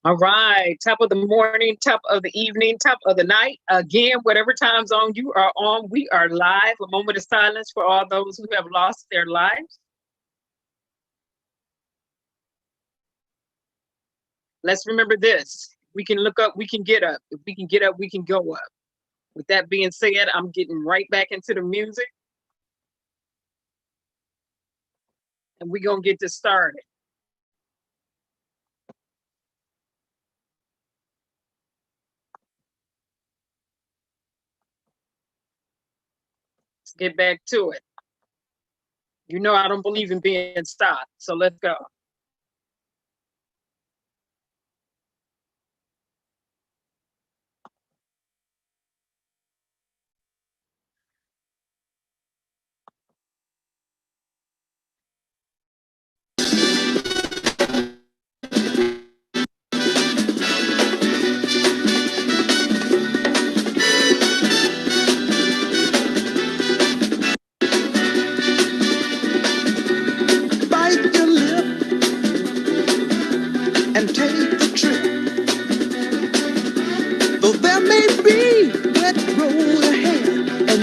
All right, top of the morning, top of the evening, top of the night. Again, whatever time zone you are on, we are live. A moment of silence for all those who have lost their lives. Let's remember this. We can look up, we can get up. If we can get up, we can go up. With that being said, I'm getting right back into the music. And we're going to get this started. Let's get back to it. You know I don't believe in being stopped, so let's go.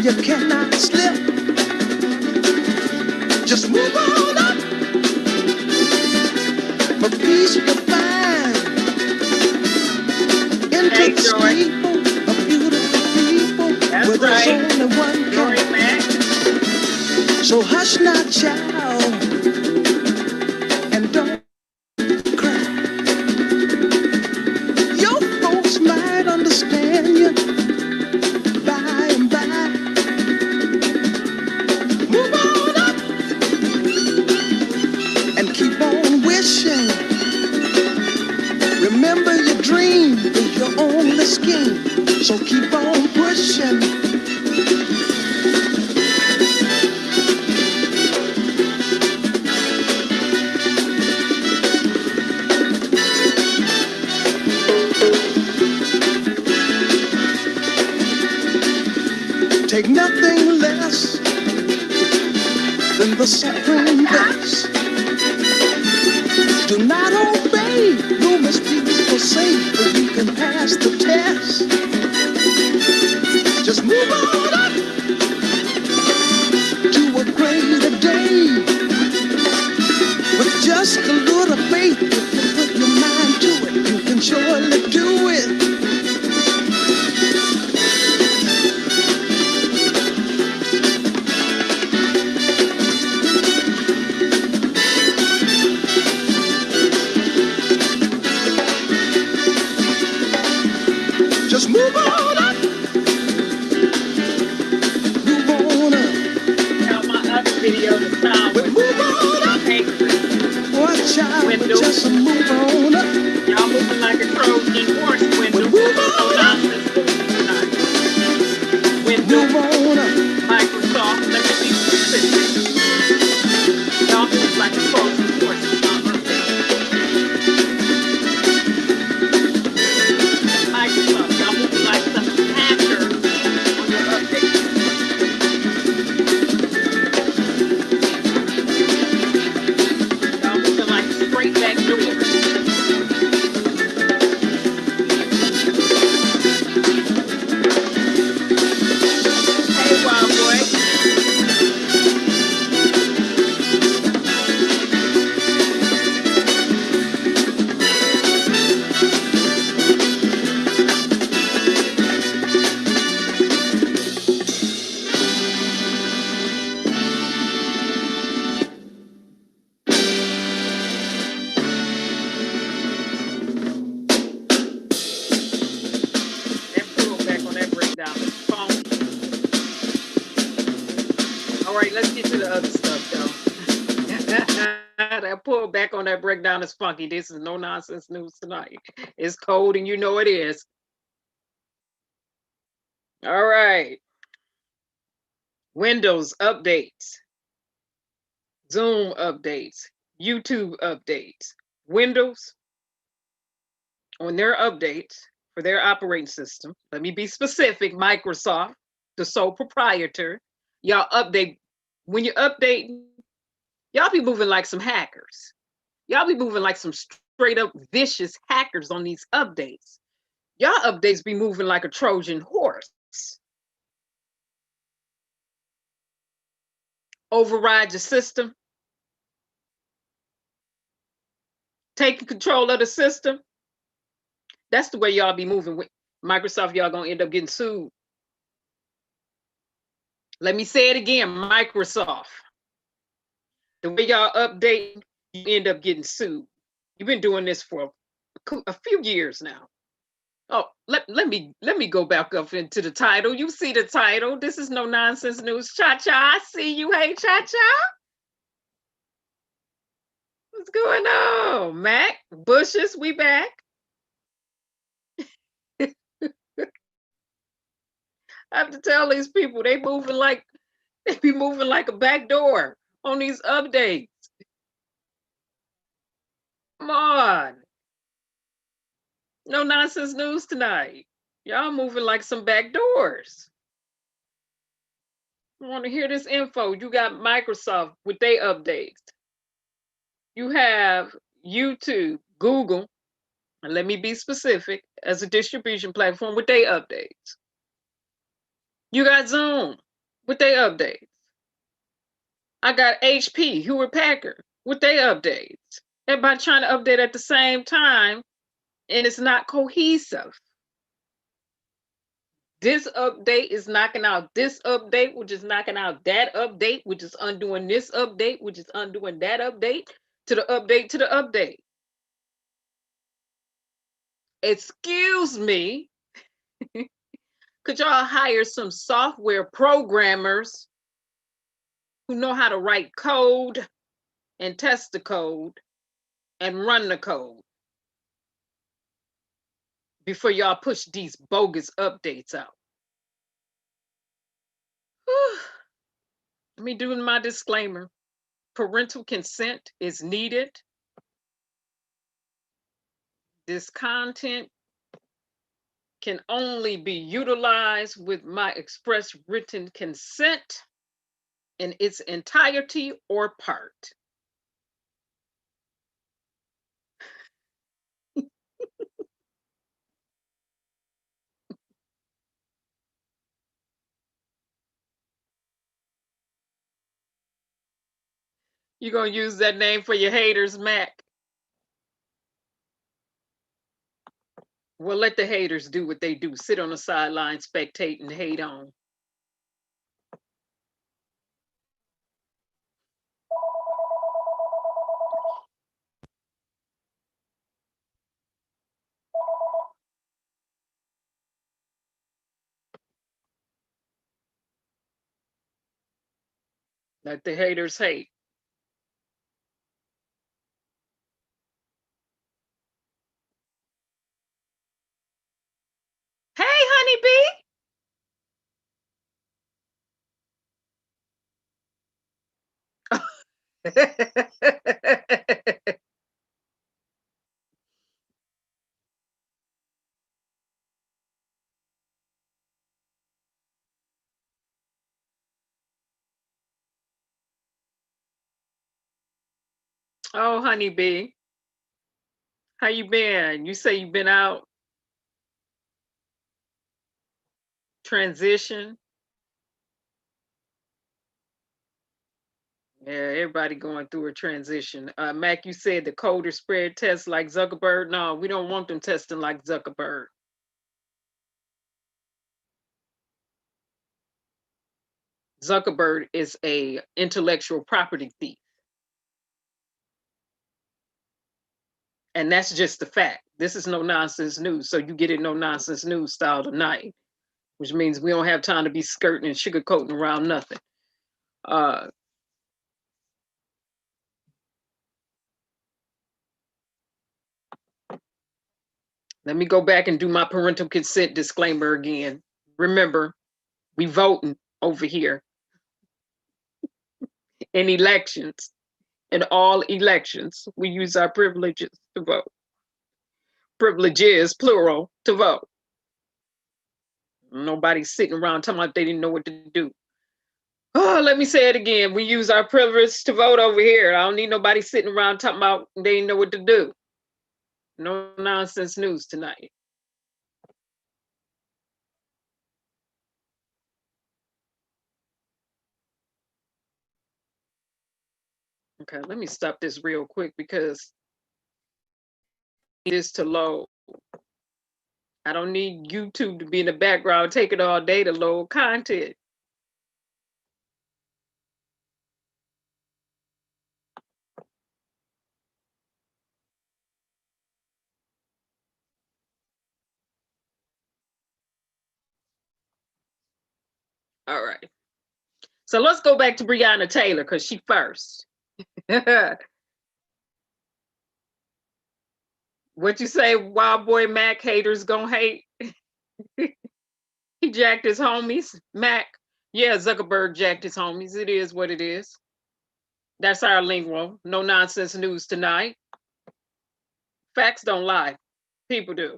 You cannot slip. Just move on up. For peace you find into the steeple of beautiful people. That's where right. There's only one God. So hush not, child, and don't cry. Your folks might understand you. Remember your dream is your only scheme, so keep on pushing. Take nothing less than the supreme best. Do not obey, no must be forsake, but you can pass the test. Just move on up to a greater day. With just a little faith, if you put your mind to it, you can surely do it. Just move on up. Move on up. Now my other video, the sound move on up. Watch out, just move on up. Y'all moving like a Trojan horse window. Move on up. Move on up. Microsoft, let me be specific. Y'all move like a Trojan horse. Microsoft, y'all moving like some hacker on your update. Y'all moving like straight back door. Hey, wild boy. And pull back on that breakdown. Phone. All right, let's get to the other stuff, though. That pull back on that breakdown is funky. This is no nonsense news tonight. It's cold, and you know it is. All right. Windows updates, Zoom updates, YouTube updates. Windows on their updates for their operating system. Let me be specific. Microsoft, the sole proprietor, y'all update. When you update, y'all be moving like some hackers. Y'all be moving like some straight up vicious hackers on these updates. Y'all updates be moving like a Trojan horse. Override your system. Taking control of the system. That's the way y'all be moving with Microsoft. Y'all gonna end up getting sued. Let me say it again, Microsoft. The way y'all update, you end up getting sued. You've been doing this for a few years now. Oh, let me go back up into the title. You see the title. This is No Nonsense News. Cha-cha, I see you. Hey, cha-cha. What's going on? Mac, Bushes, we back. I have to tell these people they be moving like a back door on these updates. Come on. No nonsense news tonight. Y'all moving like some back doors. I want to hear this info. You got Microsoft with their updates. You have YouTube, Google, and let me be specific, as a distribution platform with their updates. You got Zoom with their updates. I got HP, Hewlett Packard, with their updates. Everybody trying to update at the same time, and it's not cohesive. This update is knocking out this update, which is knocking out that update, which is undoing this update, which is undoing that update, to the update, to the update. Excuse me. Could y'all hire some software programmers who know how to write code and test the code and run the code before y'all push these bogus updates out? Let me do my disclaimer. Parental consent is needed. This content can only be utilized with my express written consent in its entirety or part. You gonna use that name for your haters, Mac? Well, let the haters do what they do. Sit on the sideline, spectate, and hate on. Let the haters hate. Hey, honeybee. Oh, honeybee. How you been? You say you've been out transition. Yeah, everybody going through a transition. Mac, you said the coder spread tests like Zuckerberg. No, we don't want them testing like Zuckerberg. Zuckerberg is a intellectual property thief. And that's just the fact. This is no nonsense news. So you get it no nonsense news style tonight, which means we don't have time to be skirting and sugarcoating around nothing. Let me go back and do my parental consent disclaimer again. Remember, we voting over here in elections. In all elections, we use our privileges to vote. Privileges, plural, to vote. Nobody's sitting around talking about they didn't know what to do. Oh, let me say it again. We use our privilege to vote over here. I don't need nobody sitting around talking about they didn't know what to do. No nonsense news tonight. Okay, let me stop this real quick because this to load. I don't need YouTube to be in the background taking all day to load content. All right. So let's go back to Breonna Taylor because she first. What you say, Wild Boy Mac haters gonna hate? He jacked his homies. Mac. Yeah, Zuckerberg jacked his homies. It is what it is. That's our lingo. No nonsense news tonight. Facts don't lie. People do.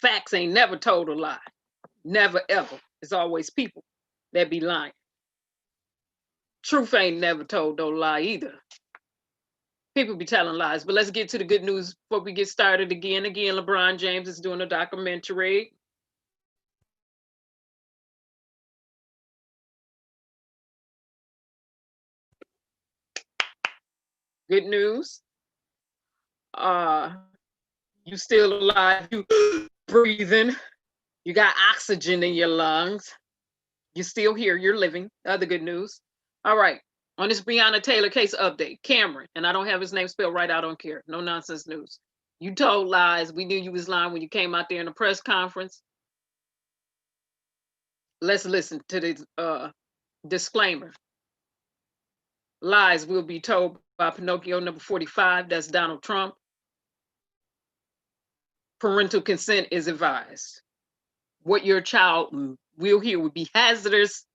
Facts ain't never told a lie. Never ever. It's always people that be lying. Truth ain't never told no lie either. People be telling lies. But let's get to the good news before we get started again. Again, LeBron James is doing a documentary. Good news. You still alive, you breathing, you got oxygen in your lungs, you're still here, you're living. Other good news. All right, on this Breonna Taylor case update, Cameron, and I don't have his name spelled right, I don't care. No nonsense news. You told lies. We knew you was lying when you came out there in a press conference. Let's listen to the disclaimer. Lies will be told by Pinocchio number 45, that's Donald Trump. Parental consent is advised. What your child will hear would be hazardous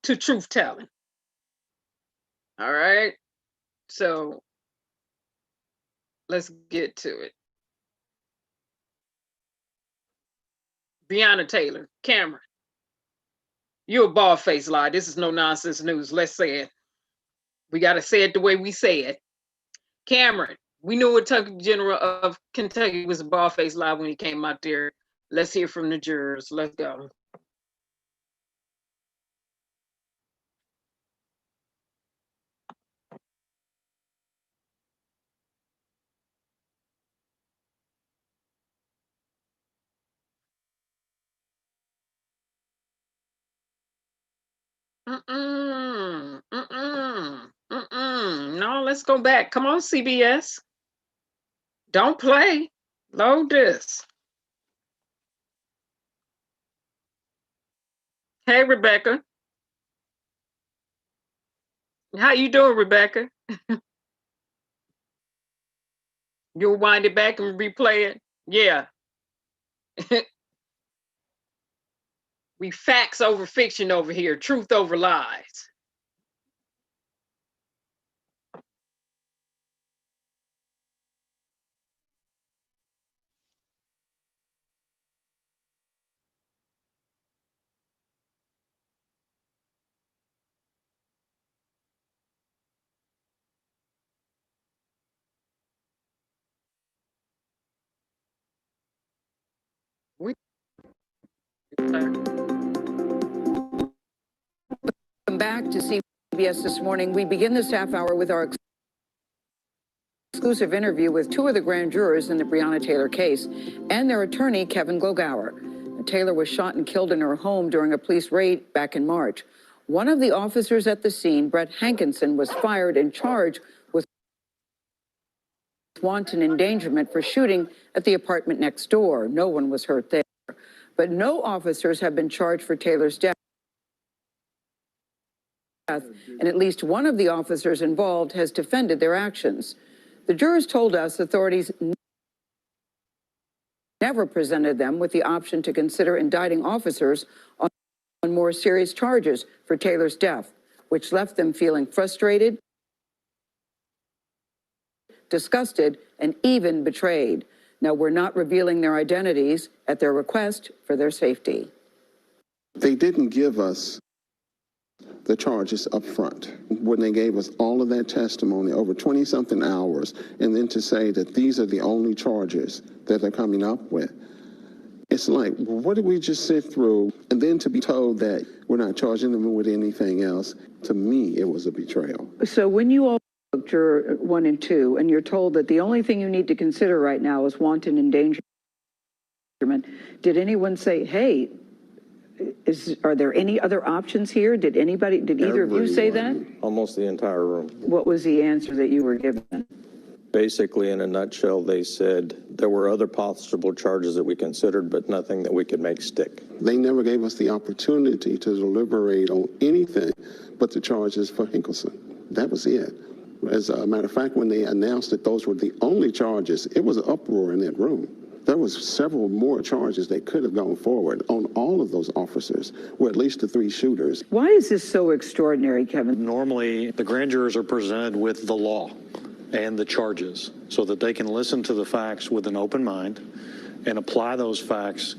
to truth telling. All right. So let's get to it. Breonna Taylor, Cameron, you're a bald faced lie. This is no nonsense news. Let's say it. We got to say it the way we say it. Cameron, we knew Attorney General of Kentucky was a bald faced lie when he came out there. Let's hear from the jurors. Let's go. No, let's go back. Come on, CBS. Don't play. Load this. Hey, Rebecca. How you doing, Rebecca? You'll wind it back and replay it? Yeah. We facts over fiction over here, truth over lies. We Welcome back to CBS This Morning. We begin this half hour with our exclusive interview with two of the grand jurors in the Breonna Taylor case and their attorney, Kevin Glogauer. Taylor was shot and killed in her home during a police raid back in March. One of the officers at the scene, Brett Hankinson, was fired and charged with wanton endangerment for shooting at the apartment next door. No one was hurt there. But no officers have been charged for Taylor's death. And at least one of the officers involved has defended their actions. The jurors told us authorities never presented them with the option to consider indicting officers on more serious charges for Taylor's death, which left them feeling frustrated, disgusted, and even betrayed. Now, we're not revealing their identities at their request for their safety. They didn't give us the charges up front. When they gave us all of that testimony over 20-something hours, and then to say that these are the only charges that they're coming up with, it's like, what did we just sit through? And then to be told that we're not charging them with anything else, to me, it was a betrayal. So when you all spoke juror 1 and 2, and you're told that the only thing you need to consider right now is wanton endangerment, did anyone say, hey, are there any other options here? Did either of you say that? Almost the entire room. What was the answer that you were given? Basically, in a nutshell, they said there were other possible charges that we considered, but nothing that we could make stick. They never gave us the opportunity to deliberate on anything but the charges for Hinkelson. That was it. As a matter of fact, when they announced that those were the only charges, it was an uproar in that room. There was several more charges that could have gone forward on all of those officers, or at least the 3 shooters. Why is this so extraordinary, Kevin? Normally, the grand jurors are presented with the law and the charges so that they can listen to the facts with an open mind and apply those facts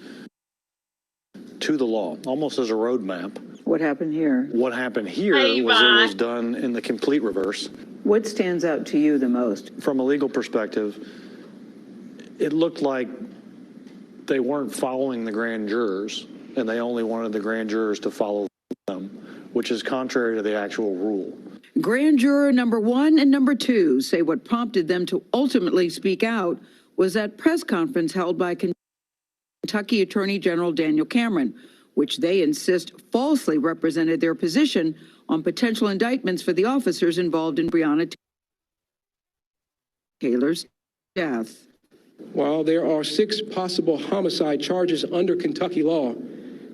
to the law, almost as a roadmap. What happened here? What happened here was it was done in the complete reverse. What stands out to you the most? From a legal perspective, it looked like they weren't following the grand jurors, and they only wanted the grand jurors to follow them, which is contrary to the actual rule. Grand juror number 1 and number 2 say what prompted them to ultimately speak out was that press conference held by Kentucky Attorney General Daniel Cameron, which they insist falsely represented their position on potential indictments for the officers involved in Breonna Taylor's death. While there are 6 possible homicide charges under Kentucky law,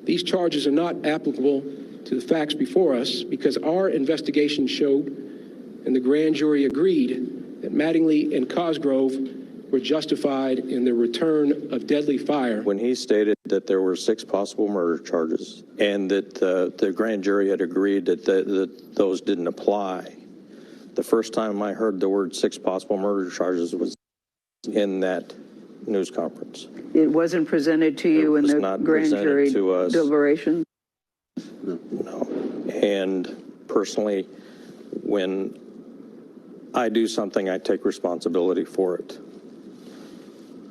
these charges are not applicable to the facts before us because our investigation showed, and the grand jury agreed, that Mattingly and Cosgrove were justified in the return of deadly fire. When he stated that there were 6 possible murder charges and that the grand jury had agreed that those didn't apply, the first time I heard the word 6 possible murder charges was in that news conference. It wasn't presented to you in the grand jury deliberation? No. And personally, when I do something, I take responsibility for it.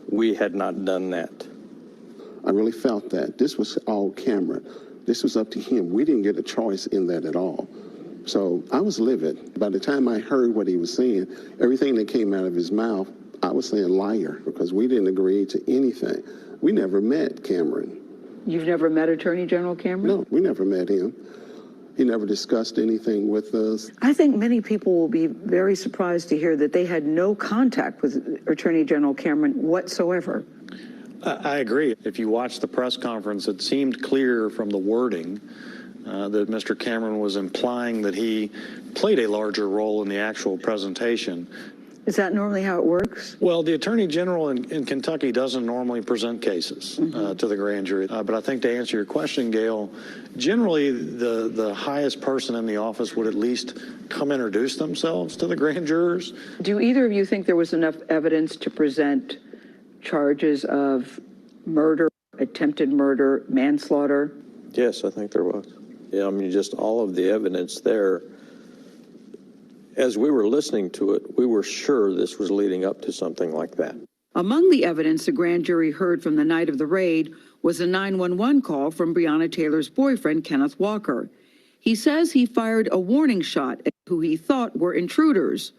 We had not done that. I really felt that. This was all Cameron. This was up to him. We didn't get a choice in that at all. So I was livid. By the time I heard what he was saying, everything that came out of his mouth, I was saying liar, because we didn't agree to anything. We never met Cameron. You've never met Attorney General Cameron? No, we never met him. He never discussed anything with us. I think many people will be very surprised to hear that they had no contact with Attorney General Cameron whatsoever. I agree. If you watch the press conference, it seemed clear from the wording that Mr. Cameron was implying that he played a larger role in the actual presentation. Is that normally how it works? Well, the Attorney General in Kentucky doesn't normally present cases to the grand jury. But I think to answer your question, Gail, generally the highest person in the office would at least come introduce themselves to the grand jurors. Do either of you think there was enough evidence to present charges of murder, attempted murder, manslaughter? Yes, I think there was. Yeah, I mean, just all of the evidence there. As we were listening to it, we were sure this was leading up to something like that. Among the evidence the grand jury heard from the night of the raid was a 911 call from Breonna Taylor's boyfriend, Kenneth Walker. He says he fired a warning shot at who he thought were intruders.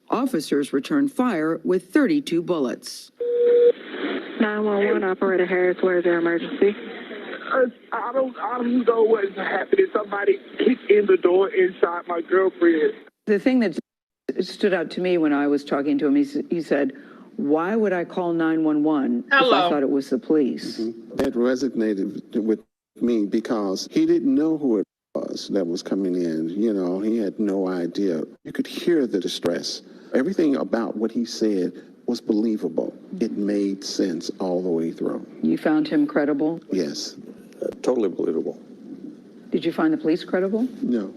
Officers returned fire with 32 bullets. 911, Operator Harris, where's their emergency? I don't know what's happening. Somebody kicked in the door and shot my girlfriend. The thing that stood out to me when I was talking to him, he said, why would I call 911 if I thought it was the police? That resonated with me because he didn't know who it was that was coming in. You know, he had no idea. You could hear the distress. Everything about what he said was believable. It made sense all the way through. You found him credible? Yes. Totally believable. Did you find the police credible? No.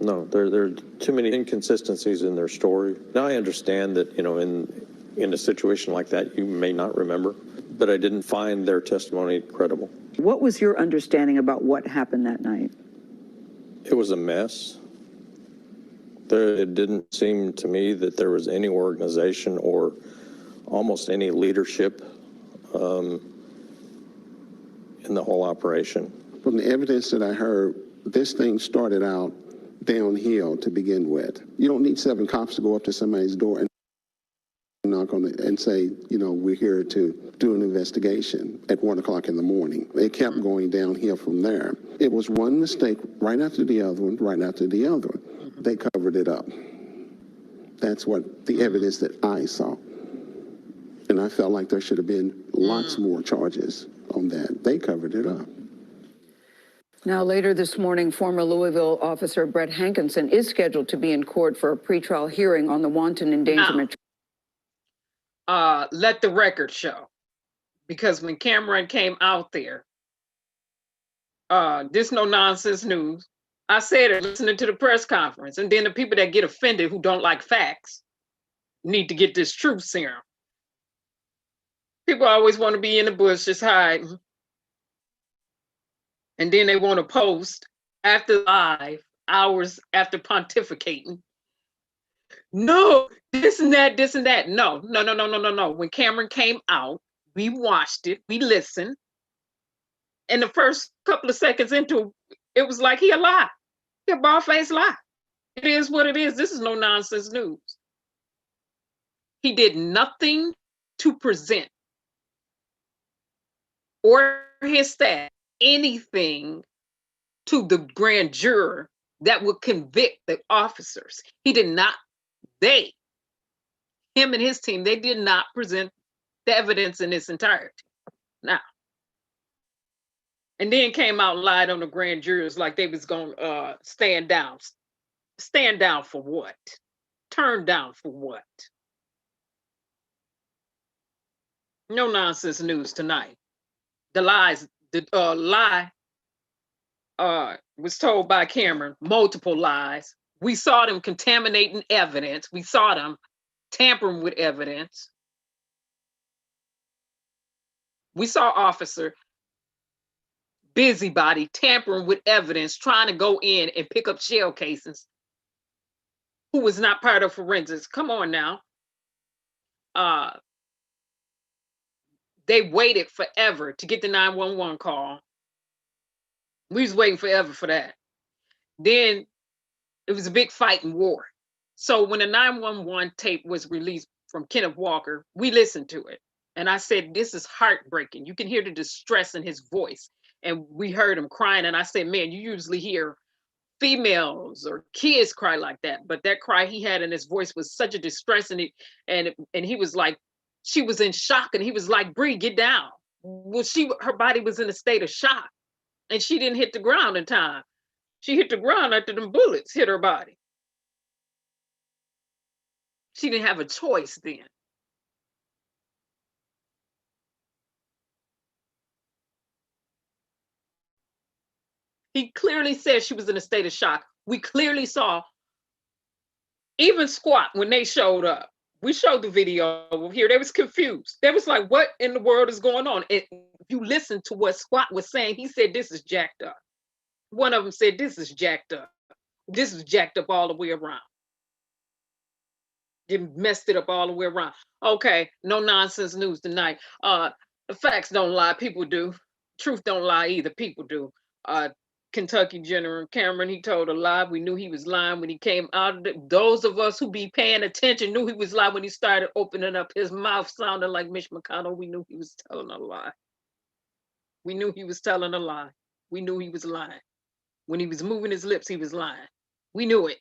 No, there are too many inconsistencies in their story. Now I understand that, you know, in a situation like that, you may not remember, but I didn't find their testimony credible. What was your understanding about what happened that night? It was a mess. It didn't seem to me that there was any organization or almost any leadership in the whole operation. From the evidence that I heard, this thing started out downhill to begin with. You don't need 7 cops to go up to somebody's door and knock on it and say, you know, we're here to do an investigation at 1 o'clock in the morning. It kept going downhill from there. It was one mistake right after the other one, right after the other one. They covered it up. That's what the evidence that I saw. And I felt like there should have been lots more charges on that. They covered it up. Now, later this morning, former Louisville officer Brett Hankinson is scheduled to be in court for a pretrial hearing on the wanton endangerment. Let the record show, because when Cameron came out there, this no nonsense news. I said it listening to the press conference, and then the people that get offended who don't like facts need to get this truth serum. People always want to be in the bush just hiding. And then they want to post after live, hours after pontificating. No, this and that, this and that. No. When Cameron came out, we watched it, we listened. And the first couple of seconds into it was like he a lie. He a bald-faced lie. It is what it is. This is no nonsense news. He did nothing to present or his staff anything to the grand juror that would convict the officers. He did not, him and his team, they did not present the evidence in its entirety. Now, and then came out and lied on the grand jurors like they was gonna stand down. Stand down for what? Turn down for what? No nonsense news tonight. The lies, the lie was told by Cameron, multiple lies. We saw them contaminating evidence. We saw them tampering with evidence. We saw Officer Busybody tampering with evidence, trying to go in and pick up shell cases, who was not part of forensics. Come on now. They waited forever to get the 911 call. We was waiting forever for that. Then it was a big fight and war. So when the 911 tape was released from Kenneth Walker, we listened to it. And I said, this is heartbreaking. You can hear the distress in his voice. And we heard him crying. And I said, man, you usually hear females or kids cry like that. But that cry he had in his voice was such a distress. And he was like, she was in shock. And he was like, Bree, get down. Well, her body was in a state of shock. And she didn't hit the ground in time. She hit the ground after them bullets hit her body. She didn't have a choice then. He clearly said she was in a state of shock. We clearly saw, even SWAT, when they showed up, we showed the video here, they was confused. They was like, what in the world is going on? And you listen to what SWAT was saying. He said, this is jacked up. One of them said, this is jacked up. This is jacked up all the way around. They messed it up all the way around. Okay, no nonsense news tonight. The facts don't lie, people do. Truth don't lie either, people do. Kentucky General Cameron, he told a lie. We knew he was lying when he came out of it. Those of us who be paying attention knew he was lying when he started opening up his mouth, sounding like Mitch McConnell. We knew he was telling a lie. We knew he was telling a lie. We knew he was lying. When he was moving his lips, he was lying. We knew it.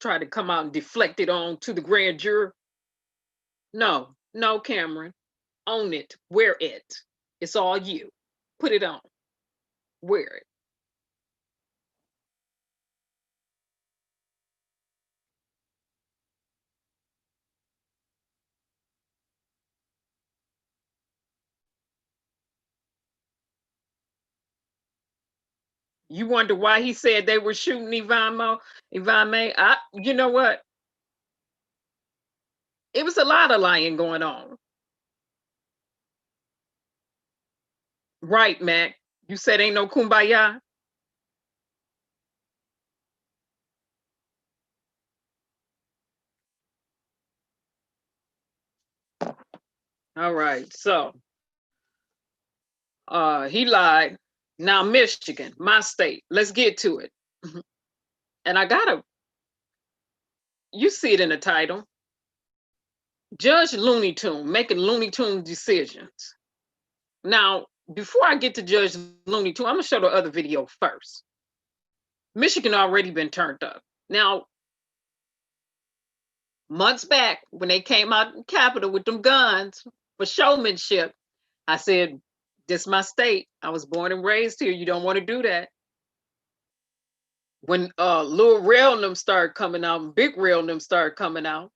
Tried to come out and deflect it on to the grand juror. No, Cameron. Own it. Wear it. It's all you. Put it on. Wear it. You wonder why he said they were shooting Yvonne May? You know what? It was a lot of lying going on. Right, Mac. You said ain't no kumbaya. All right. So he lied. Now Michigan, my state. Let's get to it. And you see it in the title. Judge Lonneytune making Lonneytune decisions. Now, before I get to Judge Lonneytune, I'm gonna show the other video first. Michigan already been turned up. Now, months back when they came out in the Capitol with them guns for showmanship, I said, this my state. I was born and raised here. You don't want to do that. When Lil Rel and them started coming out, and Big Rel and them started coming out,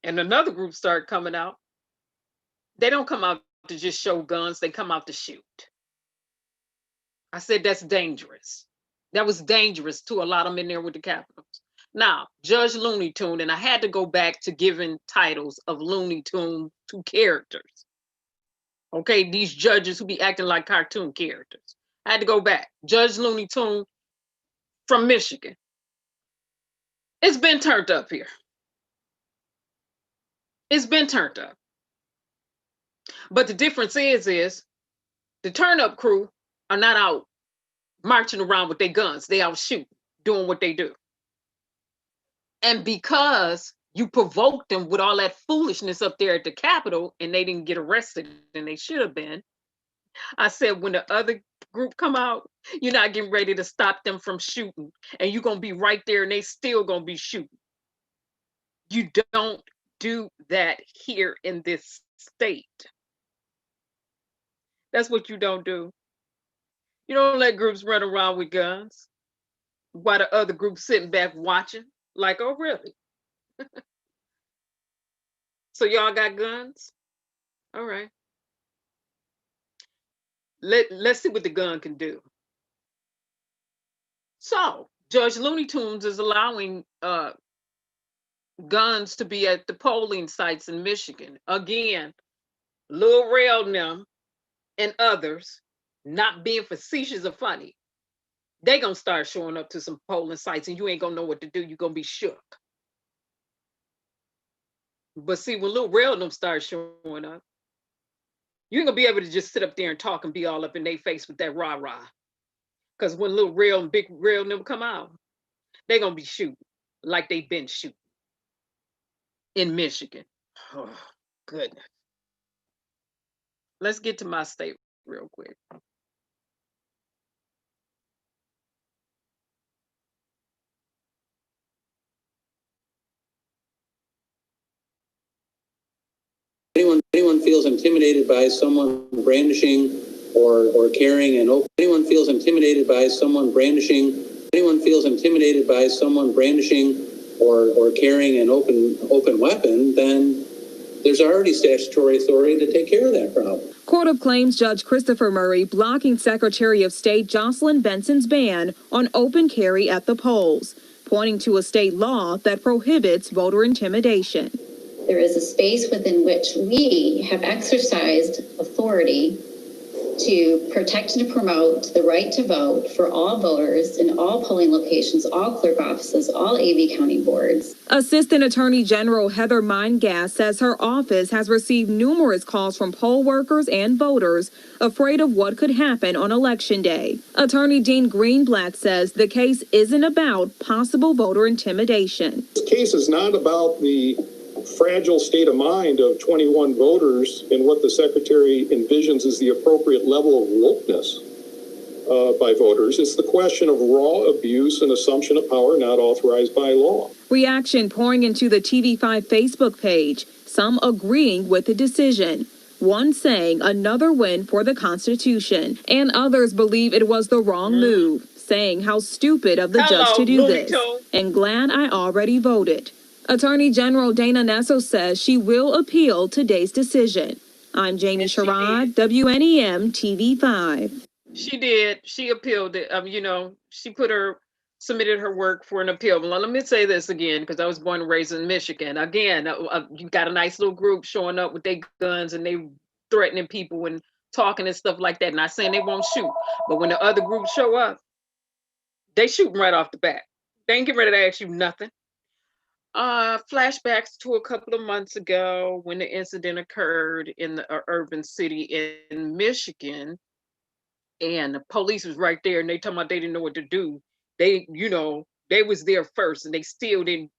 and another group started coming out, they don't come out to just show guns, they come out to shoot. I said, that's dangerous. That was dangerous to a lot of them in there with the Capitals. Now, Judge Lonneytune, and I had to go back to giving titles of Lonneytune to characters. Okay, these judges who be acting like cartoon characters. I had to go back. Judge Lonneytune from Michigan. It's been turned up here. It's been turned up. But the difference is the turn up crew are not out marching around with their guns. They out shooting, doing what they do. And because you provoked them with all that foolishness up there at the Capitol and they didn't get arrested and they should have been, I said, when the other group come out, you're not getting ready to stop them from shooting. And you're going to be right there and they still going to be shooting. You don't do that here in this state. That's what you don't do. You don't let groups run around with guns while the other group's sitting back watching like, oh, really? So y'all got guns? All right. Let's see what the gun can do. So Judge Lonneytune is allowing guns to be at the polling sites in Michigan. Again, Lil Rel them and others, not being facetious or funny, they gonna start showing up to some polling sites and you ain't gonna know what to do. You're gonna be shook. But see, when Lil Rel them start showing up, you ain't gonna be able to just sit up there and talk and be all up in their face with that rah-rah. Because when Lil Rel and Big Rel and them come out, they gonna be shooting like they've been shooting in Michigan. Oh, goodness. Let's get to my state real quick. Anyone feels intimidated by someone brandishing or carrying an open, anyone feels intimidated by someone brandishing or carrying an open weapon, then there's already statutory authority to take care of that problem. Court of Claims Judge Christopher Murray blocking Secretary of State Jocelyn Benson's ban on open carry at the polls, pointing to a state law that prohibits voter intimidation. There is a space within which we have exercised authority to protect and promote the right to vote for all voters in all polling locations, all clerk offices, all AV county boards. Assistant Attorney General Heather Meingas says her office has received numerous calls from poll workers and voters afraid of what could happen on Election Day. Attorney Dean Greenblatt says the case isn't about possible voter intimidation. This case is not about the fragile state of mind of 21 voters and what the secretary envisions as the appropriate level of wokeness by voters. It's the question of raw abuse and assumption of power not authorized by law. Reaction pouring into the TV5 Facebook page, some agreeing with the decision. One saying another win for the Constitution, and others believe it was the wrong move, saying how stupid of the judge to do this, and glad I already voted. Attorney General Dana Nessel says she will appeal today's decision. I'm Jamie Sherrod, WNEM TV5. She did. She appealed it. She submitted her work for an appeal. Well, let me say this again, because I was born and raised in Michigan. Again, you got a nice little group showing up with their guns and they threatening people and talking and stuff like that. Not saying they won't shoot, but when the other groups show up, they shooting right off the bat. They ain't getting ready to ask you nothing. Flashbacks to a couple of months ago when the incident occurred in the urban city in Michigan, and the police was right there, and they talking about they didn't know what to do. They, they was there first, and they still didn't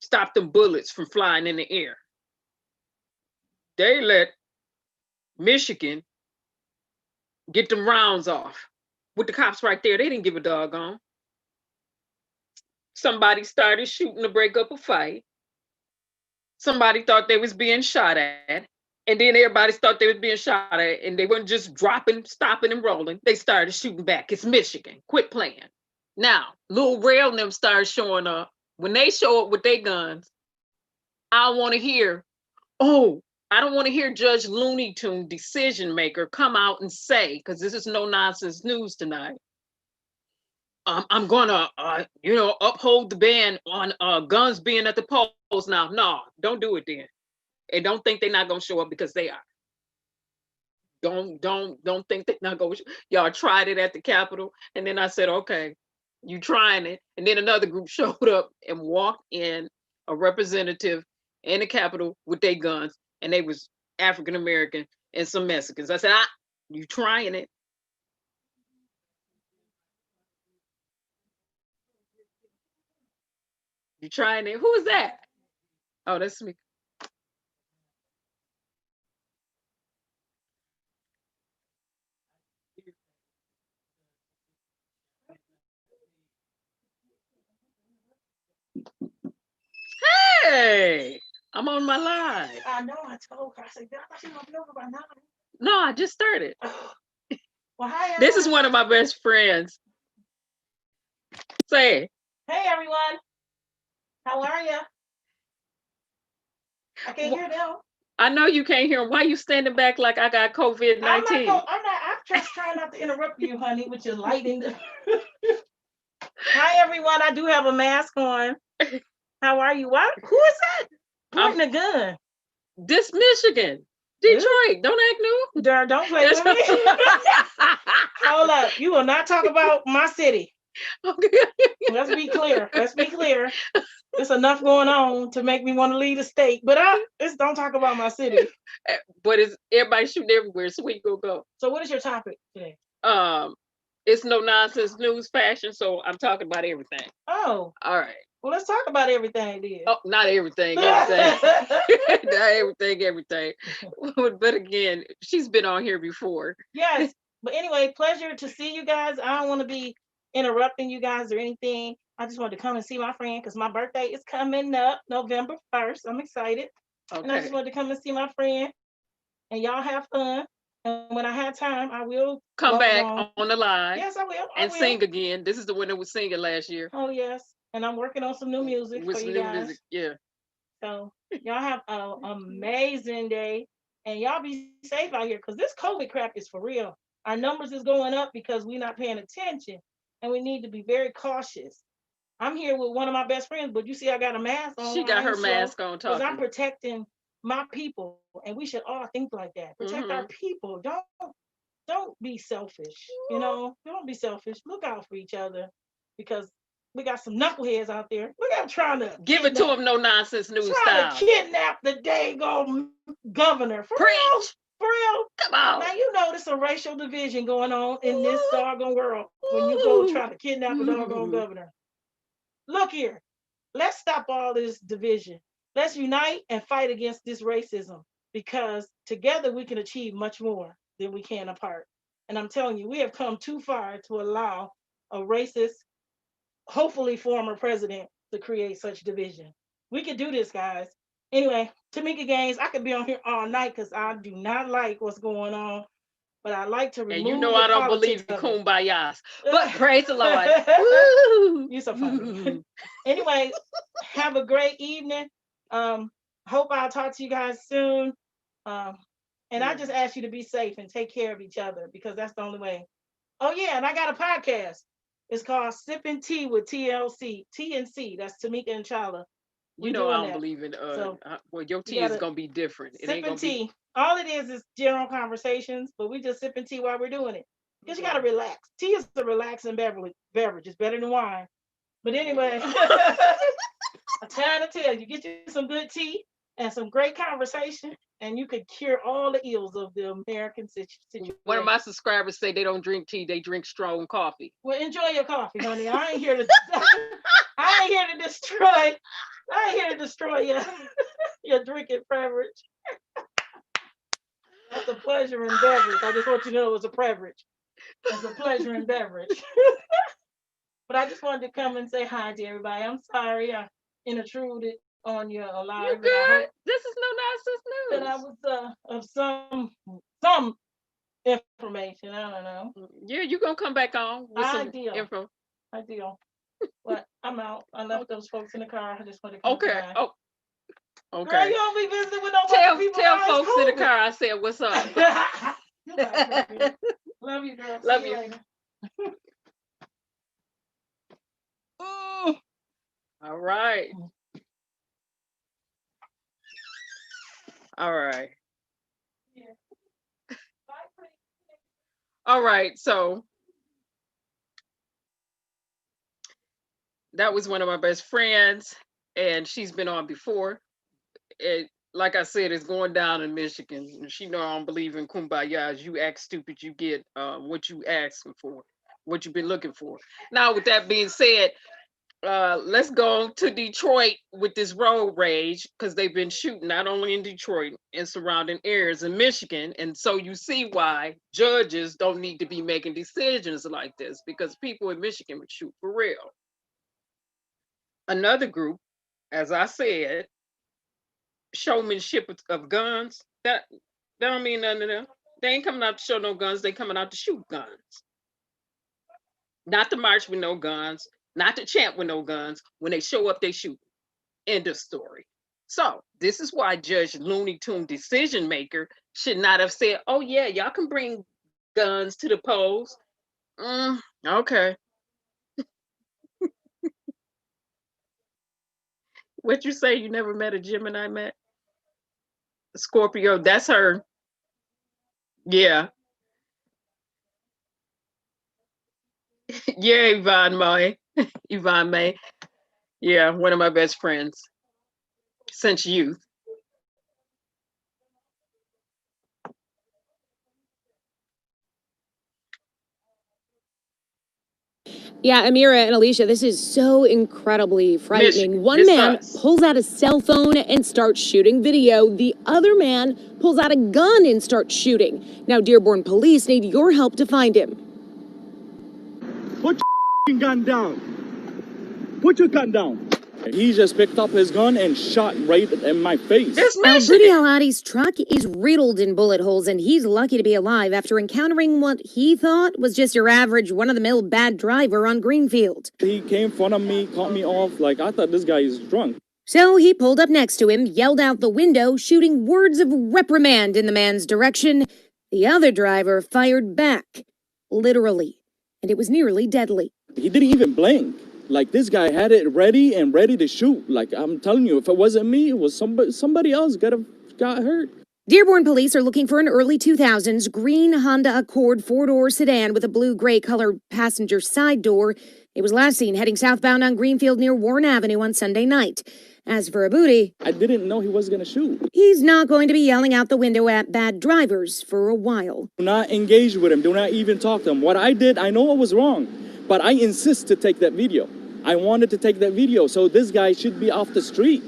stop them bullets from flying in the air. They let Michigan get them rounds off with the cops right there. They didn't give a doggone. Somebody started shooting to break up a fight. Somebody thought they was being shot at. And then everybody thought they was being shot at, and they weren't just dropping, stopping, and rolling. They started shooting back. It's Michigan. Quit playing. Now, Lil Rail and them started showing up. When they show up with their guns, I want to hear, I don't want to hear Judge Lonneytune, decision maker, come out and say, because this is no nonsense news tonight, I'm gonna, uphold the ban on guns being at the polls now. No, don't do it then. And don't think they're not gonna show up, because they are. Don't think they're not gonna. Y'all tried it at the Capitol, and then I said, okay, you trying it, and then another group showed up and walked in, a representative in the Capitol with their guns, and they was African American and some Mexicans. I said, you trying it? You trying it? Who is that? Oh, that's me. Hey, I'm on my live. I know, I told her. I said, I thought you were over by now. No, I just started. Well, hi, everyone. This is one of my best friends. Say it. Hey, everyone. How are you? I can't hear them. I know you can't hear them. Why you standing back like I got COVID-19? I'm just trying not to interrupt you, honey, with your lighting. Hi, everyone. I do have a mask on. How are you? What? Who is that pointing a gun? This Michigan. Detroit. Don't act new. Don't play with me. Hold up. You will not talk about my city. Okay. Let's be clear. There's enough going on to make me want to leave the state, but don't talk about my city. But everybody shooting everywhere, so where you gonna go? So what is your topic today? It's no nonsense news fashion, so I'm talking about everything. Oh. All right. Well, let's talk about everything then. Oh, not everything. Not everything. But again, she's been on here before. Yes. But anyway, pleasure to see you guys. I don't want to be interrupting you guys or anything. I just wanted to come and see my friend because my birthday is coming up November 1st. I'm excited. Okay. And I just wanted to come and see my friend. And y'all have fun. And when I have time, I will come back on the live. Yes, I will. And sing again. This is the one that was singing last year. Oh, yes. And I'm working on some new music for you guys. Music. Yeah. So y'all have an amazing day. And y'all be safe out here because this COVID crap is for real. Our numbers is going up because we're not paying attention. And we need to be very cautious. I'm here with one of my best friends, but you see I got a mask on. She got her mask on talking. Because I'm protecting my people. And we should all think like that. Protect our people. Don't be selfish. Don't be selfish. Look out for each other because we got some knuckleheads out there. Look at them trying to give it to them no nonsense news style. Trying to kidnap the daggone governor. For real. Come on. Now you know there's a racial division going on in this doggone world when you go try to kidnap a doggone governor. Look here. Let's stop all this division. Let's unite and fight against this racism because together we can achieve much more than we can apart. And I'm telling you, we have come too far to allow a racist, hopefully former president to create such division. We could do this, guys. Anyway, Tamika Gaines, I could be on here all night because I do not like what's going on, but I like to remove. And I don't believe in kumbayas, but praise the Lord. You're so funny. Anyway, have a great evening. Hope I'll talk to you guys soon. And I just ask you to be safe and take care of each other because that's the only way. Oh yeah, and I got a podcast. It's called Sipping Tea with TLC, TNC. That's Tamika and Chala. I don't believe in. Well, your tea is gonna be different. It ain't gonna tea. All it is general conversations, but we just sipping tea while we're doing it because you gotta relax. Tea is a relaxing beverage. It's better than wine. But anyway, I'm trying to tell you, get you some good tea and some great conversation, and you could cure all the ills of the American situation. One of my subscribers say they don't drink tea, they drink strong coffee. Well, enjoy your coffee, honey. I ain't here to I ain't here to destroy. I ain't here to destroy your your drinking beverage. That's a pleasure and beverage. I just want you to know it's a beverage. It's a pleasure and beverage. But I just wanted to come and say hi to everybody. I'm sorry I intruded on your live. You good? This is no nonsense news. That I was of some information. I don't know. Yeah, you gonna come back on with some info. Ideal. But I'm out. I left those folks in the car. I just want to come Okay. by. Oh. Okay. Girl, you don't be visiting with nobody. Tell folks in the car I said what's up. Love you, girl. Love See you. Later. All right. All right. All right. So that was one of my best friends, and she's been on before. It, like I said, it's going down in Michigan. She know I don't believe in kumbaya. You act stupid, you get what you asking for, what you've been looking for. Now, with that being said, let's go to Detroit with this road rage, because they've been shooting not only in Detroit and surrounding areas in Michigan. And so you see why judges don't need to be making decisions like this, because people in Michigan would shoot for real. Another group, as I said, showmanship of guns, that don't mean nothing to them. They ain't coming out to show no guns, they coming out to shoot guns. Not to march with no guns, not to chant with no guns. When they show up, they shoot. End of story. So this is why Judge Lonneytune, decision maker, should not have said, oh yeah, y'all can bring guns to the polls. Okay. What you say, you never met a Gemini man? Scorpio, that's her. Yeah. Yeah, Yvonne May. Yvonne May. Yeah, one of my best friends since youth. Yeah, Amira and Alicia, this is so incredibly frightening. Michigan, One this man us. pulls out a cell phone and starts shooting video. The other man pulls out a gun and starts shooting. Now, Dearborn police need your help to find him. Put your gun down. Put your gun down. He just picked up his gun and shot right in my face. Alberti Al-Adi's truck is riddled in bullet holes, and he's lucky to be alive after encountering what he thought was just your average run-of-the-mill bad driver on Greenfield. He came in front of me, cut me off, like I thought this guy is drunk. So he pulled up next to him, yelled out the window, shooting words of reprimand in the man's direction. The other driver fired back, literally, and it was nearly deadly. He didn't even blink. Like, this guy had it ready to shoot. Like, I'm telling you, if it wasn't me, it was somebody else got hurt. Dearborn police are looking for an early 2000s green Honda Accord four-door sedan with a blue-gray color passenger side door. It was last seen heading southbound on Greenfield near Warren Avenue on Sunday night. As for Abudi, I didn't know he was going to shoot. He's not going to be yelling out the window at bad drivers for a while. Do not engage with him. Do not even talk to him. What I did, I know it was wrong, but I insist to take that video. I wanted to take that video, so this guy should be off the street.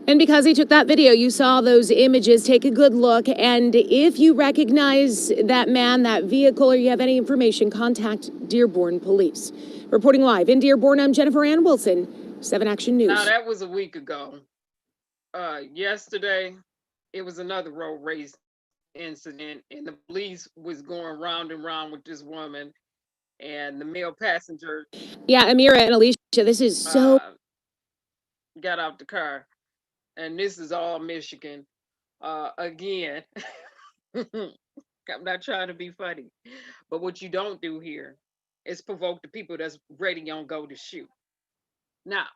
And because he took that video, you saw those images. Take a good look. And if you recognize that man, that vehicle, or you have any information, contact Dearborn Police. Reporting live in Dearborn, I'm Jennifer Ann Wilson, 7 Action News. Now, that was a week ago. Yesterday, it was another road rage incident, and the police was going round and round with this woman and the male passenger. Yeah, Amira and Alicia, this is so... got out the car. And this is all Michigan. Again, I'm not trying to be funny, but what you don't do here is provoke the people that's ready on go to shoot. Now,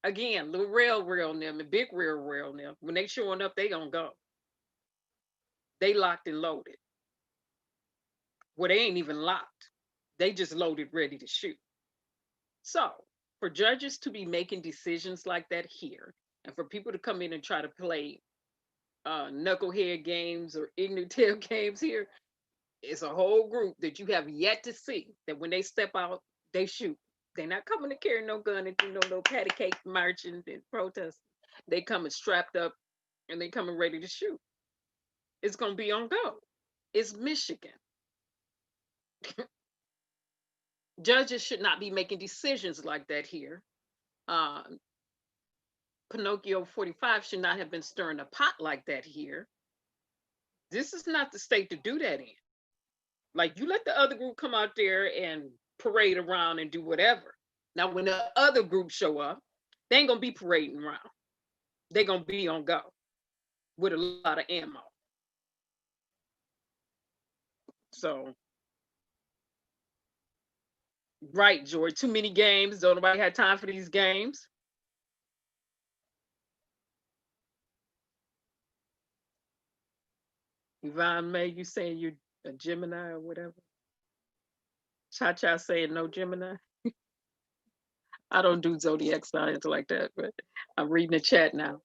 again, little real them and big real them, when they showing up, they gonna go. They locked and loaded. Well, they ain't even locked. They just loaded, ready to shoot. So For judges to be making decisions like that here, and for people to come in and try to play knucklehead games or ignorant tail games here, it's a whole group that you have yet to see that when they step out, they shoot. They're not coming to carry no gun and do no patty cake marching and protesting. They coming strapped up and they coming ready to shoot. It's gonna be on go. It's Michigan. Judges should not be making decisions like that here. Pinocchio 45 should not have been stirring a pot like that here. This is not the state to do that in. Like, you let the other group come out there and parade around and do whatever. Now, when the other group show up, they ain't gonna be parading around. They're gonna be on go with a lot of ammo. So, right, George, too many games. Don't nobody have time for these games. Yvonne May, you saying you're a Gemini or whatever? Cha-Cha saying no Gemini. I don't do zodiac signs like that, but I'm reading the chat now.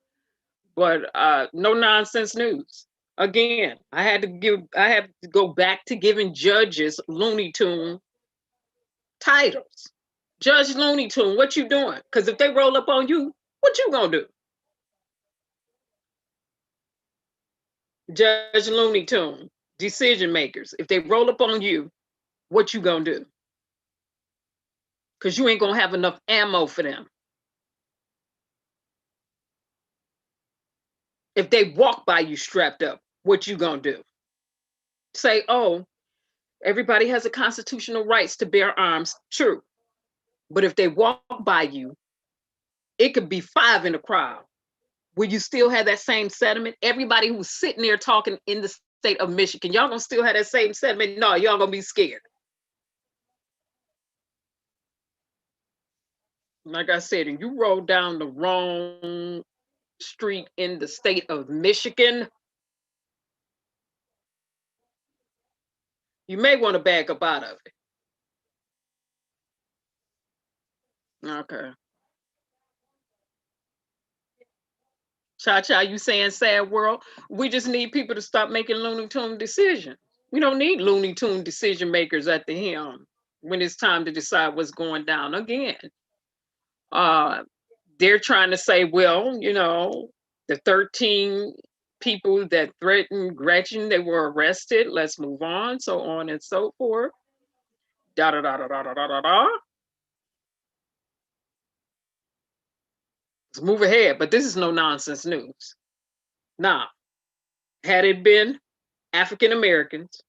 But no nonsense news. Again, I had to go back to giving judges Lonneytune titles. Judge Lonneytune, what you doing? Because if they roll up on you, what you gonna do? Judge Lonneytune, decision makers. If they roll up on you, what you gonna do? Because you ain't gonna have enough ammo for them. If they walk by you strapped up, what you gonna do? Say, oh, everybody has a constitutional rights to bear arms. True. But if they walk by you, it could be 5 in the crowd. Will you still have that same sentiment? Everybody who's sitting there talking in the state of Michigan, y'all gonna still have that same sentiment? No, y'all gonna be scared. Like I said, and you roll down the wrong street in the state of Michigan, you may want to back up out of it. Okay. Cha-Cha, you saying sad world? We just need people to stop making Lonneytune decisions. We don't need Lonneytune decision makers at the helm when it's time to decide what's going down. Again, they're trying to say, well, you know, the 13 people that threatened Gretchen, they were arrested. Let's move on, so on and so forth. Da da da da da da da da. Let's move ahead. But this is no nonsense news. Now, had it been African Americans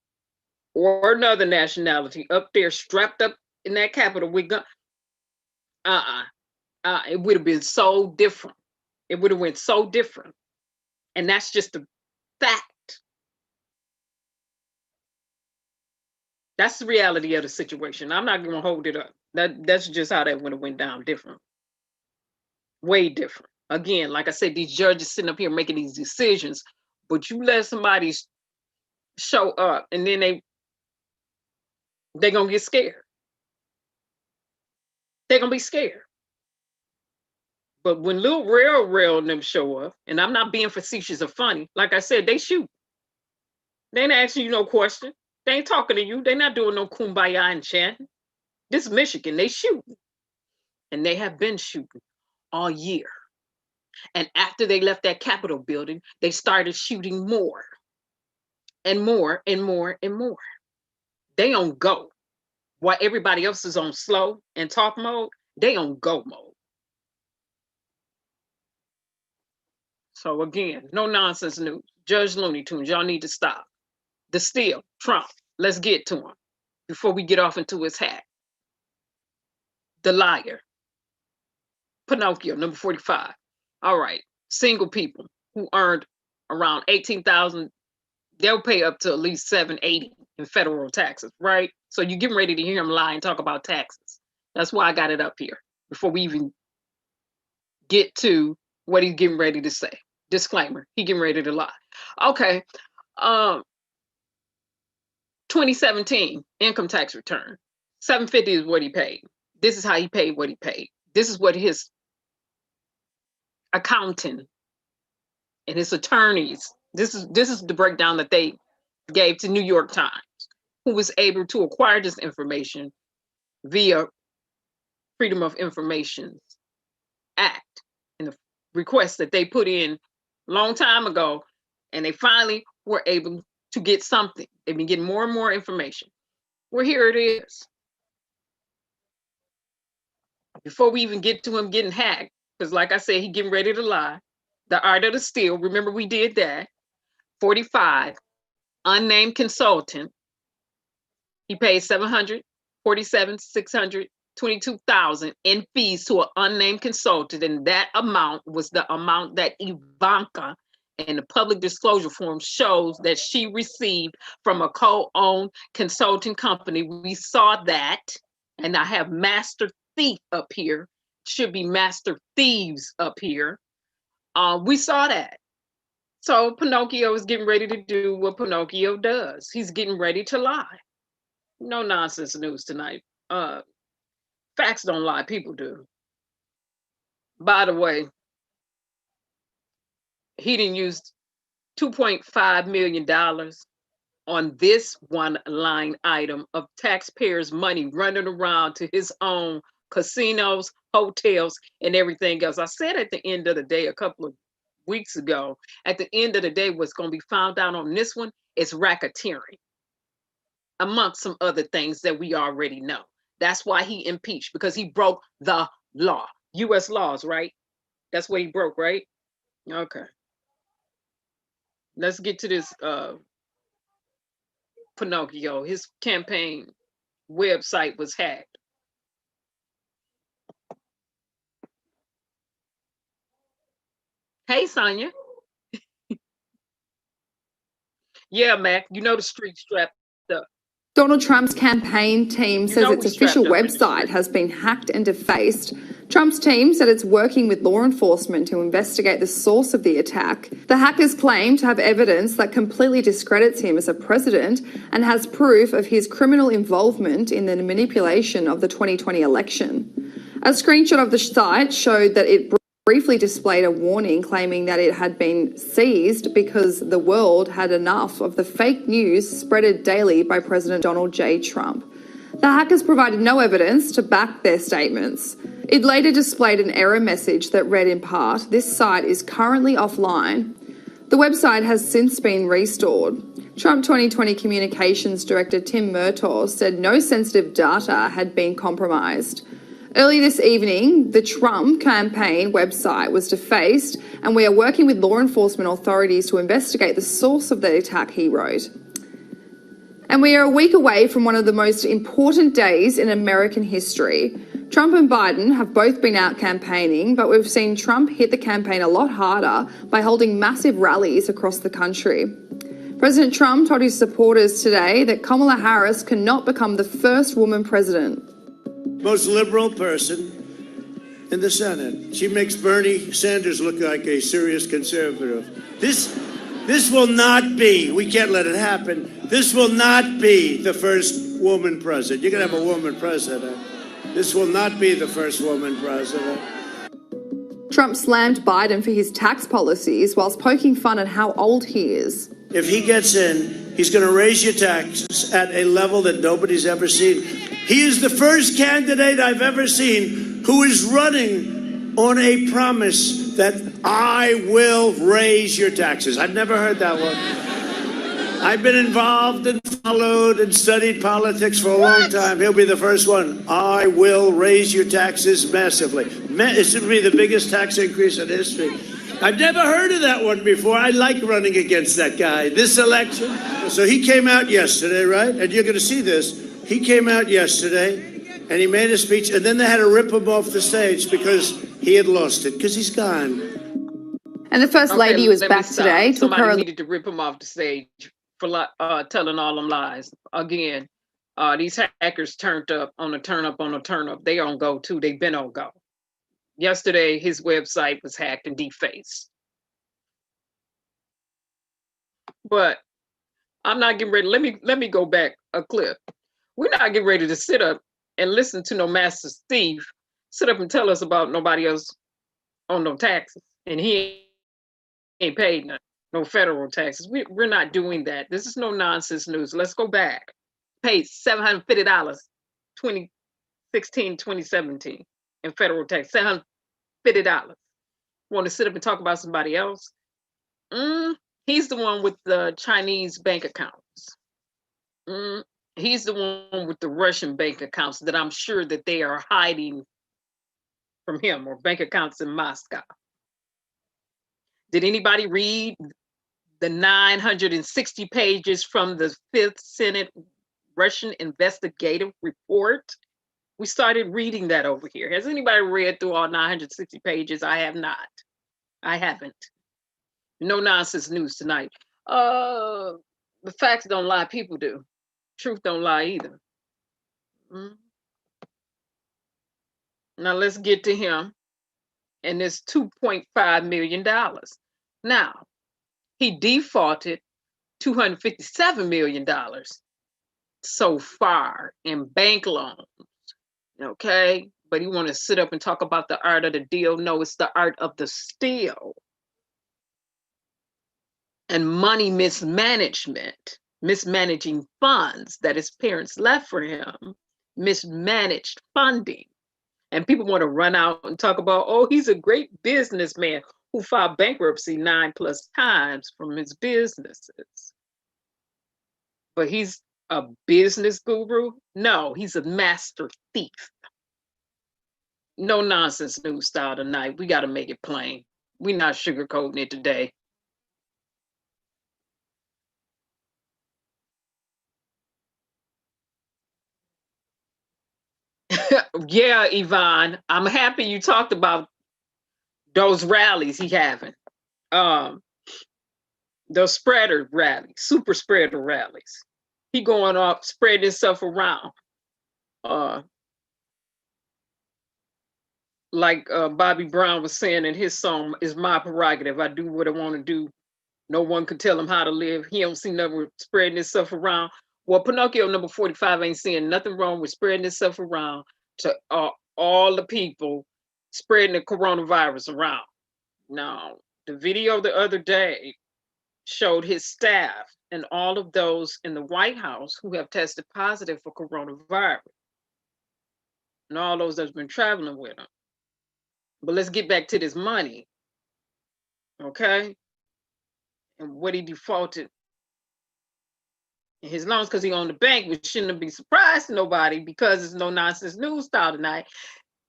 or another nationality up there strapped up in that Capitol with guns, it would have been so different. It would have went so different. And that's just a fact. That's the reality of the situation. I'm not going to hold it up. That's just how that would have went down different. Way different. Again, like I said, these judges sitting up here making these decisions, but you let somebody show up and then they're going to get scared. They're going to be scared. But when Lil Rail and them show up, and I'm not being facetious or funny, like I said, they shoot. They ain't asking you no question. They ain't talking to you. They're not doing no kumbaya and chanting. This is Michigan. They shooting. And they have been shooting all year. And after they left that Capitol building, they started shooting more and more and more and more. They on go. While everybody else is on slow and talk mode, they on go mode. So again, no nonsense news. Judge Lonneytune, y'all need to stop. The steal, Trump, let's get to him before we get off into his hat. The liar, Pinocchio, number 45. All right, single people who earned around 18,000, they'll pay up to at least $780 in federal taxes, right? So you're getting ready to hear him lie and talk about taxes. That's why I got it up here before we even get to what he's getting ready to say. Disclaimer, he getting ready to lie. Okay, 2017 income tax return, $750 is what he paid. This is how he paid what he paid. This is what his accountant and his attorneys, this is the breakdown that they gave to New York Times, who was able to acquire this information via Freedom of Information Act and the request that they put in a long time ago, and they finally were able to get something. They've been getting more and more information. Well, here it is. Before we even get to him getting hacked, because like I said, he getting ready to lie. The art of the steal, remember we did that. 45, unnamed consultant. He paid $747,622,000 in fees to an unnamed consultant, and that amount was the amount that Ivanka and the public disclosure form shows that she received from a co-owned consulting company. We saw that, and I have master thief up here. Should be master thieves up here. We saw that. So Pinocchio is getting ready to do what Pinocchio does. He's getting ready to lie. No nonsense news tonight. Facts don't lie, people do. By the way, he didn't use $2.5 million on this one line item of taxpayers' money running around to his own casinos, hotels, and everything else. I said at the end of the day, a couple of weeks ago, at the end of the day, what's going to be found out on this one is racketeering, amongst some other things that we already know. That's why he impeached, because he broke the law. U.S. laws, right? That's what he broke, right? Okay. Let's get to this Pinocchio. His campaign website was hacked. Hey, Sonia. Yeah, Mac, you know the street strapped up. Donald Trump's campaign team says its official website has been hacked and defaced. Trump's team said it's working with law enforcement to investigate the source of the attack. The hackers claim to have evidence that completely discredits him as a president and has proof of his criminal involvement in the manipulation of the 2020 election. A screenshot of the site showed that it briefly displayed a warning claiming that it had been seized because the world had enough of the fake news spreaded daily by President Donald J. Trump. The hackers provided no evidence to back their statements. It later displayed an error message that read in part, "This site is currently offline." The website has since been restored. Trump 2020 Communications Director Tim Murtaugh said no sensitive data had been compromised. Early this evening, the Trump campaign website was defaced, and we are working with law enforcement authorities to investigate the source of the attack, he wrote. And we are a week away from one of the most important days in American history. Trump and Biden have both been out campaigning, but we've seen Trump hit the campaign a lot harder by holding massive rallies across the country. President Trump told his supporters today that Kamala Harris cannot become the first woman president. Most liberal person in the Senate. She makes Bernie Sanders look like a serious conservative. This will not be, we can't let it happen, this will not be the first woman president. You're going to have a woman president. This will not be the first woman president. Trump slammed Biden for his tax policies whilst poking fun at how old he is. If he gets in, he's going to raise your taxes at a level that nobody's ever seen. He is the first candidate I've ever seen who is running on a promise that I will raise your taxes. I've never heard that one. I've been involved and followed and studied politics for a long time. He'll be the first one. I will raise your taxes massively. It's going to be the biggest tax increase in history. I've never heard of that one before. I like running against that guy. This election. So he came out yesterday, right? And you're going to see this. He came out yesterday and he made a speech, and then they had to rip him off the stage because he had lost it, because he's gone. And the First Lady was back today. Somebody needed to rip him off the stage for telling all them lies. Again, these hackers turned up on a turn up on a turn up. They on go too. They've been on go. Yesterday, his website was hacked and defaced. But I'm not getting ready. Let me go back a clip. We're not getting ready to sit up and listen to no master thief sit up and tell us about nobody else on no taxes, and he ain't paid no federal taxes. We're not doing that. This is no nonsense news. Let's go back. Paid $750, 2016, 2017 in federal tax. $750. Want to sit up and talk about somebody else? He's the one with the Chinese bank accounts. He's the one with the Russian bank accounts that I'm sure that they are hiding from him, or bank accounts in Moscow. Did anybody read the 960 pages from the Fifth Senate Russian investigative report? We started reading that over here. Has anybody read through all 960 pages? I have not. I haven't. No nonsense news tonight. The facts don't lie, people do. Truth don't lie either. Now let's get to him and this $2.5 million. Now, he defaulted $257 million so far in bank loans, okay? But he want to sit up and talk about the art of the deal. No, it's the art of the steal. And money mismanagement, mismanaging funds that his parents left for him, mismanaged funding. And people want to run out and talk about, oh, he's a great businessman who filed bankruptcy 9+ times from his businesses. But he's a business guru? No, he's a master thief. No nonsense news style tonight. We got to make it plain. We're not sugarcoating it today. Yeah, Yvonne, I'm happy you talked about those rallies he having. Those spreader rallies, super spreader rallies. He going off, spreading himself around. Like Bobby Brown was saying in his song, "It's my prerogative. I do what I want to do. No one could tell him how to live." He don't see nothing with spreading himself around. Well, Pinocchio number 45 ain't seeing nothing wrong with spreading himself around to all the people spreading the coronavirus around. Now, the video the other day showed his staff and all of those in the White House who have tested positive for coronavirus, and all those that's been traveling with him. But let's get back to this money, okay? And what he defaulted in his loans, because he owned the bank, which shouldn't be surprised to nobody because it's no nonsense news style tonight.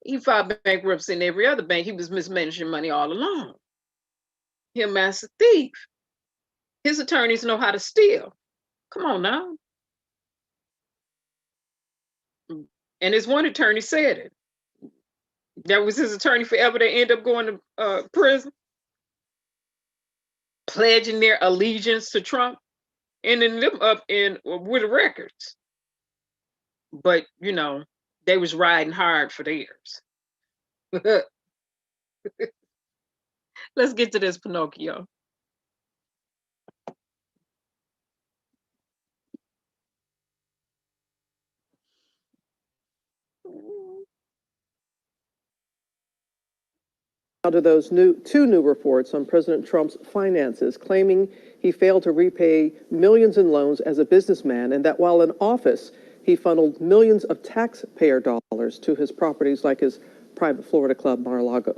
He filed bankruptcy in every other bank. He was mismanaging money all along. He a master thief. His attorneys know how to steal. Come on now. And his one attorney said it. That was his attorney forever. They end up going to prison, pledging their allegiance to Trump, ending them up in with records. But you know, they was riding hard for theirs. Let's get to this Pinocchio. Now to those two new reports on President Trump's finances, claiming he failed to repay millions in loans as a businessman, and that while in office, he funneled millions of taxpayer dollars to his properties like his private Florida club, Mar-a-Lago.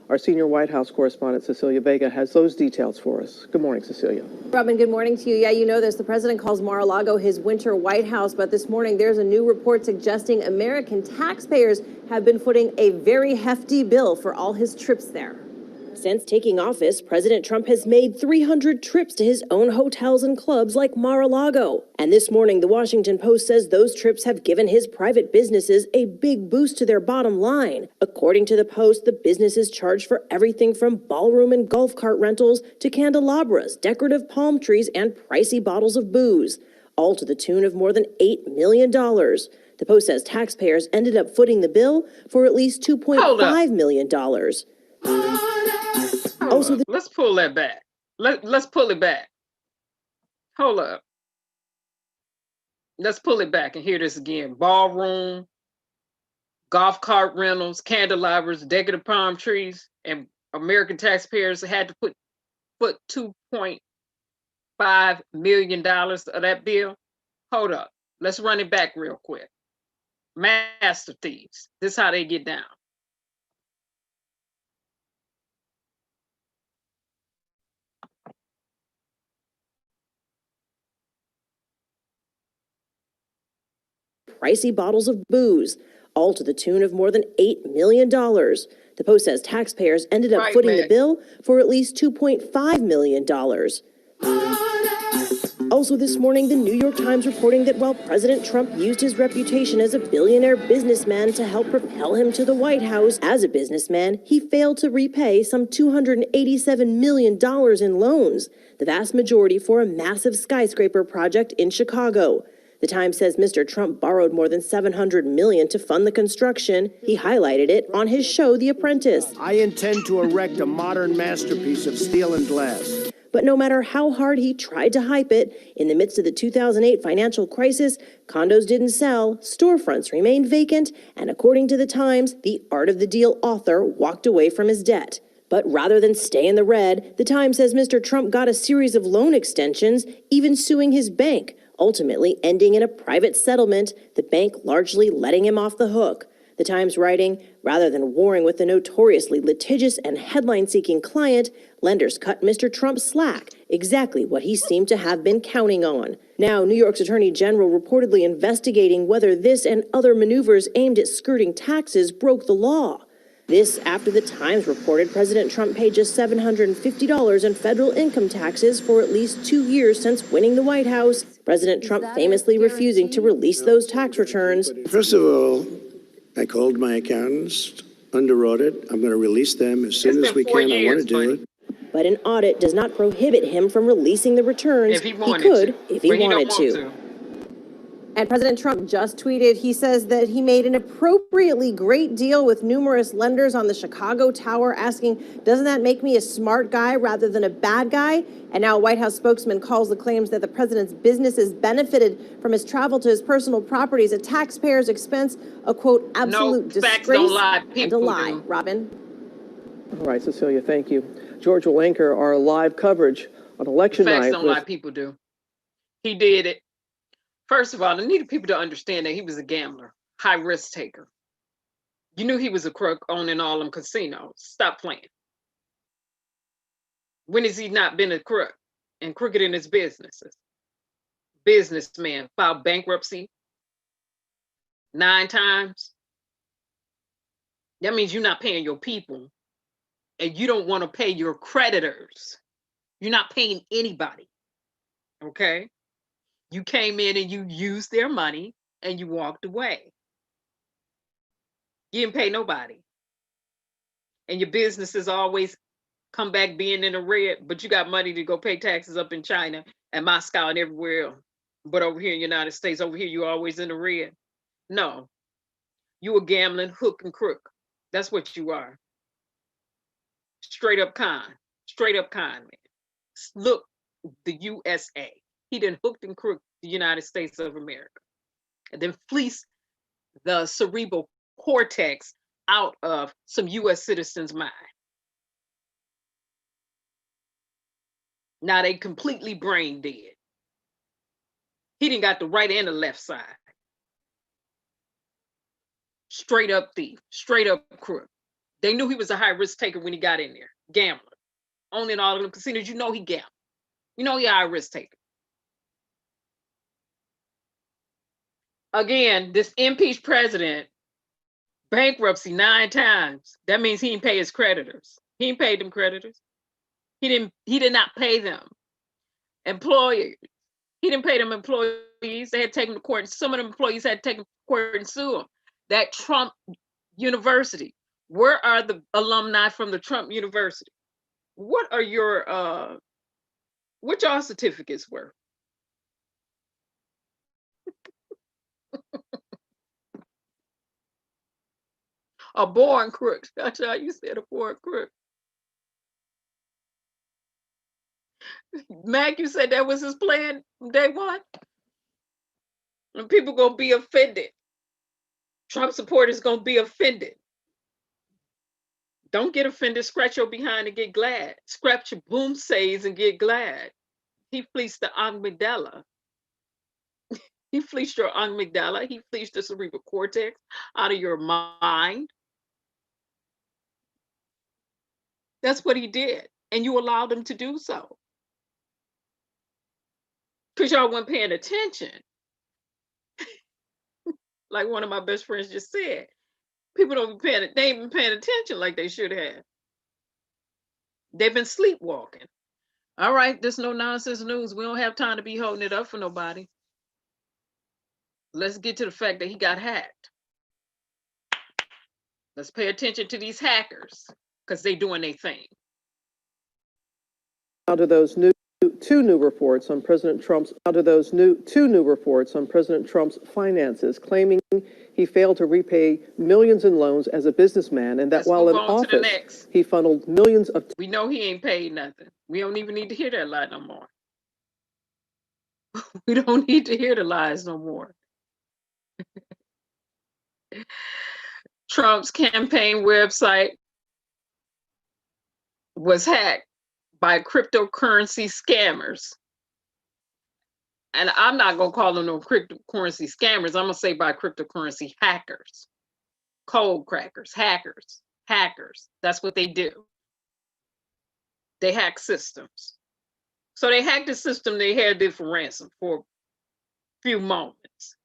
Our senior White House correspondent, Cecilia Vega, has those details for us. Good morning, Cecilia. Robin, good morning to you. Yeah, you know this. The president calls Mar-a-Lago his winter White House, but this morning there's a new report suggesting American taxpayers have been footing a very hefty bill for all his trips there. Since taking office, President Trump has made 300 trips to his own hotels and clubs like Mar-a-Lago. And this morning, the Washington Post says those trips have given his private businesses a big boost to their bottom line. According to the Post, the businesses charge for everything from ballroom and golf cart rentals to candelabras, decorative palm trees, and pricey bottles of booze, all to the tune of more than $8 million. The Post says taxpayers ended up footing the bill for at least $2.5 million. Also, let's pull that back. Let's pull it back. Hold up. Let's pull it back and hear this again. Ballroom, golf cart rentals, candelabras, decorative palm trees, and American taxpayers had to put $2.5 million of that bill. Hold up. Let's run it back real quick. Master thieves. This is how they get down. Pricey bottles of booze, all to the tune of more than $8 million. The Post says taxpayers ended up footing the bill for at least $2.5 million. Also this morning, the New York Times reporting that while President Trump used his reputation as a billionaire businessman to help propel him to the White House, as a businessman, he failed to repay some $287 million in loans, the vast majority for a massive skyscraper project in Chicago. The Times says Mr. Trump borrowed more than $700 million to fund the construction. He highlighted it on his show, The Apprentice. I intend to erect a modern masterpiece of steel and glass. But no matter how hard he tried to hype it, in the midst of the 2008 financial crisis, condos didn't sell, storefronts remained vacant, and according to The Times, the Art of the Deal author walked away from his debt. But rather than stay in the red, The Times says Mr. Trump got a series of loan extensions, even suing his bank, ultimately ending in a private settlement, the bank largely letting him off the hook. The Times writing, rather than warring with the notoriously litigious and headline-seeking client, lenders cut Mr. Trump slack, exactly what he seemed to have been counting on. Now, New York's Attorney General reportedly investigating whether this and other maneuvers aimed at skirting taxes broke the law. This after the Times reported President Trump paid just $750 in federal income taxes for at least 2 years since winning the White House. President Trump famously refusing to release those tax returns. First of all, I called my accountants under audit. I'm going to release them as soon as we can. I want to do it. But an audit does not prohibit him from releasing the returns. He could if he wanted to. And President Trump just tweeted, he says that he made an appropriately great deal with numerous lenders on the Chicago Tower, asking, doesn't that make me a smart guy rather than a bad guy? And now a White House spokesman calls the claims that the president's businesses benefited from his travel to his personal properties at taxpayers' expense a, quote, absolute disgrace and a lie. Robin? All right, Cecilia, thank you. George will anchor our live coverage on election night. Facts don't lie, people do. He did it. First of all, I needed people to understand that he was a gambler, high risk taker. You knew he was a crook owning all them casinos. Stop playing. When has he not been a crook and crooked in his businesses? Businessman filed bankruptcy 9 times. That means you're not paying your people and you don't want to pay your creditors. You're not paying anybody. Okay? You came in and you used their money and you walked away. You didn't pay nobody. And your businesses always come back being in the red, but you got money to go pay taxes up in China and Moscow and everywhere else. But over here in the United States, over here, you're always in the red. No, you a gambling hook and crook. That's what you are. Straight up con man. Look, the USA. He then hooked and crooked the United States of America and then fleeced the cerebral cortex out of some US citizens' mind. Now they completely brain dead. He didn't got the right and the left side. Straight up thief, straight up crook. They knew he was a high risk taker when he got in there. Gambler. Owning all of them casinos, you know he gambled. You know he a high risk taker. Again, this impeached president, bankruptcy 9 times. That means he didn't pay his creditors. He didn't pay them creditors. He did not pay them. Employers. He didn't pay them employees. They had taken to court. Some of them employees had to take them to court and sue him. That Trump University. Where are the alumni from the Trump University? What are your what y'all certificates were? A born crook. That's how you said, a born crook. Mac, you said that was his plan from day one? And people gonna be offended. Trump supporters gonna be offended. Don't get offended. Scratch your behind and get glad. Scratch your boom says and get glad. He fleeced the amygdala. He fleeced your amygdala. He fleeced the cerebral cortex out of your mind. That's what he did. And you allowed him to do so. Because y'all weren't paying attention. Like one of my best friends just said. People don't be paying, they ain't been paying attention like they should have. They've been sleepwalking. All right, this no nonsense news. We don't have time to be holding it up for nobody. Let's get to the fact that he got hacked. Let's pay attention to these hackers because they doing their thing. Now to those two new reports on President Trump's finances, claiming he failed to repay millions in loans as a businessman, and that Let's while in move on to the office, next. he funneled millions of. We know he ain't paid nothing. We don't even need to hear that lie no more. We don't need to hear the lies no more. Trump's campaign website was hacked by cryptocurrency scammers. And I'm not going to call them no cryptocurrency scammers. I'm going to say by cryptocurrency hackers, code crackers, hackers. That's what they do. They hack systems. So they hacked the system they had there for ransom for a few moments.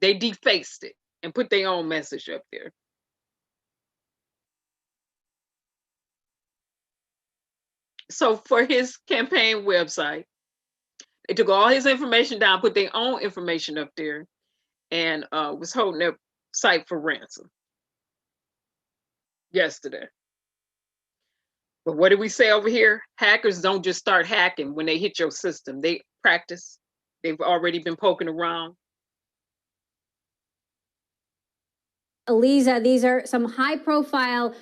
They defaced it and put their own message up there. So for his campaign website, they took all his information down, put their own information up there, and was holding their site for ransom yesterday. But what did we say over here? Hackers don't just start hacking when they hit your system. They practice. They've already been poking around. Eliza, these are some high-profile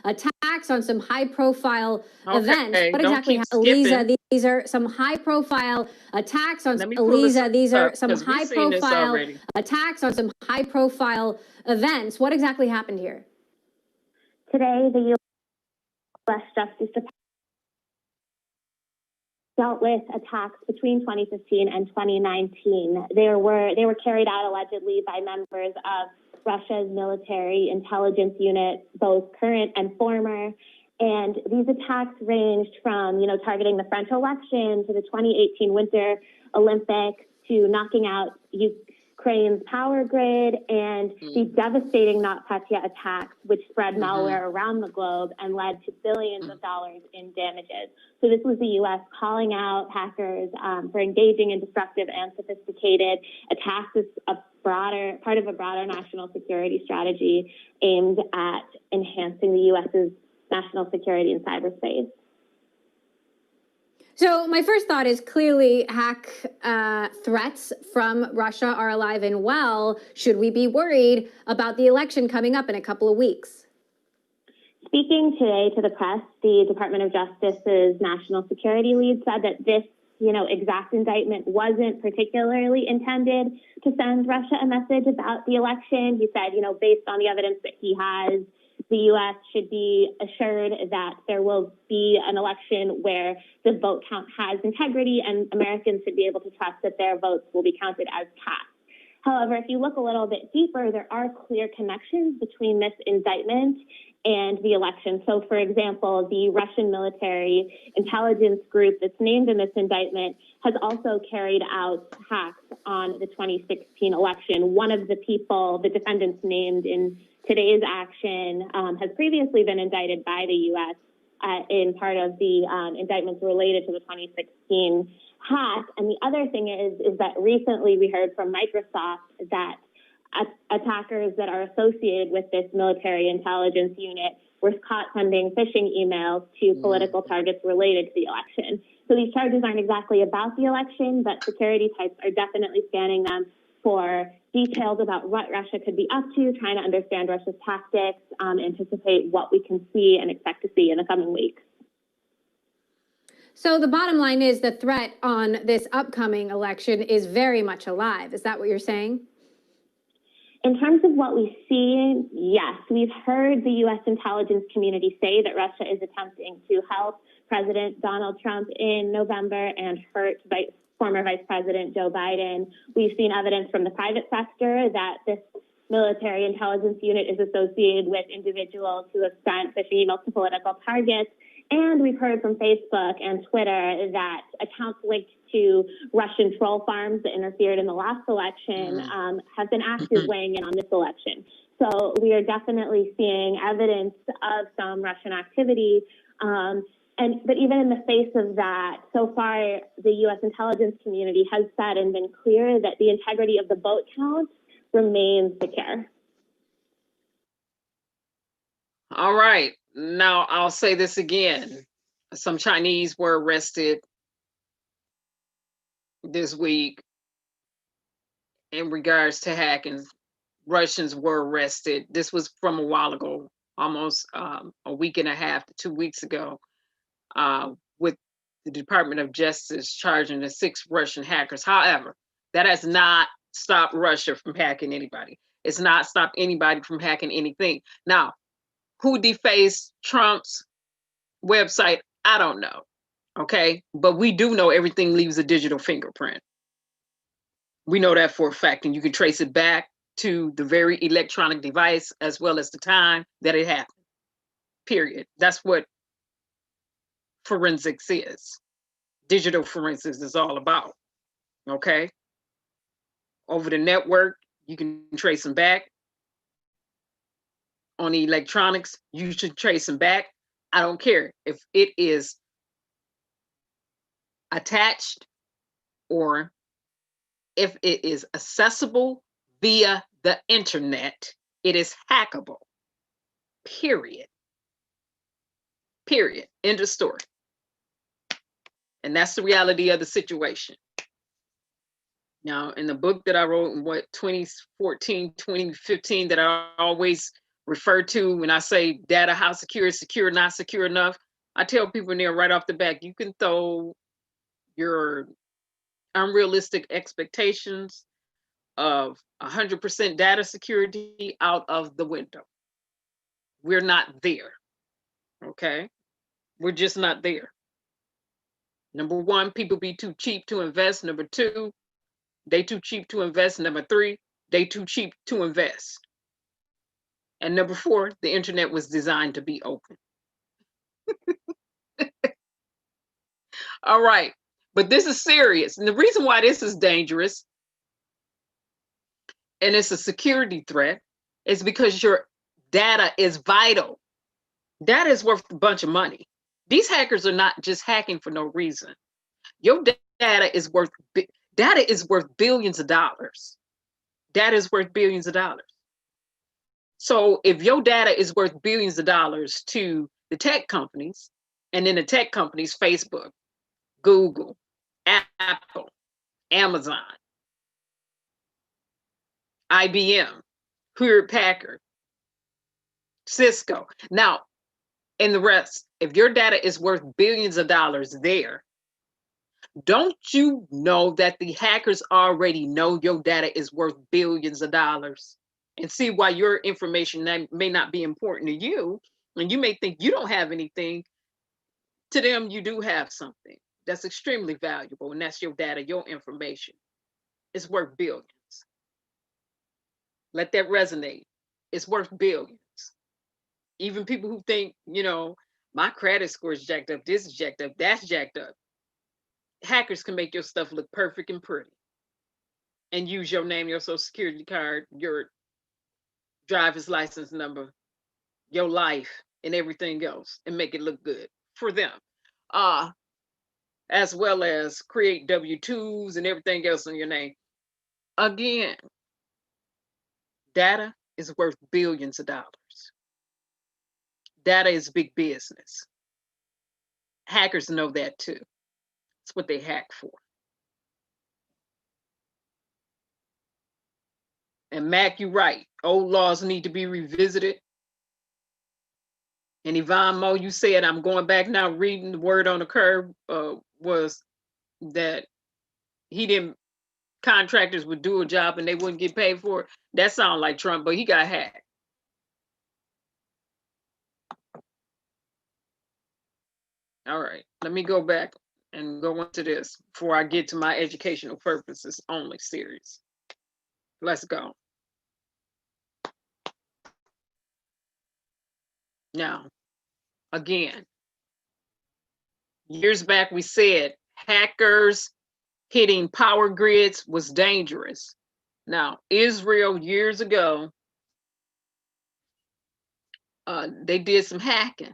attacks on some high-profile events. What exactly? Eliza, these are some high-profile attacks on. Eliza, these are some high-profile attacks on some high-profile events. What exactly happened here? Today, the U.S. Justice Department dealt with attacks between 2015 and 2019. They were carried out allegedly by members of Russia's military intelligence unit, both current and former. And these attacks ranged from, targeting the French election to the 2018 Winter Olympics to knocking out Ukraine's power grid and the devastating NotPetya attacks, which spread malware around the globe and led to billions of dollars in damages. So this was the U.S. calling out hackers for engaging in destructive and sophisticated attacks as part of a broader national security strategy aimed at enhancing the U.S.'s national security in cyberspace. So my first thought is clearly hack threats from Russia are alive and well. Should we be worried about the election coming up in a couple of weeks? Speaking today to the press, the Department of Justice's national security lead said that this, exact indictment wasn't particularly intended to send Russia a message about the election. He said, based on the evidence that he has, the U.S. should be assured that there will be an election where the vote count has integrity and Americans should be able to trust that their votes will be counted as cast. However, if you look a little bit deeper, there are clear connections between this indictment and the election. So, for example, the Russian military intelligence group that's named in this indictment has also carried out hacks on the 2016 election. One of the people, the defendants named in today's action, has previously been indicted by the U.S. In part of the indictments related to the 2016 hack. And the other thing is that recently we heard from Microsoft that attackers that are associated with this military intelligence unit were caught sending phishing emails to political targets related to the election. So these charges aren't exactly about the election, but security types are definitely scanning them for details about what Russia could be up to, trying to understand Russia's tactics, anticipate what we can see and expect to see in the coming weeks. So the bottom line is the threat on this upcoming election is very much alive. Is that what you're saying? In terms of what we see, yes, we've heard the U.S. intelligence community say that Russia is attempting to help President Donald Trump in November and hurt former Vice President Joe Biden. We've seen evidence from the private sector that this military intelligence unit is associated with individuals who have sent phishing emails to political targets. And we've heard from Facebook and Twitter that accounts linked to Russian troll farms that interfered in the last election have been active weighing in on this election. So we are definitely seeing evidence of some Russian activity. But even in the face of that, so far the U.S. intelligence community has said and been clear that the integrity of the vote count remains secure. All right. Now I'll say this again. Some Chinese were arrested this week in regards to hacking. Russians were arrested. This was from a while ago, almost a week and a half to 2 weeks ago, with the Department of Justice charging the 6 Russian hackers. However, that has not stopped Russia from hacking anybody. It's not stopped anybody from hacking anything. Now, who defaced Trump's website? I don't know. Okay. But we do know everything leaves a digital fingerprint. We know that for a fact, and you can trace it back to the very electronic device as well as the time that it happened. Period. That's what forensics is. Digital forensics is all about. Okay. Over the network, you can trace them back. On the electronics, you should trace them back. I don't care if it is attached or if it is accessible via the internet, it is hackable. Period. Period. End of story. And that's the reality of the situation. Now, in the book that I wrote in 2014, 2015, that I always refer to when I say data, how secure, not secure enough, I tell people in there right off the bat, you can throw your unrealistic expectations of 100% data security out of the window. We're not there. Okay. We're just not there. Number one, people be too cheap to invest. Number two, they too cheap to invest. Number three, they too cheap to invest. And number four, the internet was designed to be open. All right. But this is serious. And the reason why this is dangerous and it's a security threat is because your data is vital. Data is worth a bunch of money. These hackers are not just hacking for no reason. Your data is worth billions of dollars. Data is worth billions of dollars. So if your data is worth billions of dollars to the tech companies, and then the tech companies, Facebook, Google, Apple, Amazon, IBM, Hewlett-Packard, Cisco. Now, and the rest, if your data is worth billions of dollars there, don't you know that the hackers already know your data is worth billions of dollars and see why your information may not be important to you, and you may think you don't have anything. To them, you do have something that's extremely valuable, and that's your data, your information. It's worth billions. Let that resonate. It's worth billions. Even people who think, my credit score is jacked up, this is jacked up, that's jacked up. Hackers can make your stuff look perfect and pretty and use your name, your social security card, your driver's license number, your life, and everything else, and make it look good for them. As well as create W-2s and everything else in your name. Again, data is worth billions of dollars. Data is big business. Hackers know that too. It's what they hack for. And Mac, you're right. Old laws need to be revisited. And Yvonne Moe, you said, I'm going back now reading the word on the curve, was that he didn't contractors would do a job and they wouldn't get paid for it. That sounds like Trump, but he got hacked. All right, let me go back and go into this before I get to my educational purposes only series. Let's go. Now, again, years back we said hackers hitting power grids was dangerous. Now, Israel years ago, they did some hacking.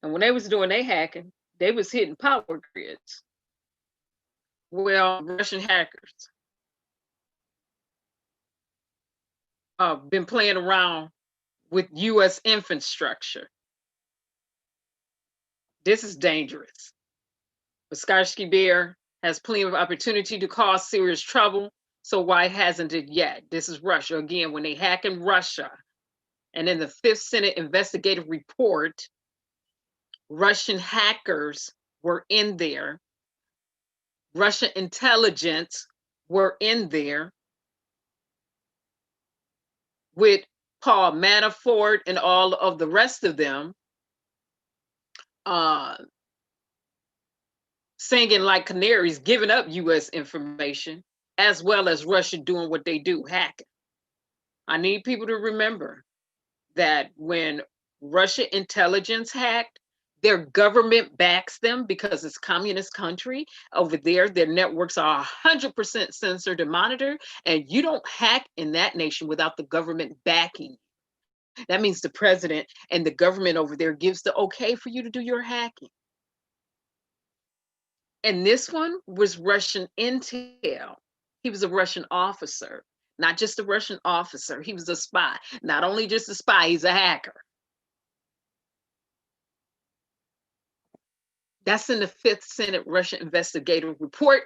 And when they was doing their hacking, they was hitting power grids. Well, Russian hackers been playing around with U.S. infrastructure. This is dangerous. Skorsky Bear has plenty of opportunity to cause serious trouble. So why hasn't it yet? This is Russia. Again, when they hack in Russia, and in the 5th Senate investigative report, Russian hackers were in there. Russian intelligence were in there with Paul Manafort and all of the rest of them singing like canaries, giving up U.S. information, as well as Russia doing what they do, hacking. I need people to remember that when Russia intelligence hacked, their government backs them because it's communist country over there. Their networks are 100% censored and monitored, and you don't hack in that nation without the government backing you. That means the president and the government over there gives the okay for you to do your hacking. And this one was Russian intel. He was a Russian officer, not just a Russian officer. He was a spy. Not only just a spy, he's a hacker. That's in the 5th Senate Russia investigative report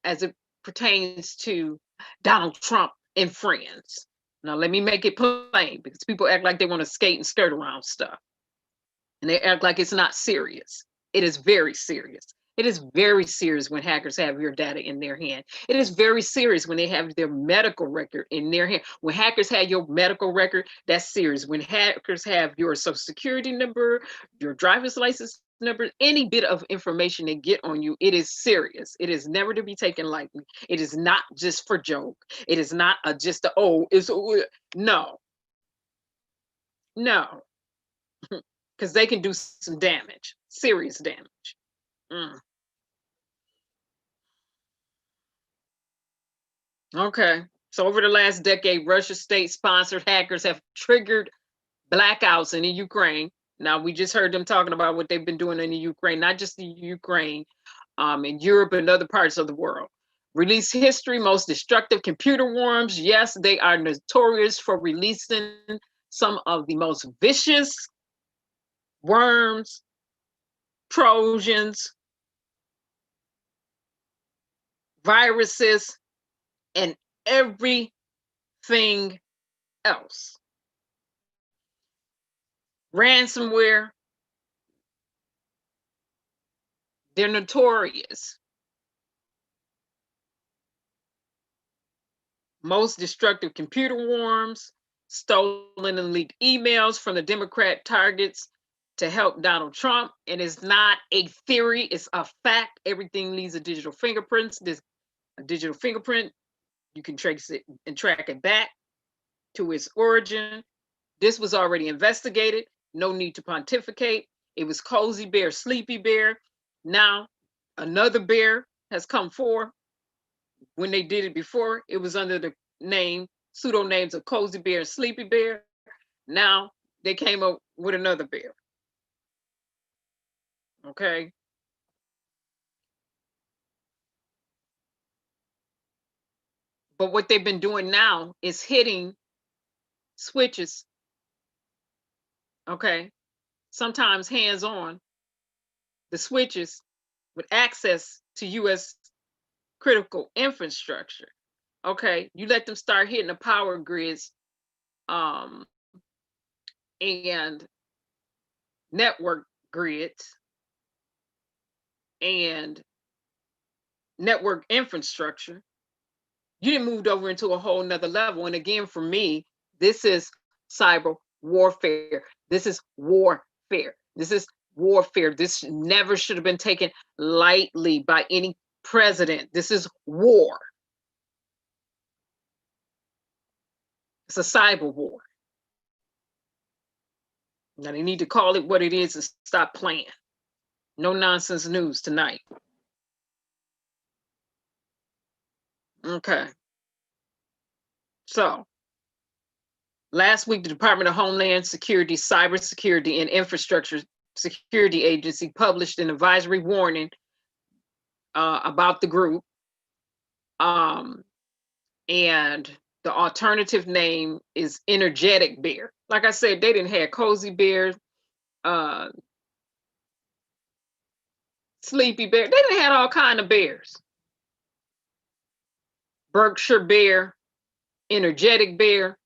as it pertains to Donald Trump and friends. Now, let me make it plain because people act like they want to skate and skirt around stuff. And they act like it's not serious. It is very serious. It is very serious when hackers have your data in their hand. It is very serious when they have their medical record in their hand. When hackers have your medical record, that's serious. When hackers have your social security number, your driver's license number, any bit of information they get on you, it is serious. It is never to be taken lightly. It is not just for joke. It is not just no. No. Because they can do some damage, serious damage. Okay, so over the last decade, Russia's state-sponsored hackers have triggered blackouts in the Ukraine. Now, we just heard them talking about what they've been doing in the Ukraine, not just the Ukraine, in Europe and other parts of the world. Release history, most destructive computer worms. Yes, they are notorious for releasing some of the most vicious worms, Trojans, viruses, and everything else. Ransomware, they're notorious. Most destructive computer worms, stolen and leaked emails from the Democrat targets to help Donald Trump. And it's not a theory, it's a fact. Everything leaves a digital fingerprint. This a digital fingerprint, you can trace it and track it back to its origin. This was already investigated. No need to pontificate. It was Cozy Bear, Sleepy Bear. Now another bear has come forth. When they did it before, it was under the name, pseudo names of Cozy Bear and Sleepy Bear. Now they came up with another bear. Okay. But what they've been doing now is hitting switches. Okay. Sometimes hands-on the switches with access to U.S. critical infrastructure. Okay. You let them start hitting the power grids and network grids and network infrastructure. You didn't move over into a whole nother level. And again, for me, this is cyber warfare. This is warfare. This is warfare. This never should have been taken lightly by any president. This is war. It's a cyber war. Now they need to call it what it is and stop playing. No nonsense news tonight. Okay. So last week, the Department of Homeland Security, Cybersecurity and Infrastructure Security Agency published an advisory warning about the group. And the alternative name is Energetic Bear. Like I said, they didn't have Cozy Bear, Sleepy Bear. They didn't have all kind of bears. Berkshire Bear, Energetic Bear.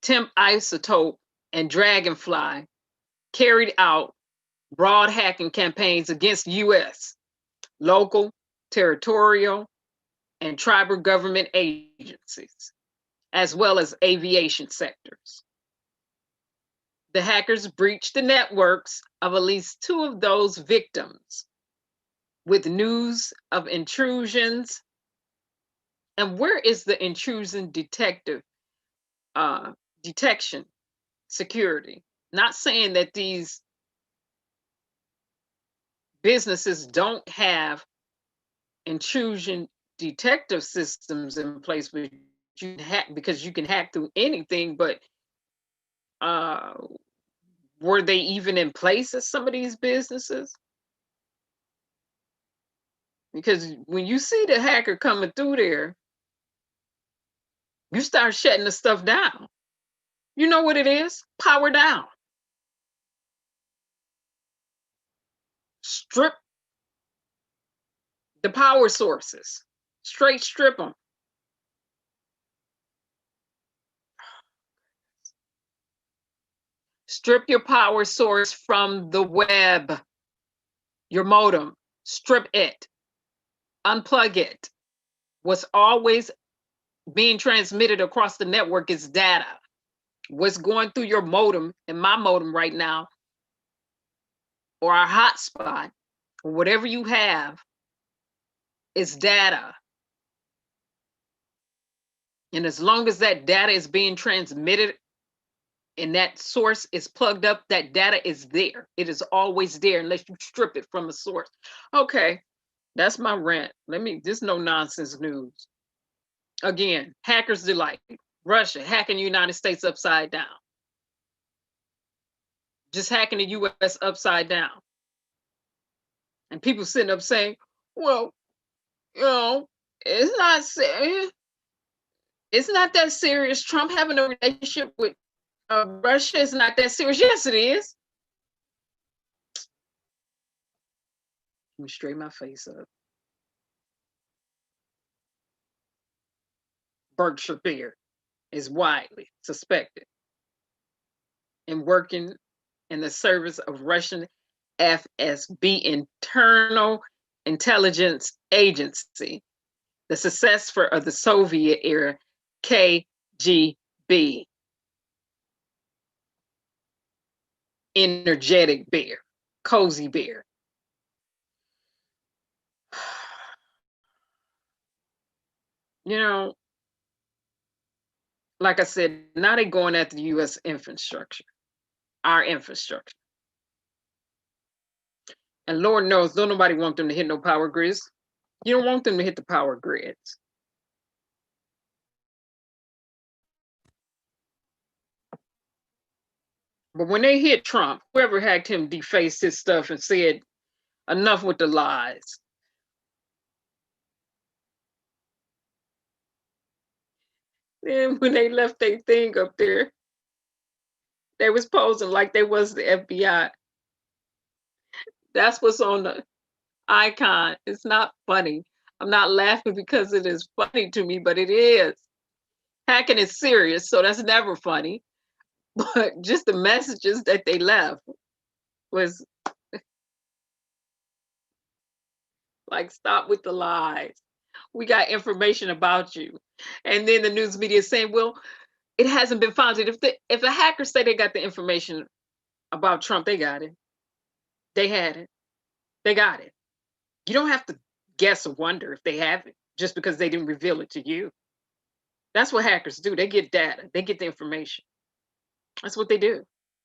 Temp Isotope and Dragonfly carried out broad hacking campaigns against U.S., local, territorial, and tribal government agencies, as well as aviation sectors. The hackers breached the networks of at least 2 of those victims with news of intrusions. And where is the intrusion detection security? Not saying that these businesses don't have intrusion detective systems in place, but you can hack, because you can hack through anything, but were they even in place at some of these businesses? Because when you see the hacker coming through there, you start shutting the stuff down. You know what it is? Power down. Strip the power sources. Straight strip them. Strip your power source from the web. Your modem. Strip it. Unplug it. What's always being transmitted across the network is data. What's going through your modem and my modem right now, or our hotspot, or whatever you have, is data. And as long as that data is being transmitted and that source is plugged up, that data is there. It is always there unless you strip it from the source. Okay, that's my rant. This is no nonsense news. Again, hackers delight. Russia hacking the United States upside down. Just hacking the US upside down. And people sitting up saying, well, you know, it's not serious. It's not that serious. Trump having a relationship with Russia is not that serious. Yes, it is. Let me straighten my face up. Berkshire Bear is widely suspected in working in the service of Russian FSB, Internal Intelligence Agency, the successor of the Soviet era KGB. Energetic Bear, Cozy Bear. You know, like I said, now they're going after the U.S. infrastructure, our infrastructure. And Lord knows, don't nobody want them to hit no power grids. You don't want them to hit the power grids. But when they hit Trump, whoever hacked him defaced his stuff and said, enough with the lies. Then when they left their thing up there, they was posing like they was the FBI. That's what's on the icon. It's not funny. I'm not laughing because it is funny to me, but it is. Hacking is serious, so that's never funny. But just the messages that they left was Like, stop with the lies. We got information about you. And then the news media is saying, well, it hasn't been found. If the hackers say they got the information about Trump, they got it. They had it. They got it. You don't have to guess or wonder if they have it just because they didn't reveal it to you. That's what hackers do. They get data. They get the information. That's what they do.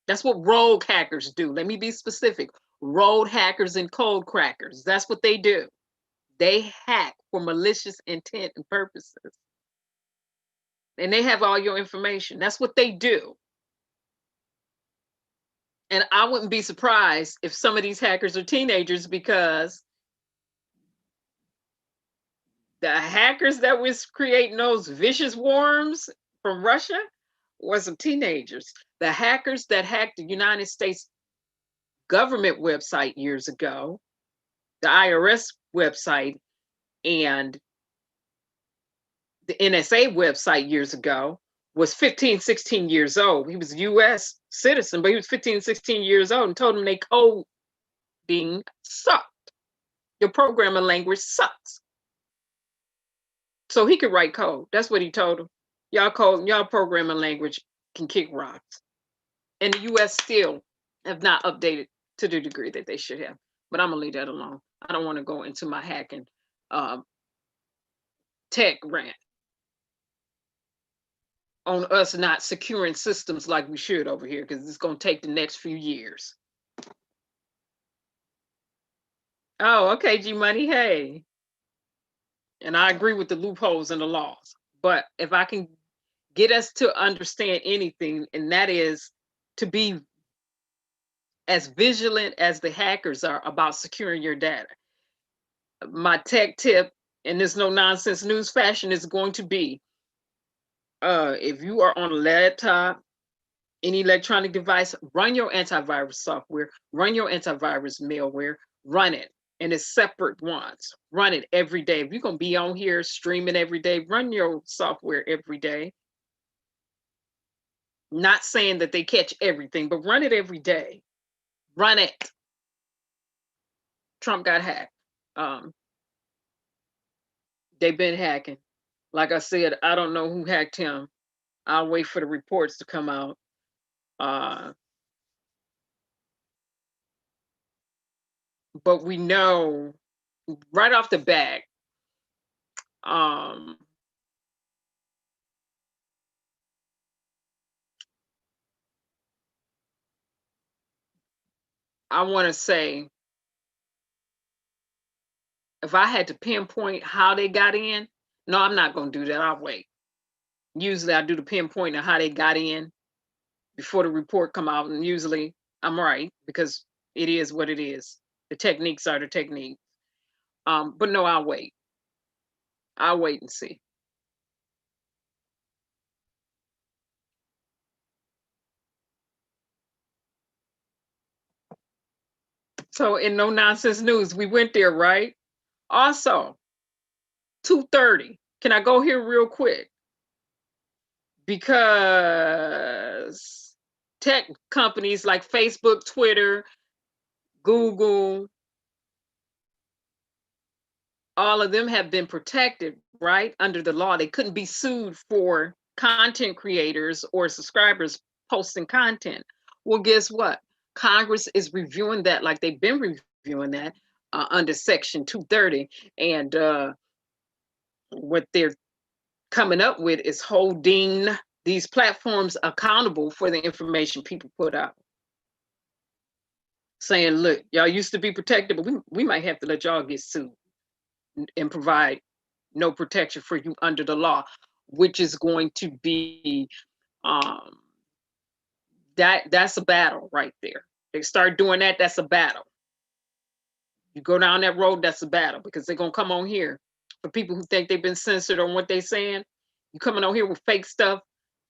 That's what rogue hackers do. Let me be specific. Rogue hackers and code crackers. That's what they do. They hack for malicious intent and purposes. And they have all your information. That's what they do. And I wouldn't be surprised if some of these hackers are teenagers, because the hackers that was creating those vicious worms from Russia were some teenagers. The hackers that hacked the United States government website years ago, the IRS website, and the NSA website years ago, was 15, 16 years old. He was a US citizen, but he was 15, 16 years old, and told him they coding sucked. Your programming language sucks. So he could write code. That's what he told him. Y'all programming language can kick rocks. And the US still have not updated to the degree that they should have. But I'm gonna leave that alone. I don't want to go into my hacking tech rant on us not securing systems like we should over here, because it's going to take the next few years. Oh, okay, G Money, hey. And I agree with the loopholes in the laws. But if I can get us to understand anything, and that is to be as vigilant as the hackers are about securing your data. My tech tip, in this no nonsense news fashion, is going to be, if you are on a laptop, any electronic device, run your antivirus software, run your antivirus malware, run it. And it's separate ones. Run it every day. If you're going to be on here streaming every day, run your software every day. Not saying that they catch everything, but run it every day. Run it. Trump got hacked. They've been hacking. Like I said, I don't know who hacked him. I'll wait for the reports to come out. But we know right off the bat, I want to say, if I had to pinpoint how they got in, no, I'm not going to do that. I'll wait. Usually I do the pinpoint of how they got in before the report come out, and usually I'm right, because it is what it is. The techniques are the techniques. But no, I'll wait. I'll wait and see. So in no nonsense news, we went there, right? Also, 2:30. Can I go here real quick? Because tech companies like Facebook, Twitter, Google, all of them have been protected, right? Under the law. They couldn't be sued for content creators or subscribers posting content. Well, guess what? Congress is reviewing that, like they've been reviewing that under Section 230. And what they're coming up with is holding these platforms accountable for the information people put out. Saying, look, y'all used to be protected, but we might have to let y'all get sued and provide no protection for you under the law, which is going to be that's a battle right there. They start doing that, that's a battle. You go down that road, that's a battle, because they're gonna come on here. For people who think they've been censored on what they're saying, you coming on here with fake stuff,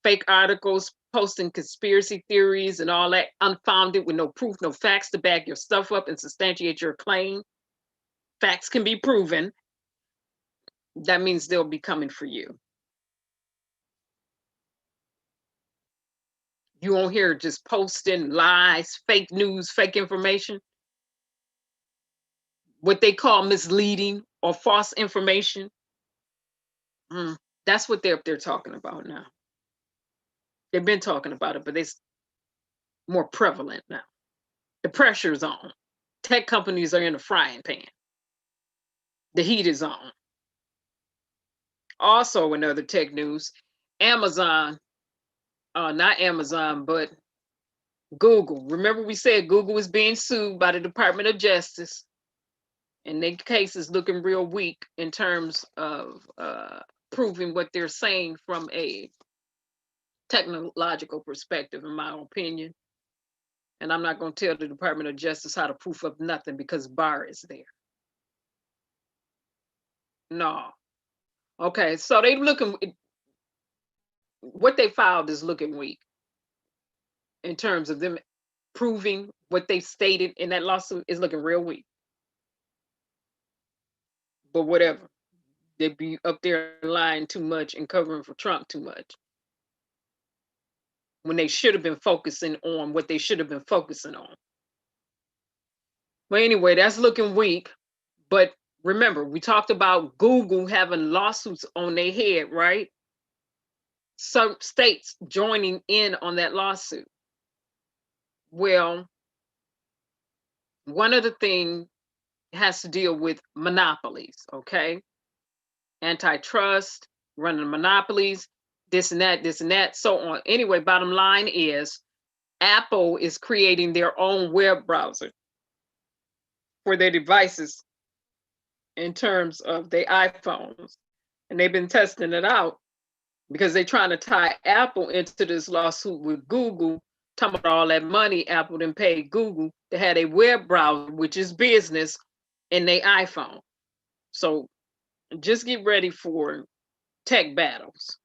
fake articles, posting conspiracy theories and all that, unfounded, with no proof, no facts to back your stuff up and substantiate your claim. Facts can be proven. That means they'll be coming for you. You won't hear just posting lies, fake news, fake information. what they call misleading or false information. That's what they're talking about now. They've been talking about it, but it's more prevalent now. The pressure's on. Tech companies are in the frying pan. The heat is on. Also, in other tech news, Amazon, not Amazon, but Google. Remember we said Google is being sued by the Department of Justice, and their case is looking real weak in terms of proving what they're saying from a technological perspective, in my opinion. And I'm not going to tell the Department of Justice how to proof up nothing because Barr is there. No. Okay, so they looking, what they filed is looking weak in terms of them proving what they stated in that lawsuit is looking real weak. But whatever, they be up there lying too much and covering for Trump too much, when they should have been focusing on what they should have been focusing on. But anyway, that's looking weak. But remember, we talked about Google having lawsuits on their head, right? Some states joining in on that lawsuit. Well, one of the things has to deal with monopolies, okay? Antitrust, running monopolies, this and that, so on. Anyway, bottom line is Apple is creating their own web browser for their devices in terms of their iPhones. And they've been testing it out because they're trying to tie Apple into this lawsuit with Google, talking about all that money Apple done paid Google to have a web browser, which is business, in their iPhone. So just get ready for tech battles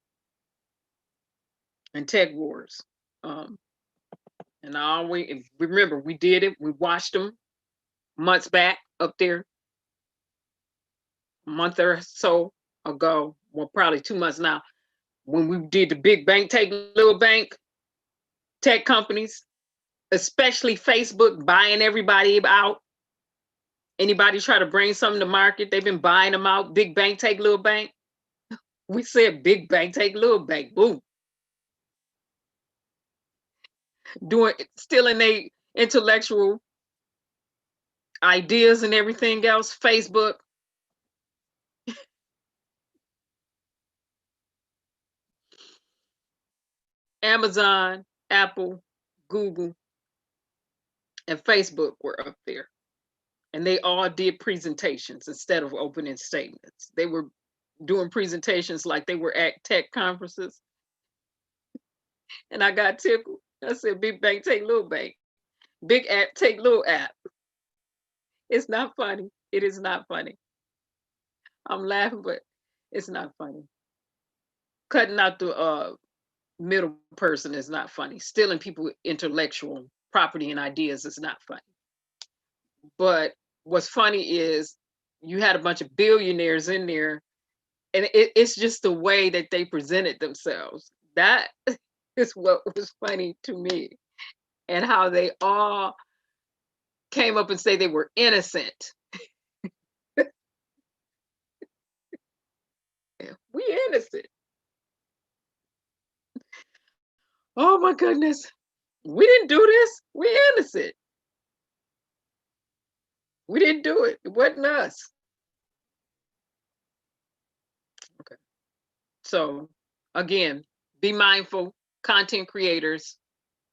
and tech wars. And I always remember we did it. We watched them months back up there, a month or so ago. Well, probably 2 months now, when we did the big bank take little bank, tech companies, especially Facebook, buying everybody out. Anybody try to bring something to market, they've been buying them out. Big bank take little bank. We said big bank take little bank. Boom. Stealing their intellectual ideas and everything else. Facebook. Amazon, Apple, Google, and Facebook were up there. And they all did presentations instead of opening statements. They were doing presentations like they were at tech conferences. And I got tickled. I said, big bank take little bank. Big app take little app. It's not funny. It is not funny. I'm laughing, but it's not funny. Cutting out the middle person is not funny. Stealing people's intellectual property and ideas is not funny. But what's funny is you had a bunch of billionaires in there, and it's just the way that they presented themselves. That is what was funny to me, and how they all came up and say they were innocent. We innocent. Oh my goodness. We didn't do this. We're innocent. We didn't do it. It wasn't us. Okay. So again, be mindful, content creators,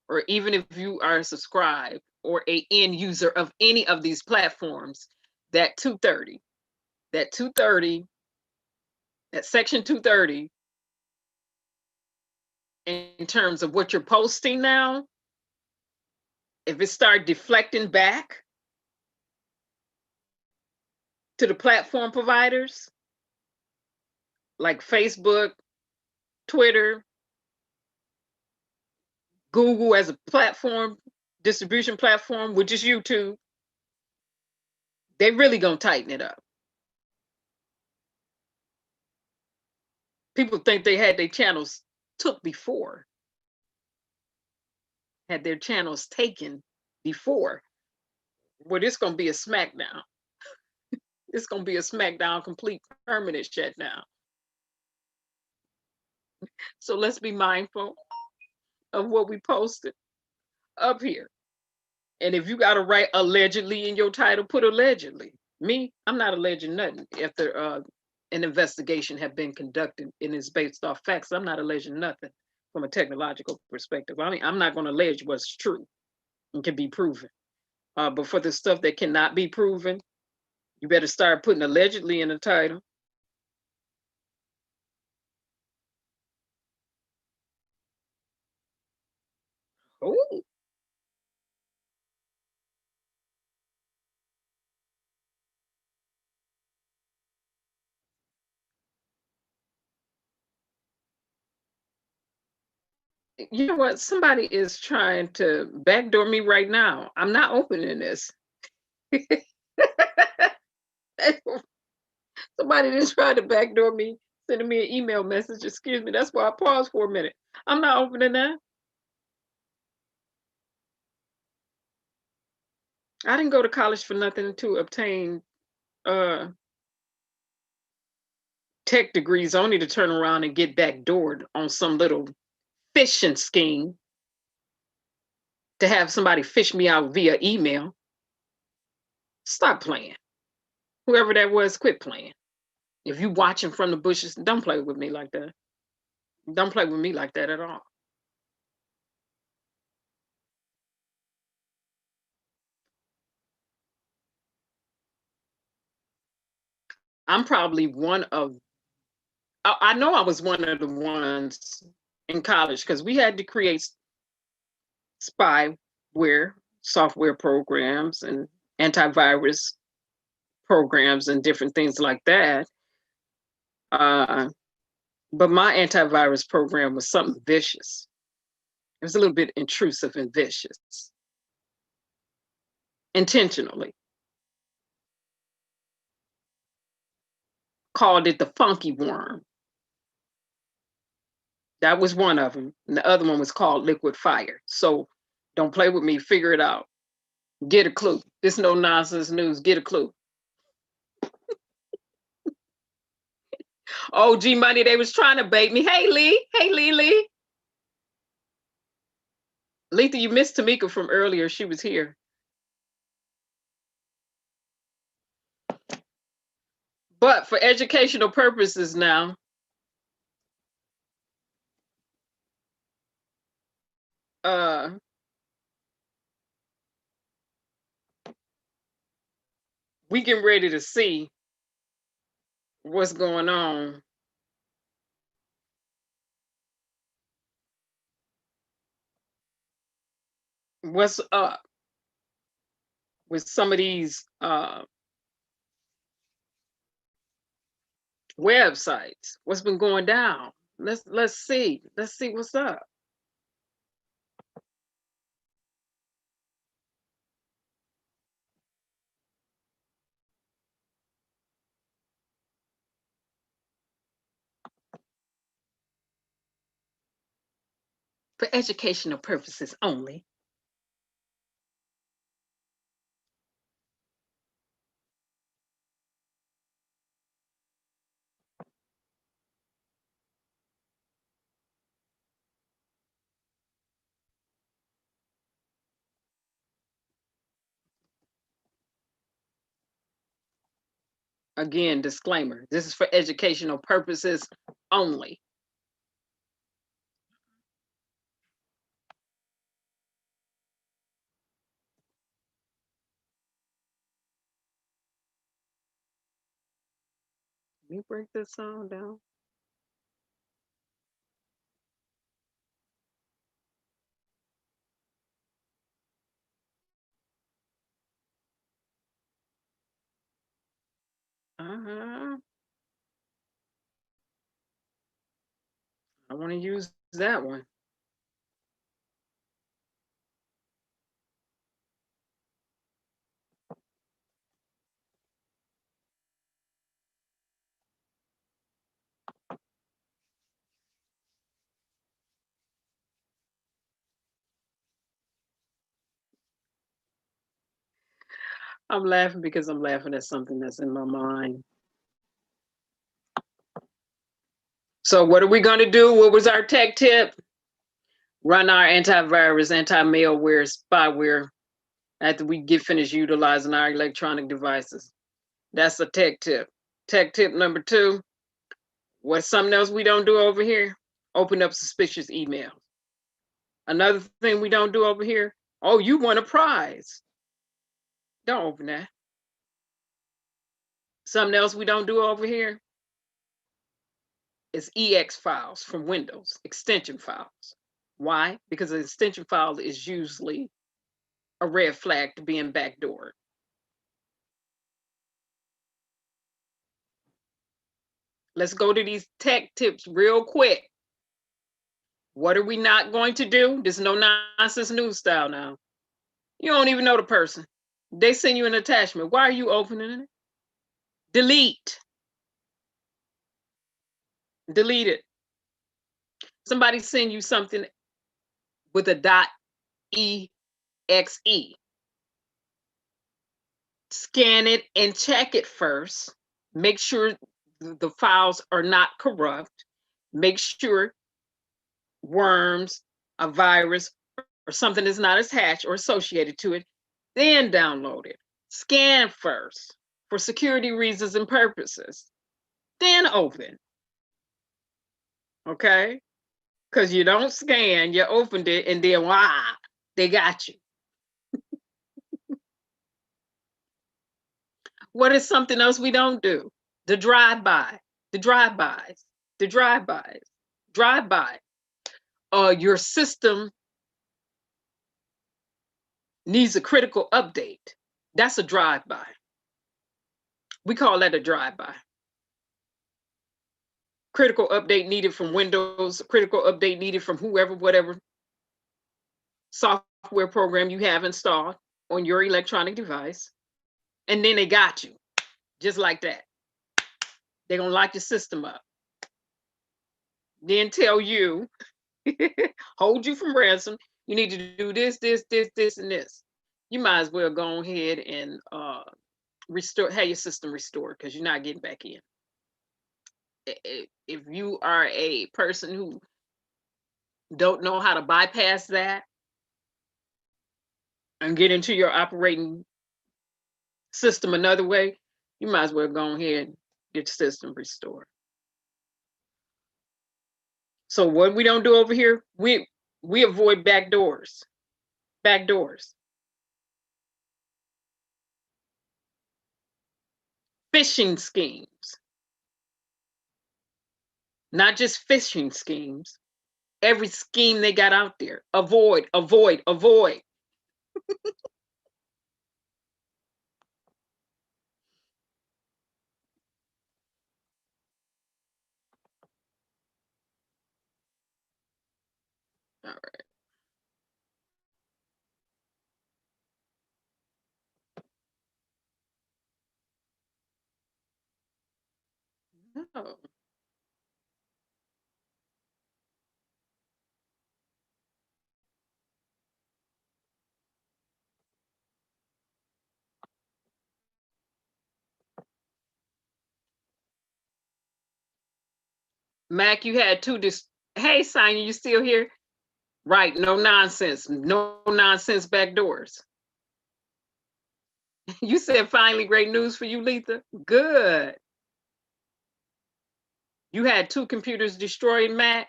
or even if you are subscribed or an end user of any of these platforms, that 230, that section 230, in terms of what you're posting now, if it starts deflecting back to the platform providers like Facebook, Twitter, Google as a platform, distribution platform, which is YouTube, they really gonna tighten it up. People think they had their channels took before, had their channels taken before. Well, it's gonna be a smackdown. It's going to be a smackdown, complete permanent shutdown. So let's be mindful of what we posted up here. And if you got to write allegedly in your title, put allegedly. Me, I'm not alleging nothing. After an investigation have been conducted and it's based off facts, I'm not alleging nothing from a technological perspective. I mean, I'm not going to allege what's true and can be proven. But for the stuff that cannot be proven, you better start putting allegedly in the title. Oh. You know what? Somebody is trying to backdoor me right now. I'm not opening this. Somebody just tried to backdoor me, sending me an email message. Excuse me. That's why I paused for a minute. I'm not opening that. I didn't go to college for nothing to obtain tech degrees only to turn around and get backdoored on some little phishing scheme to have somebody fish me out via email. Stop playing. Whoever that was, quit playing. If you watching from the bushes, don't play with me like that. Don't play with me like that at all. I'm probably one of, I know I was one of the ones in college because we had to create spyware, software programs and antivirus programs and different things like that. But my antivirus program was something vicious. It was a little bit intrusive and vicious. Intentionally. Called it the funky worm. That was one of them. And the other one was called liquid fire. So don't play with me, figure it out. Get a clue. This no nonsense news, get a clue. Oh, G Money, they was trying to bait me. Hey, Lee. Hey, Lee. Letha, you missed Tamika from earlier. She was here. But for educational purposes now, we getting ready to see what's going on what's up with some of these websites. What's been going down? Let's see what's up. For educational purposes only. Again, disclaimer, this is for educational purposes only. Let me break this song down. I want to use that one. I'm laughing because I'm laughing at something that's in my mind. So what are we going to do? What was our tech tip? Run our antivirus, anti-malware, spyware after we get finished utilizing our electronic devices. That's a tech tip. Tech tip number 2, what's something else we don't do over here? Open up suspicious emails. Another thing we don't do over here, oh, you won a prize. Don't open that. Something else we don't do over here is EX files from Windows, extension files. Why? Because an extension file is usually a red flag to being backdoored. Let's go to these tech tips real quick. What are we not going to do? This is no nonsense news style now. You don't even know the person. They send you an attachment. Why are you opening it? Delete. Delete it. Somebody send you something with a .exe. Scan it and check it first. Make sure the files are not corrupt. Make sure worms, a virus, or something is not attached or associated to it. Then download it. Scan first for security reasons and purposes. Then open. Okay? Because you don't scan, you opened it, and then they got you. What is something else we don't do? The drive-by, the drive-bys, the drive-bys, drive-by. Your system needs a critical update. That's a drive-by. We call that a drive-by. Critical update needed from Windows, critical update needed from whoever, whatever software program you have installed on your electronic device. And then they got you, just like that. They're gonna lock your system up. Then tell you, hold you from ransom. You need to do this, this, this, this, and this. You might as well go ahead and restore, have your system restored, because you're not getting back in. If you are a person who don't know how to bypass that and get into your operating system another way, you might as well go ahead and get your system restored. So what we don't do over here, we avoid backdoors. Backdoors. Phishing schemes. Not just phishing schemes. Every scheme they got out there. Avoid, avoid, avoid. All right. Oh. Mac, you had two. Hey, Sonya, you still here? Right, no nonsense. No nonsense backdoors. You said finally great news for you, Letha? Good. You had 2 computers destroyed, Mac?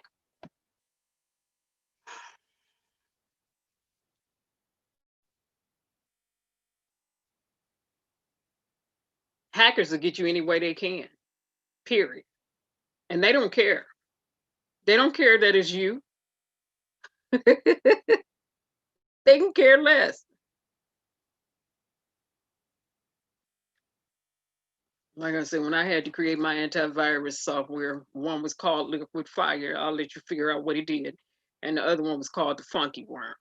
Hackers will get you any way they can, period. And they don't care. They don't care that it's you. They can care less. Like I said, when I had to create my antivirus software, one was called Liquid Fire. I'll let you figure out what it did. And the other one was called the Funky Worm.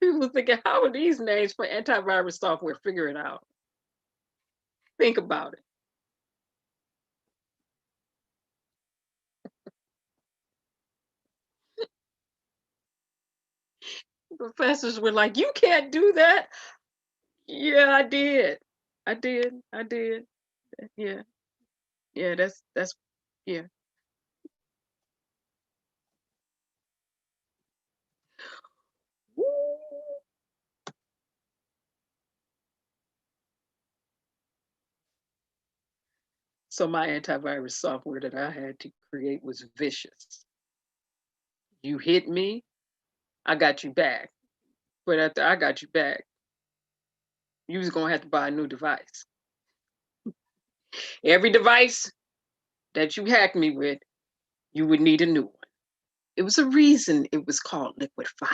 People were thinking, how are these names for antivirus software? Figure it out. Think about it. Professors were like, you can't do that. Yeah, I did. I did. Yeah. Yeah, that's yeah. So my antivirus software that I had to create was vicious. You hit me, I got you back. But after I got you back, you was gonna have to buy a new device. Every device that you hacked me with, you would need a new one. It was a reason it was called liquid fire.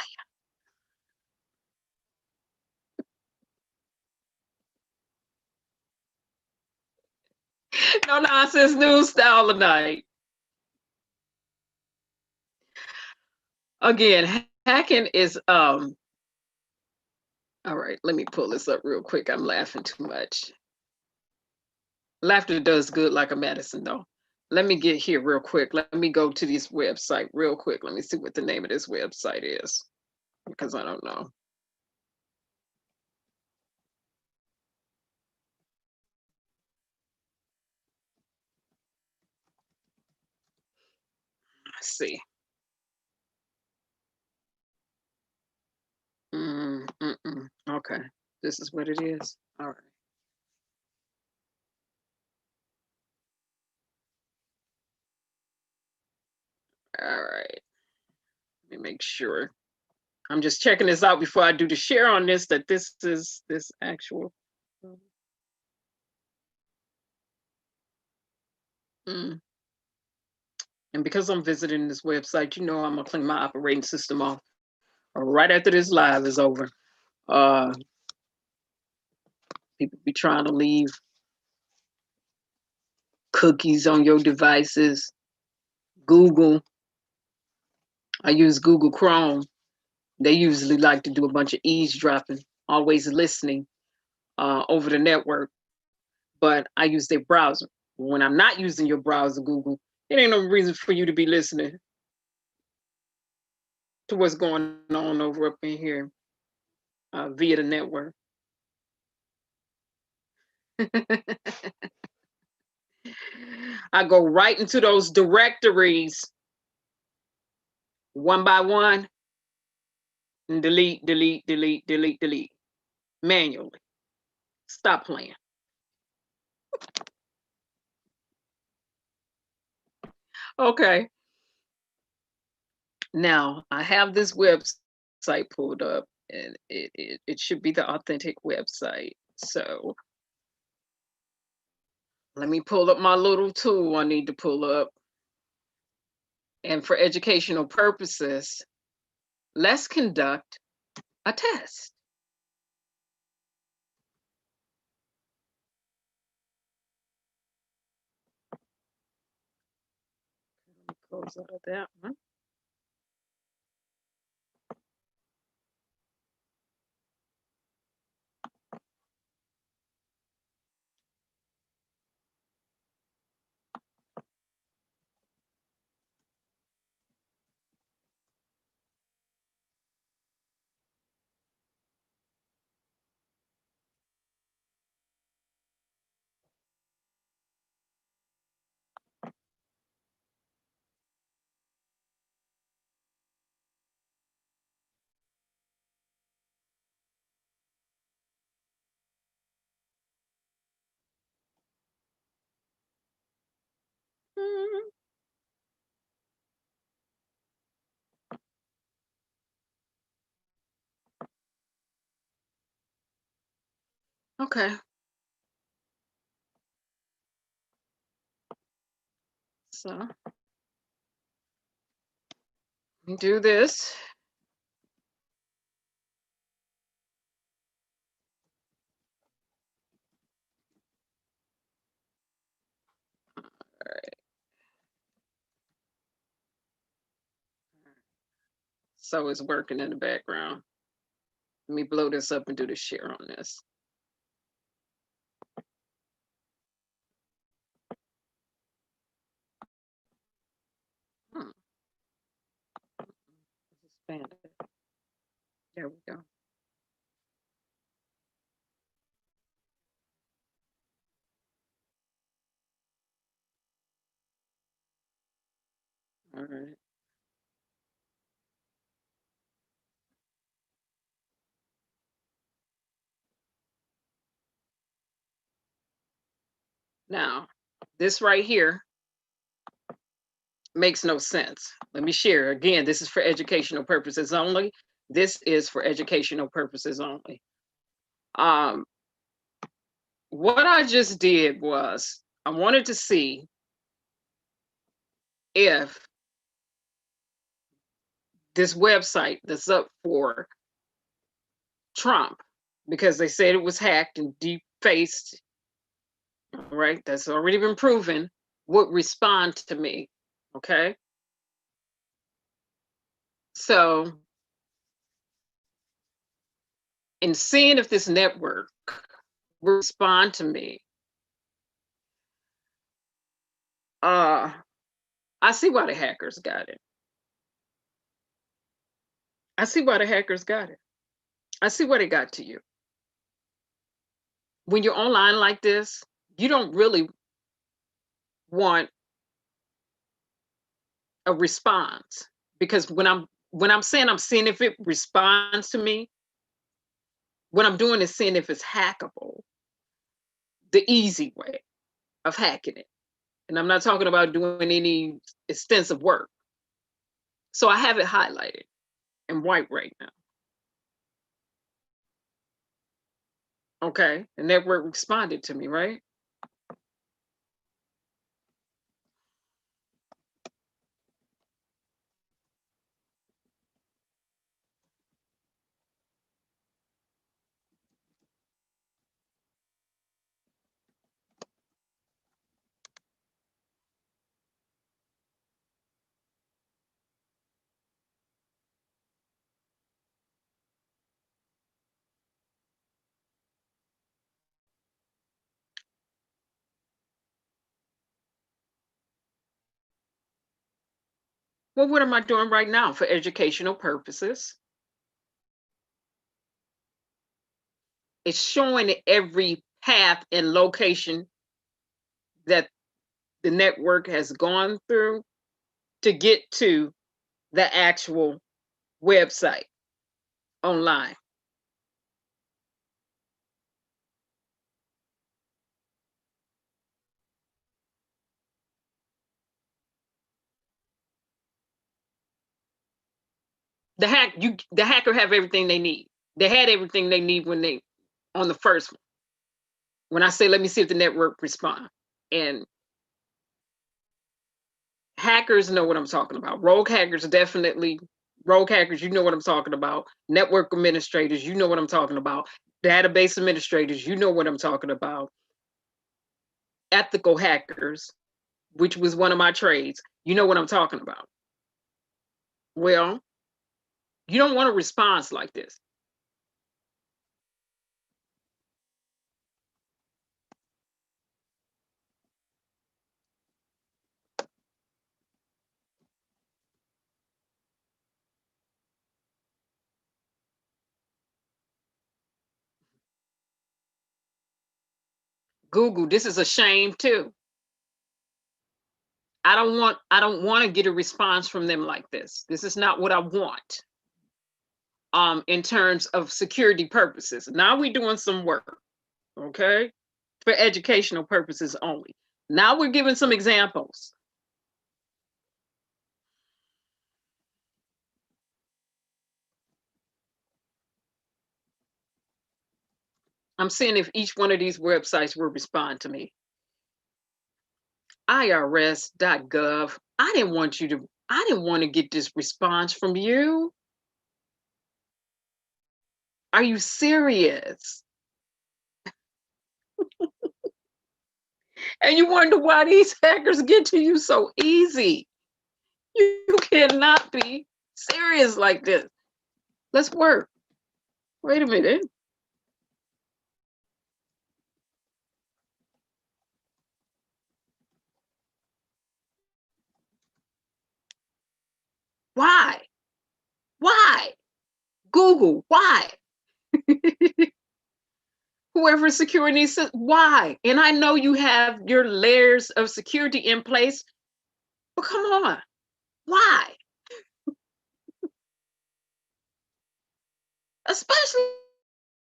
No nonsense news style tonight. Again, hacking is all right, let me pull this up real quick. I'm laughing too much. Laughter does good like a medicine, though. Let me get here real quick. Let me go to this website real quick. Let me see what the name of this website is, because I don't know. Let's see. Okay, this is what it is. All right. All right. Let me make sure. I'm just checking this out before I do the share on this, that this is this actual. And because I'm visiting this website, you know I'm gonna clean my operating system off right after this live is over. People be trying to leave cookies on your devices. Google, I use Google Chrome. They usually like to do a bunch of eavesdropping, always listening over the network, but I use their browser. When I'm not using your browser, Google, it ain't no reason for you to be listening to what's going on over up in here via the network. I go right into those directories one by one and delete manually. Stop playing. Okay. Now I have this website pulled up, and it should be the authentic website. So let me pull up my little tool I need to pull up. And for educational purposes, let's conduct a test. Close out of that one. Okay. So let me do this. All right. So it's working in the background. Let me blow this up and do the share on this. Expand it. There we go. All right. Now, this right here makes no sense. Let me share. Again, this is for educational purposes only. This is for educational purposes only. What I just did was I wanted to see if this website that's up for Trump, because they said it was hacked and defaced, right? That's already been proven, would respond to me. Okay. So, in seeing if this network will respond to me, I see why the hackers got it. I see why the hackers got it. I see why they got to you. When you're online like this, you don't really want a response, because when I'm saying I'm seeing if it responds to me, what I'm doing is seeing if it's hackable, the easy way of hacking it. And I'm not talking about doing any extensive work. So I have it highlighted in white right now. Okay, the network responded to me, right? Well, what am I doing right now for educational purposes? It's showing every path and location that the network has gone through to get to the actual website online. The hacker have everything they need. They had everything they need when they on the first one. When I say, let me see if the network respond. And hackers know what I'm talking about. Rogue hackers, definitely. Rogue hackers, you know what I'm talking about. Network administrators, you know what I'm talking about. Database administrators, you know what I'm talking about. Ethical hackers, which was one of my trades, you know what I'm talking about. Well, you don't want a response like this. Google, this is a shame too. I don't want to get a response from them like this. This is not what I want. In terms of security purposes. Now we're doing some work, okay? For educational purposes only. Now we're giving some examples. I'm seeing if each one of these websites will respond to me. IRS.gov. I didn't want to get this response from you. Are you serious? And you wonder why these hackers get to you so easy. You cannot be serious like this. Let's work. Wait a minute. Why? Why? Google, why? Whoever security says, why? And I know you have your layers of security in place, but come on, why? Especially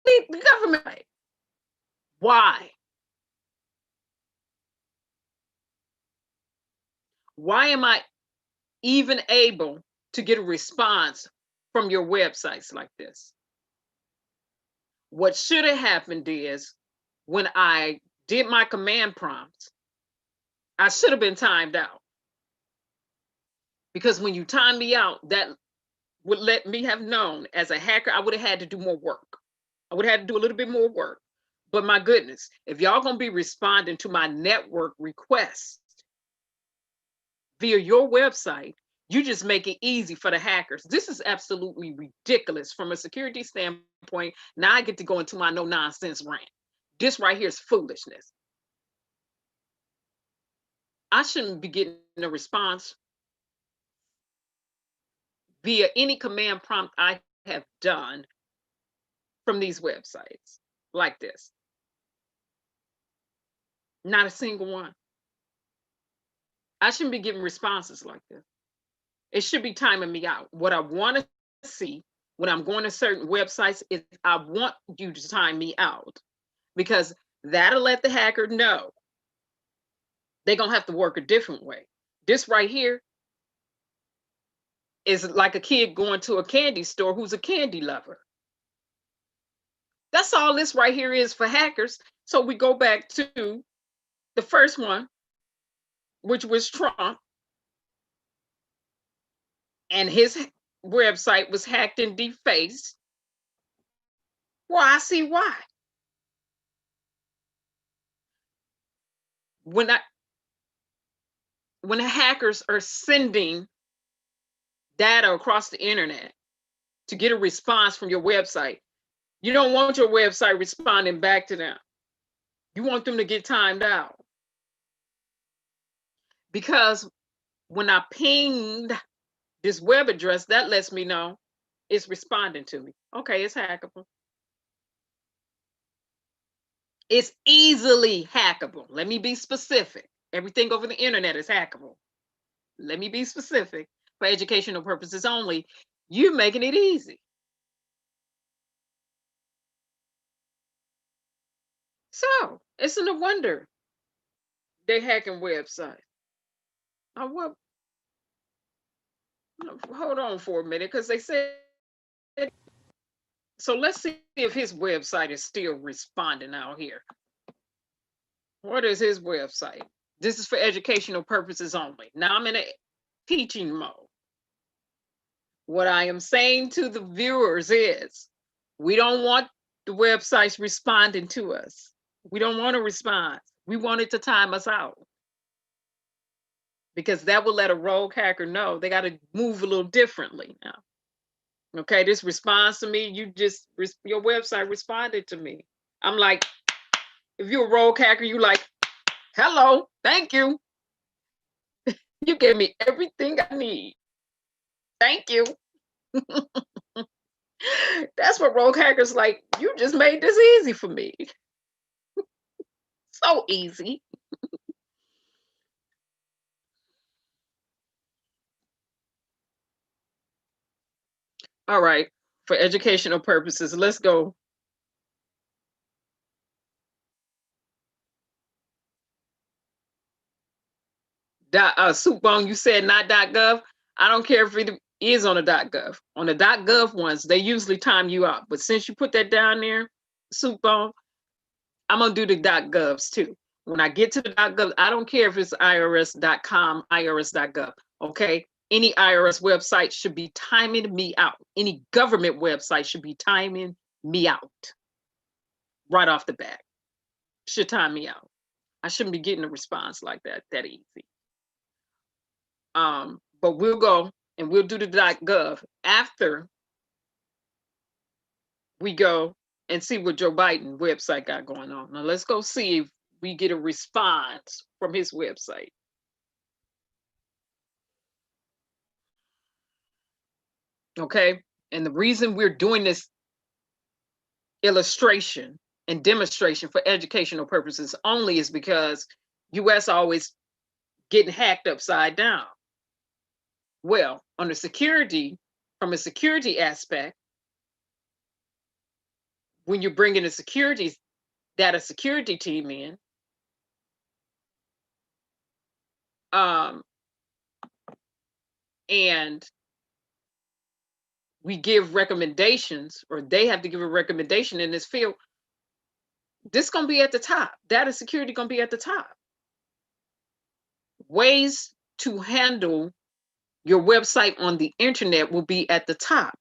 the government. Why? Why am I even able to get a response from your websites like this? What should have happened is when I did my command prompts, I should have been timed out. Because when you time me out, that would let me have known as a hacker, I would have had to do more work. I would have had to do a little bit more work. But my goodness, if y'all gonna be responding to my network requests via your website, you just make it easy for the hackers. This is absolutely ridiculous from a security standpoint. Now I get to go into my no nonsense rant. This right here is foolishness. I shouldn't be getting a response via any command prompt I have done from these websites like this. Not a single one. I shouldn't be getting responses like this. It should be timing me out. What I want to see when I'm going to certain websites is I want you to time me out, because that'll let the hacker know they're going to have to work a different way. This right here is like a kid going to a candy store who's a candy lover. That's all this right here is for hackers. So we go back to the first one, which was Trump, and his website was hacked and defaced. Well, I see why. When the hackers are sending data across the internet to get a response from your website, you don't want your website responding back to them. You want them to get timed out. Because when I pinged this web address, that lets me know it's responding to me. Okay, it's hackable. It's easily hackable. Let me be specific. Everything over the internet is hackable. Let me be specific. For educational purposes only, you're making it easy. So it's no wonder they're hacking websites. Well, hold on for a minute, because they said, so let's see if his website is still responding out here. What is his website? This is for educational purposes only. Now I'm in a teaching mode. What I am saying to the viewers is, we don't want the websites responding to us. We don't want to respond. We want it to time us out, because that will let a rogue hacker know they got to move a little differently now. Okay, this responds to me. Your website responded to me. I'm like, if you're a rogue hacker, you like, hello, thank you. You gave me everything I need. Thank you. That's what rogue hackers like. You just made this easy for me. So easy. All right, for educational purposes, let's go. Soup Bone, you said not .gov. I don't care if it is on a .gov. On the .gov ones, they usually time you out. But since you put that down there, Soup Bone, I'm gonna do the .govs too. When I get to the .gov, I don't care if it's irs.com, irs.gov. Okay, any IRS website should be timing me out. Any government website should be timing me out right off the bat. Should time me out. I shouldn't be getting a response like that easy. But we'll go and we'll do the .gov after we go and see what Joe Biden website got going on. Now let's go see if we get a response from his website. Okay, And the reason we're doing this illustration and demonstration for educational purposes only is because US always getting hacked upside down. Well, on the security, from a security aspect, when you're bringing a data security team in, and we give recommendations, or they have to give a recommendation in this field, this is going to be at the top. Data security going to be at the top. Ways to handle your website on the internet will be at the top.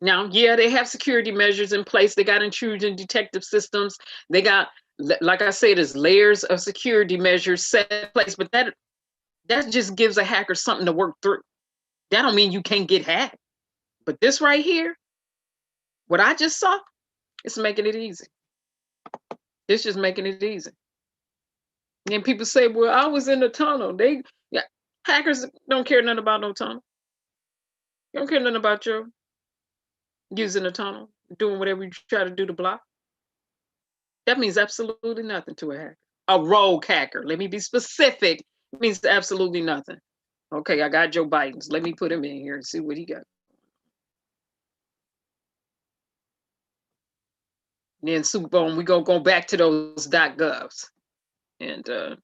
Now, yeah, they have security measures in place. They got intrusion detective systems. They got, like I said, there's layers of security measures set in place, but that just gives a hacker something to work through. That don't mean you can't get hacked. But this right here, what I just saw, it's making it easy. It's just making it easy. And people say, well, I was in the tunnel. Hackers don't care nothing about no tunnel. They don't care nothing about you using the tunnel, doing whatever you try to do to block. That means absolutely nothing to a hacker. A rogue hacker. Let me be specific. It means absolutely nothing. Okay, I got Joe Biden's. Let me put him in here and see what he got. And then Super Bowl, we gonna go back to those .govs. And let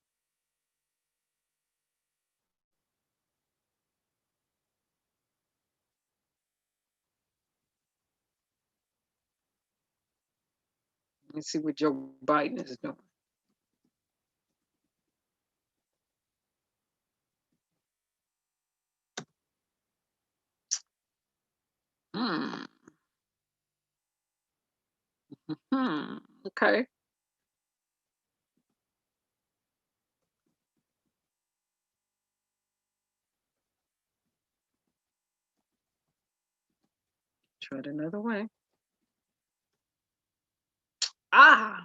me see what Joe Biden is doing. Okay. Try it another way. Ah.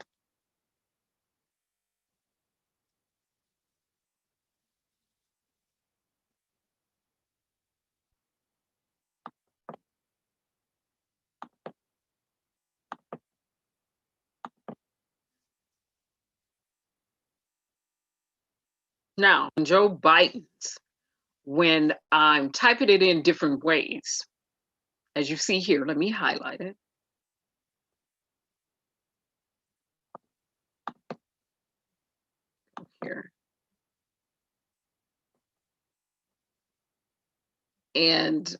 Now, Joe Biden's, when I'm typing it in different ways, as you see here, let me highlight it. Here. And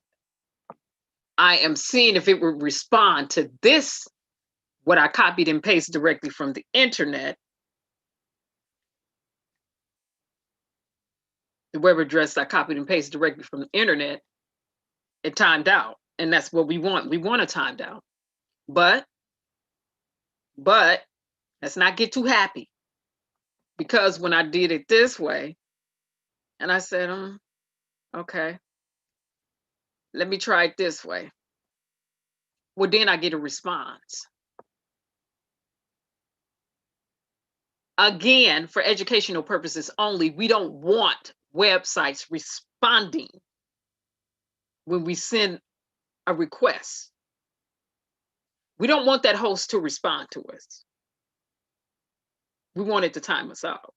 I am seeing if it would respond to this, what I copied and pasted directly from the internet. The web address I copied and pasted directly from the internet, it timed out. And that's what we want. We want it timed out. But let's not get too happy. Because when I did it this way, and I said, okay, let me try it this way. Well, then I get a response. Again, for educational purposes only, we don't want websites responding when we send a request. We don't want that host to respond to us. We want it to time us out.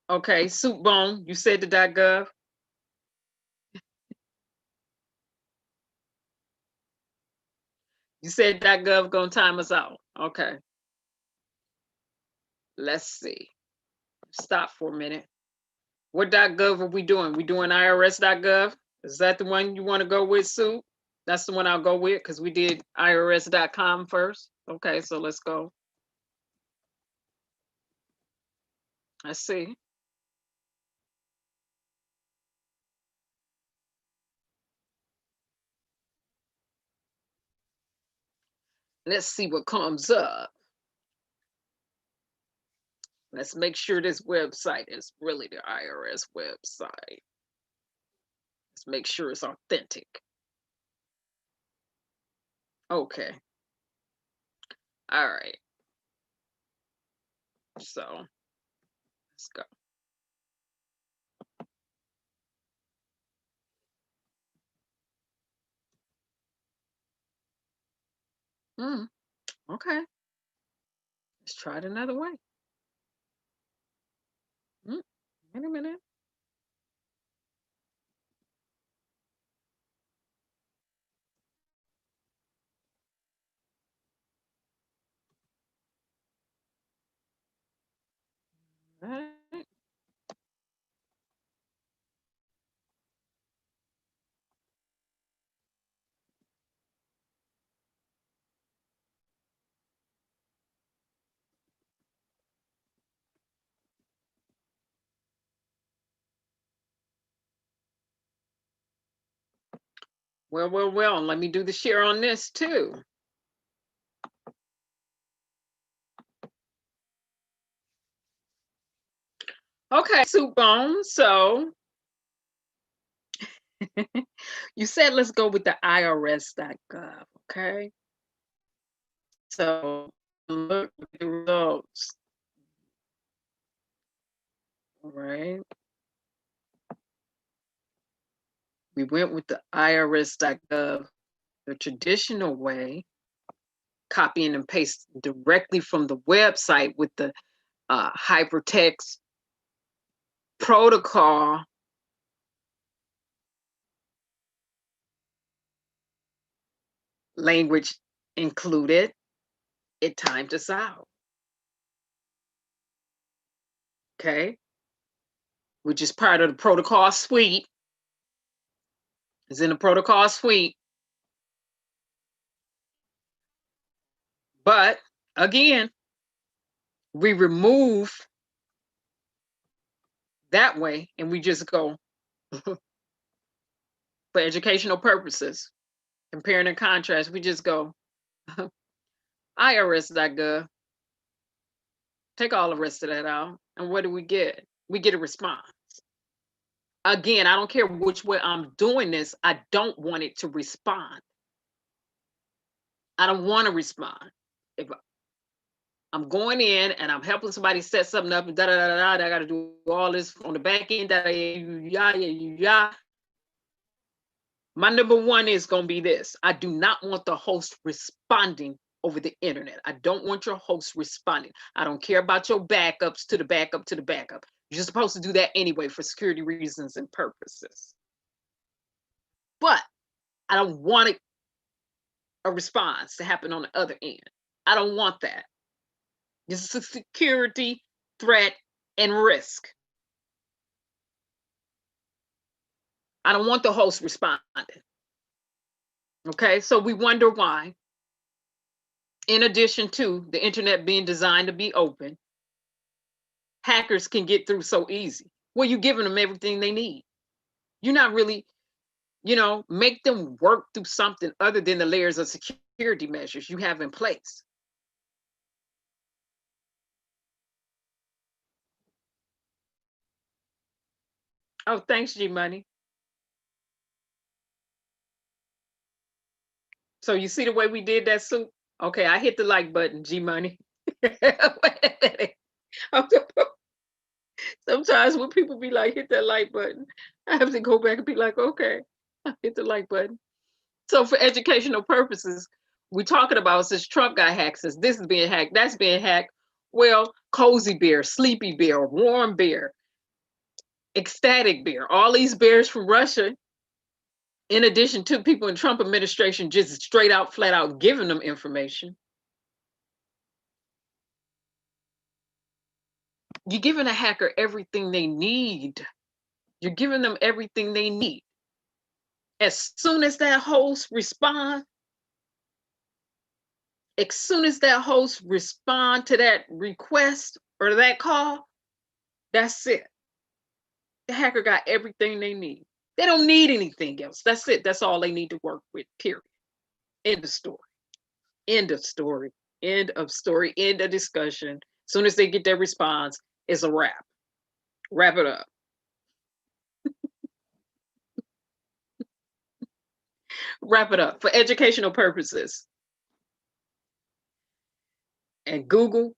Okay, Soup Bone, you said the .gov. You said .gov gonna time us out. Okay. Let's see. Stop for a minute. What .gov are we doing? We doing IRS.gov? Is that the one you want to go with, Sue? That's the one I'll go with because we did IRS.com first. Okay, so let's go. Let's see. Let's see what comes up. Let's make sure this website is really the IRS website. Let's make sure it's authentic. Okay. All right. So let's go. Okay. Let's try it another way. Wait a minute. All right. Well, let me do the share on this too. Okay, Soup Bone. So you said let's go with the IRS.gov, okay? So look at the results. All right. We went with the IRS.gov, the traditional way, copying and paste directly from the website with the hypertext protocol. Language included. It timed us out. Okay. Which is part of the protocol suite. It's in the protocol suite. But again, we remove that way and we just go for educational purposes, comparing and contrast, we just go IRS.gov, take all the rest of that out. And what do we get? We get a response. Again, I don't care which way I'm doing this, I don't want it to respond. I don't want to respond. If I'm going in and I'm helping somebody set something up and I got to do all this on the back end. My number one is going to be this. I do not want the host responding over the internet. I don't want your host responding. I don't care about your backups to the backup to the backup. You're supposed to do that anyway for security reasons and purposes. But I don't want a response to happen on the other end. I don't want that. This is a security threat and risk. I don't want the host responding. Okay, so we wonder why, in addition to the internet being designed to be open, hackers can get through so easy. Well, you're giving them everything they need. You're not really, make them work through something other than the layers of security measures you have in place. Oh, thanks, G Money. So you see the way we did that, Soup? Okay, I hit the like button, G Money. Sometimes when people be like, hit that like button, I have to go back and be like, okay, I hit the like button. So for educational purposes, we're talking about since Trump got hacked, since this is being hacked, that's being hacked. Well, Cozy Bear, Sleepy Bear, Warm Bear, Ecstatic Bear, all these bears from Russia, in addition to people in Trump administration just straight out, flat out giving them information. You're giving a hacker everything they need. You're giving them everything they need. As soon as that host responds, to that request or that call, that's it. The hacker got everything they need. They don't need anything else. That's it. That's all they need to work with, period. End of story. End of story. End of story. End of discussion. As soon as they get their response, it's a wrap. Wrap it up. Wrap it up for educational purposes. and Google.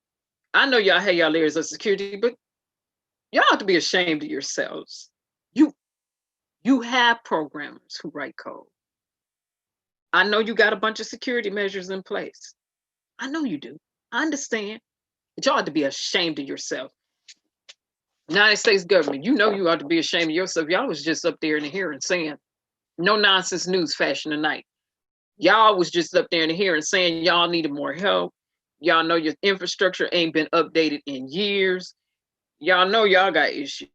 I know y'all have y'all layers of security, but y'all have to be ashamed of yourselves. You have programmers who write code. I know you got a bunch of security measures in place. I know you do. I understand. But y'all ought to be ashamed of yourself. United States government, you know you ought to be ashamed of yourself. Y'all was just up there in the hearing saying, no nonsense news fashion tonight. Y'all was just up there in the hearing saying y'all needed more help. Y'all know your infrastructure ain't been updated in years. Y'all know y'all got issues,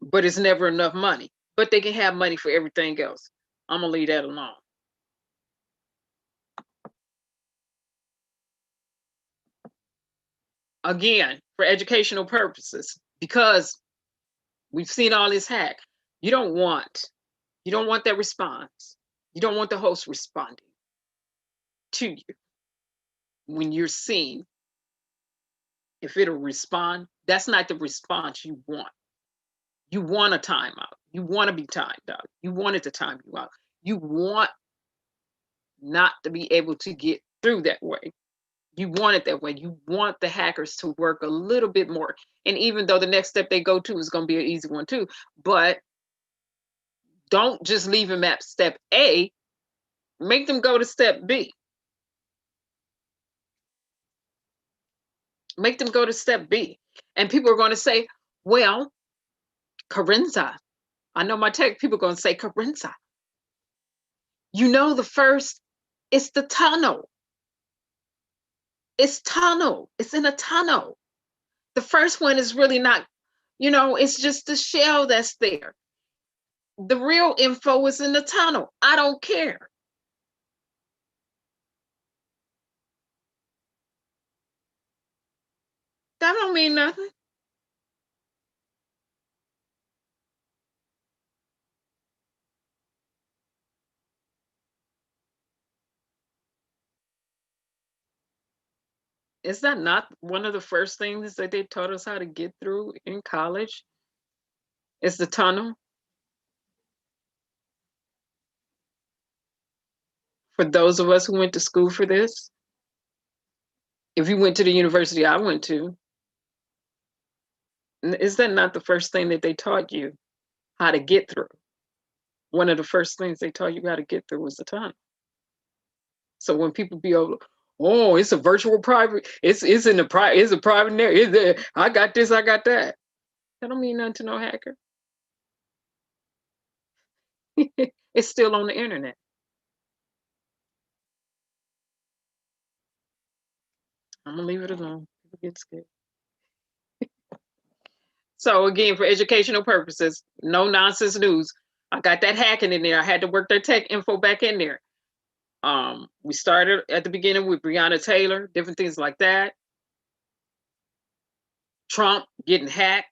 but it's never enough money. But they can have money for everything else. I'm gonna leave that alone. Again, for educational purposes, because we've seen all this hack. You don't want that response. You don't want the host responding to you when you're seen. If it'll respond, that's not the response you want. You want a timeout. You want to be timed out. You want it to time you out. You want not to be able to get through that way. You want it that way. You want the hackers to work a little bit more. And even though the next step they go to is going to be an easy one too, but don't just leave them at step A, make them go to step B. Make them go to step B. And people are going to say, well, Kerensz, I know my tech people are going to say, Kerensz, you know, the first, it's the tunnel. It's tunnel. It's in a tunnel. The first one is really not, you know, it's just the shell that's there. The real info is in the tunnel. I don't care. That don't mean nothing. Is that not one of the first things that they taught us how to get through in college? It's the tunnel. For those of us who went to school for this, if you went to the university I went to, is that not the first thing that they taught you how to get through? One of the first things they taught you how to get through was the tunnel. So when people be able, oh, it's a virtual private, it's in the private, it's a private net, I got this, I got that. That don't mean nothing to no hacker. It's still on the internet. I'm gonna leave it alone. People get scared. So again, for educational purposes, no nonsense news. I got that hacking in there. I had to work that tech info back in there. We started at the beginning with Breonna Taylor, different things like that. Trump getting hacked.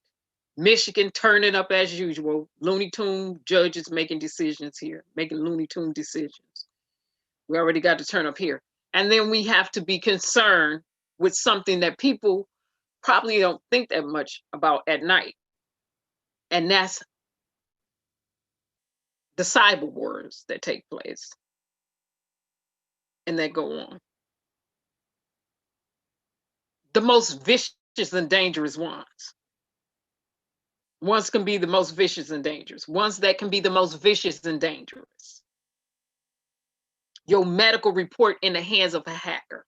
Michigan turning up as usual. Lonneytune judges making decisions here, making Lonneytune decisions. We already got to turn up here. And then we have to be concerned with something that people probably don't think that much about at night. And that's the cyber wars that take place and that go on. The most vicious and dangerous ones. Ones can be the most vicious and dangerous. Ones that can be the most vicious and dangerous. Your medical report in the hands of a hacker.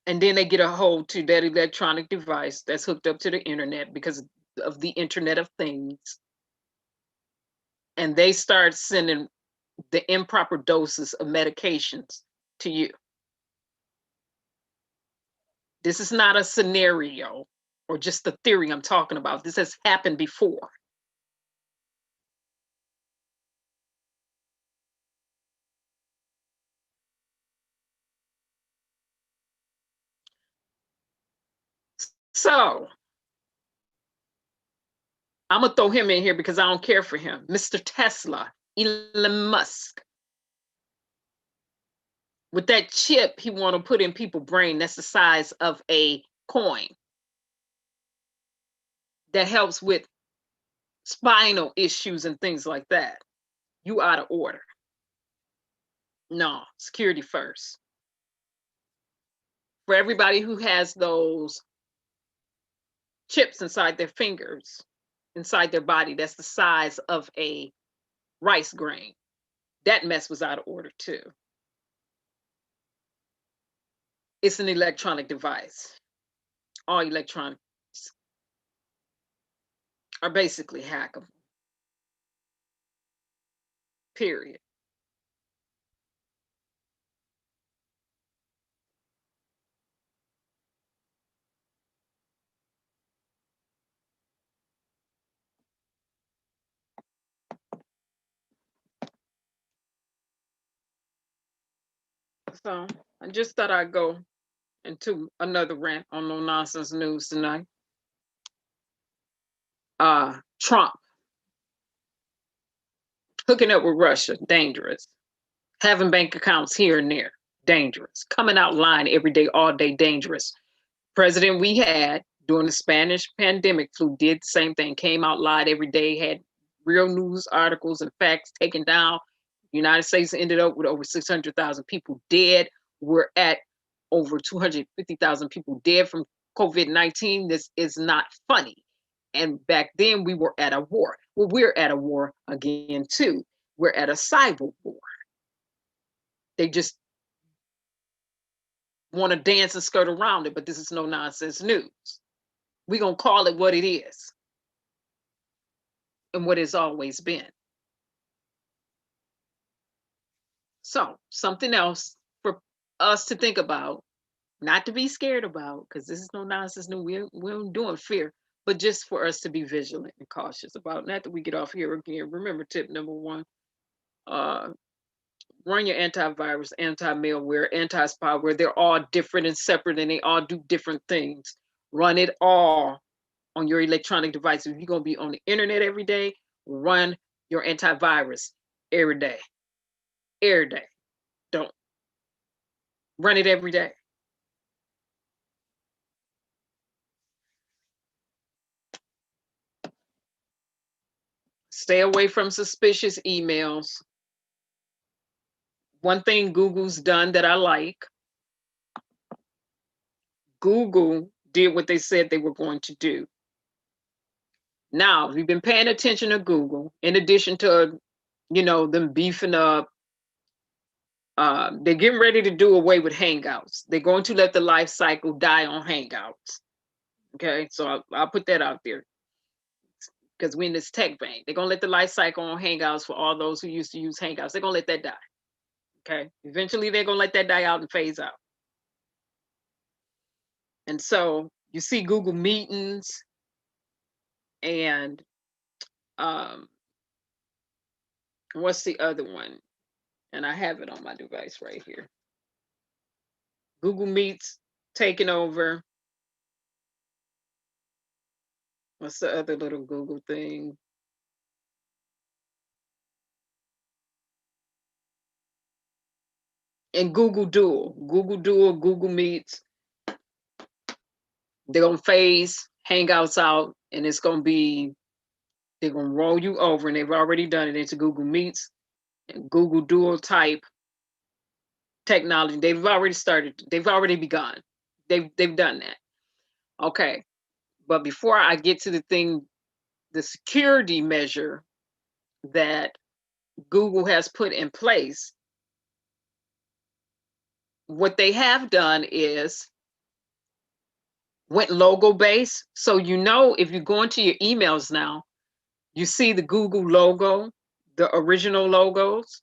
And then they get a hold to that electronic device that's hooked up to the internet because of the Internet of Things. And they start sending the improper doses of medications to you. This is not a scenario or just the theory I'm talking about. This has happened before. So I'm gonna throw him in here because I don't care for him. Mr. Tesla, Elon Musk. With that chip he want to put in people's brain that's the size of a coin. That helps with spinal issues and things like that. You out of order. No, security first. For everybody who has those chips inside their fingers, inside their body, that's the size of a rice grain. That mess was out of order too. It's an electronic device. All electronics are basically hackable. Period. So I just thought I'd go into another rant on No Nonsense News tonight. Trump hooking up with Russia, dangerous. Having bank accounts here and there, dangerous. Coming out lying every day, all day, dangerous. President we had during the Spanish pandemic flu did the same thing, came out, lied every day, had real news articles and facts taken down. The United States ended up with over 600,000 people dead. We're at over 250,000 people dead from COVID-19. This is not funny. And back then we were at a war. Well, we're at a war again too. We're at a cyber war. They just want to dance and skirt around it, but this is No Nonsense News. We're going to call it what it is and what it's always been. So something else for us to think about, not to be scared about, because this is No Nonsense News. We're doing fear, but just for us to be vigilant and cautious about. Not that we get off here again. Remember tip number 1, run your antivirus, anti-malware, anti-spyware. They're all different and separate, and they all do different things. Run it all on your electronic device. If you're going to be on the internet every day, run your antivirus every day. Every day. Don't run it every day. Stay away from suspicious emails. One thing Google's done that I like, Google did what they said they were going to do. Now, if you've been paying attention to Google, in addition to, them beefing up, they're getting ready to do away with Hangouts. They're going to let the life cycle die on Hangouts. Okay, so I'll put that out there because we're in this tech vein. They're going to let the life cycle on Hangouts for all those who used to use Hangouts. They're going to let that die. Okay, eventually they're going to let that die out and phase out. And so you see Google Meetings and what's the other one? And I have it on my device right here. Google Meets taking over. What's the other little Google thing? And Google Duo, Google Meets. They're going to phase Hangouts out, and it's going to be, they're going to roll you over, and they've already done it, into Google Meets and Google Duo type technology. They've already started. They've already begun. They've done that. Okay. But before I get to the security measure that Google has put in place, what they have done is went logo based. So, if you go into your emails now, you see the Google logo, the original logos.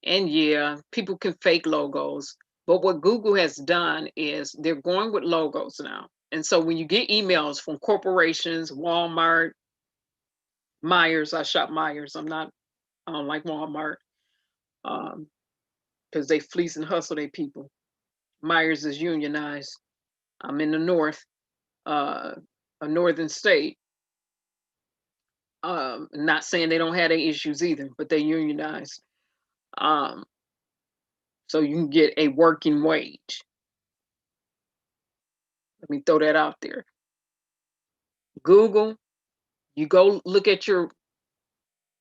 And yeah, people can fake logos. But what Google has done is they're going with logos now. And so when you get emails from corporations, Walmart, Myers, I shop Myers. I don't like Walmart because they fleece and hustle their people. Myers is unionized. I'm in the north, a northern state. Not saying they don't have any issues either, but they unionize. So you can get a working wage. Let me throw that out there. Google, you go look at your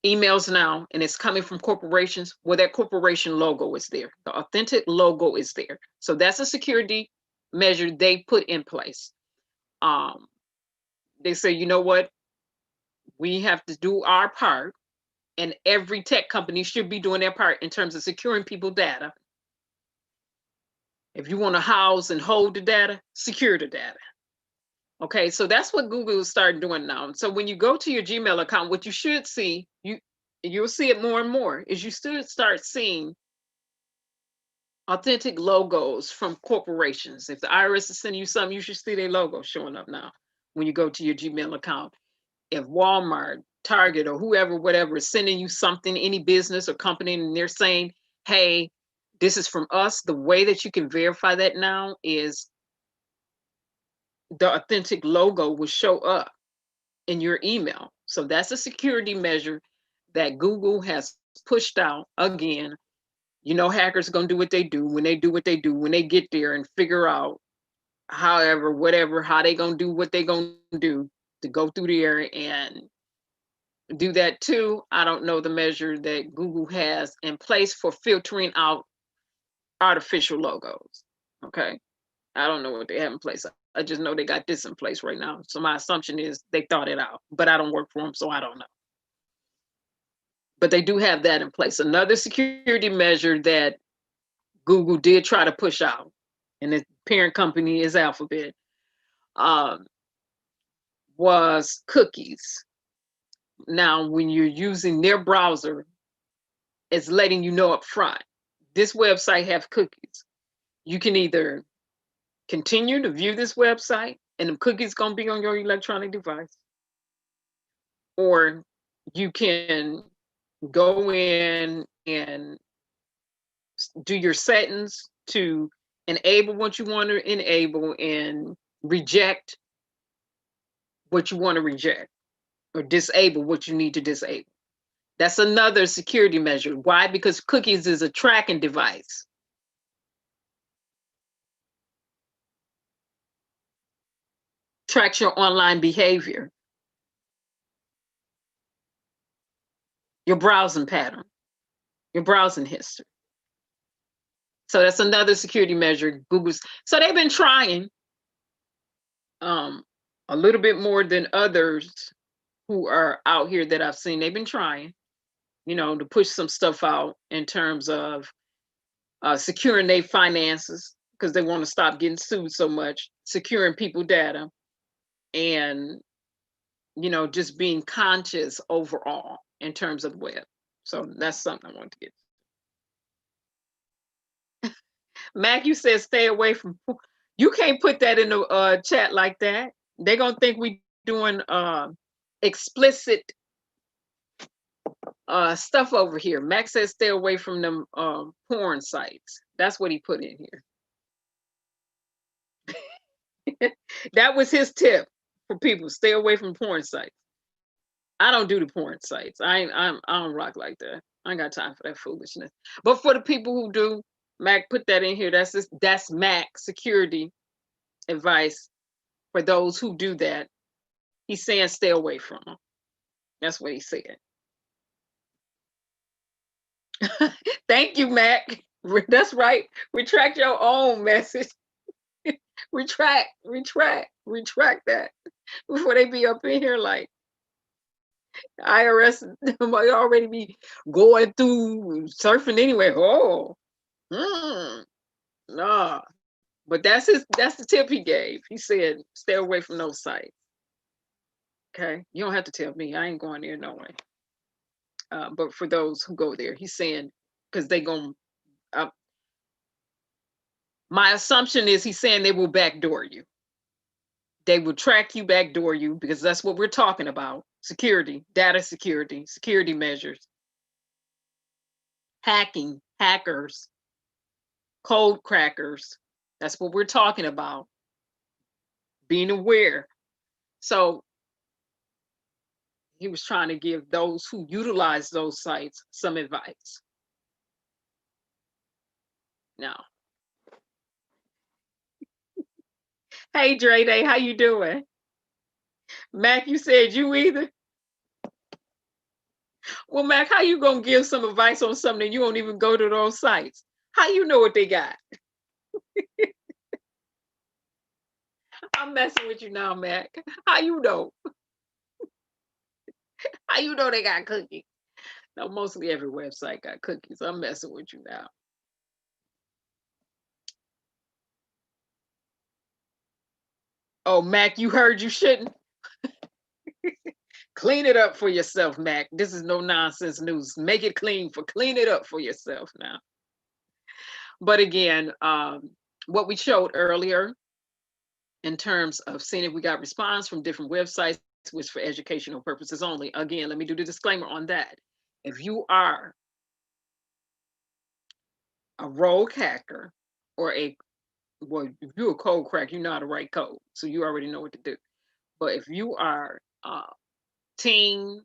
emails now, and it's coming from corporations, well, that corporation logo is there. The authentic logo is there. So that's a security measure they put in place. They say, you know what? We have to do our part, and every tech company should be doing their part in terms of securing people's data. If you want to house and hold the data, secure the data. Okay, so that's what Google is starting doing now. So when you go to your Gmail account, what you should see, you'll see it more and more, is you should start seeing authentic logos from corporations. If the IRS is sending you something, you should see their logo showing up now when you go to your Gmail account. If Walmart, Target, or whoever, whatever, is sending you something, any business or company, and they're saying, hey, this is from us, the way that you can verify that now is the authentic logo will show up in your email. So that's a security measure that Google has pushed out. Again, you know, hackers are going to do what they do. When they do what they do, when they get there and figure out, however, whatever, how they going to do what they going to do to go through there and do that too. I don't know the measure that Google has in place for filtering out artificial logos. Okay. I don't know what they have in place. I just know they got this in place right now. So my assumption is they thought it out, but I don't work for them, so I don't know. But they do have that in place. Another security measure that Google did try to push out, and the parent company is Alphabet, was cookies. Now, when you're using their browser, it's letting you know up front, this website have cookies. You can either continue to view this website and the cookies gonna be on your electronic device, or you can go in and do your settings to enable what you want to enable and reject what you want to reject, or disable what you need to disable. That's another security measure. Why? Because cookies is a tracking device. Tracks your online behavior, your browsing pattern, your browsing history. So that's another security measure. Google's, so they've been trying a little bit more than others who are out here that I've seen. They've been trying, you know, to push some stuff out in terms of securing their finances, because they want to stop getting sued so much, securing people data, and, you know, just being conscious overall in terms of the web. So that's something I want to get. Mac, you said stay away from, you can't put that in the chat like that. They're going to think we doing explicit stuff over here. Mac says stay away from them porn sites. That's what he put in here. That was his tip for people: stay away from porn sites. I don't do the porn sites. I don't rock like that. I ain't got time for that foolishness. But for the people who do, Mac put that in here. That's Mac security advice for those who do that. He's saying stay away from them. That's what he said. Thank you, Mac. That's right. Retract your own message. retract that before they be up in here like IRS might already be going through surfing anyway. Nah. But that's the tip he gave. He said stay away from those sites. Okay, you don't have to tell me. I ain't going there no way. But for those who go there, he's saying, because they going my assumption is he's saying they will backdoor you. They will track you, backdoor you, because that's what we're talking about. Security, data security, security measures, hacking, hackers, code crackers. That's what we're talking about. Being aware. So he was trying to give those who utilize those sites some advice. Now, hey Dre Day, how you doing? Mac, you said you either. Well, Mac, how you gonna give some advice on something you don't even go to those sites? How you know what they got? I'm messing with you now, Mac. How you know? How you know they got cookies? No, mostly every website got cookies. I'm messing with you now. Oh, Mac, you heard you shouldn't. Clean it up for yourself, Mac. This is no nonsense news. Make it clean it up for yourself now. But again, what we showed earlier in terms of seeing if we got response from different websites, which for educational purposes only. Again, let me do the disclaimer on that. If you are a rogue hacker or well, if you're a code crack, you know how to write code, so you already know what to do. But if you are teen,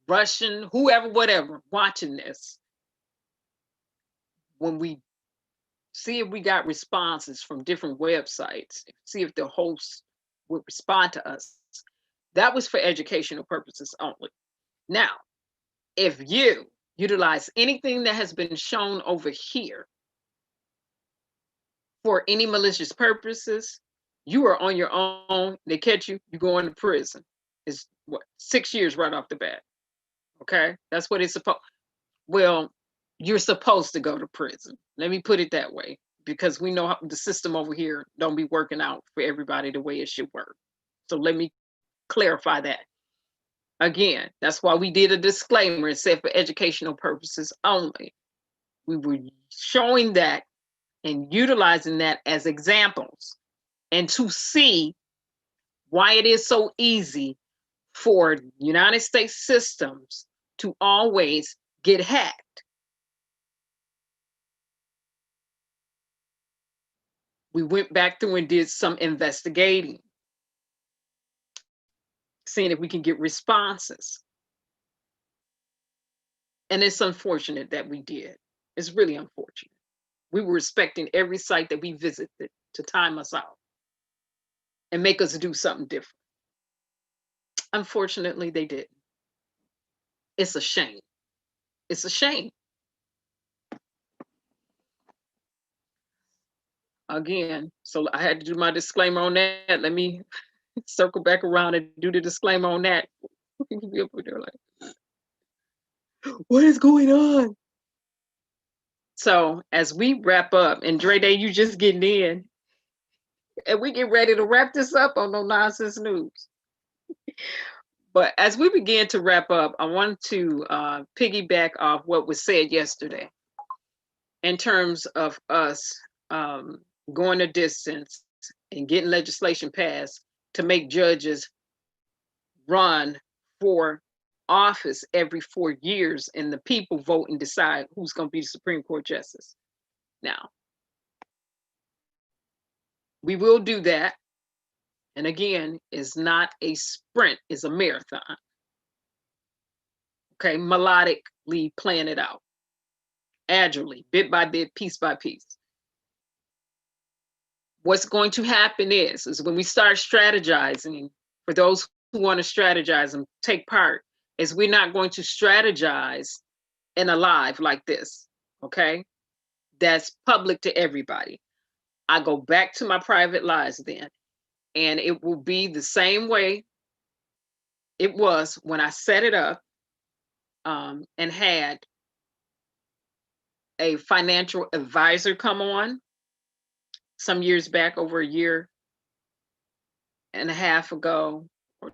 Russian, whoever, whatever, watching this, when we see if we got responses from different websites, see if the hosts would respond to us, that was for educational purposes only. Now, if you utilize anything that has been shown over here for any malicious purposes, you are on your own. They catch you, you go into prison. It's what, 6 years right off the bat. Okay, that's what it's supposed. Well, you're supposed to go to prison. Let me put it that way, because we know how the system over here don't be working out for everybody the way it should work. So let me clarify that. Again, that's why we did a disclaimer and said for educational purposes only. We were showing that and utilizing that as examples, and to see why it is so easy for United States systems to always get hacked. We went back through and did some investigating, seeing if we can get responses. And it's unfortunate that we did. It's really unfortunate. We were expecting every site that we visited to time us out and make us do something different. Unfortunately, they didn't. It's a shame. It's a shame. Again, so I had to do my disclaimer on that. Let me circle back around and do the disclaimer on that. What is going on? So as we wrap up, and Dre Day, you just getting in, and we get ready to wrap this up on No Nonsense News. But as we begin to wrap up, I want to piggyback off what was said yesterday in terms of us going a distance and getting legislation passed to make judges run for office every 4 years, and the people vote and decide who's going to be the Supreme Court justice. Now, we will do that. And again, it's not a sprint, it's a marathon. Okay, melodically plan it out, agilely, bit by bit, piece by piece. What's going to happen is when we start strategizing, for those who want to strategize and take part, is we're not going to strategize in a live like this, okay? That's public to everybody. I go back to my private lives then, and it will be the same way it was when I set it up and had a financial advisor come on some years back, over a year and a half ago, or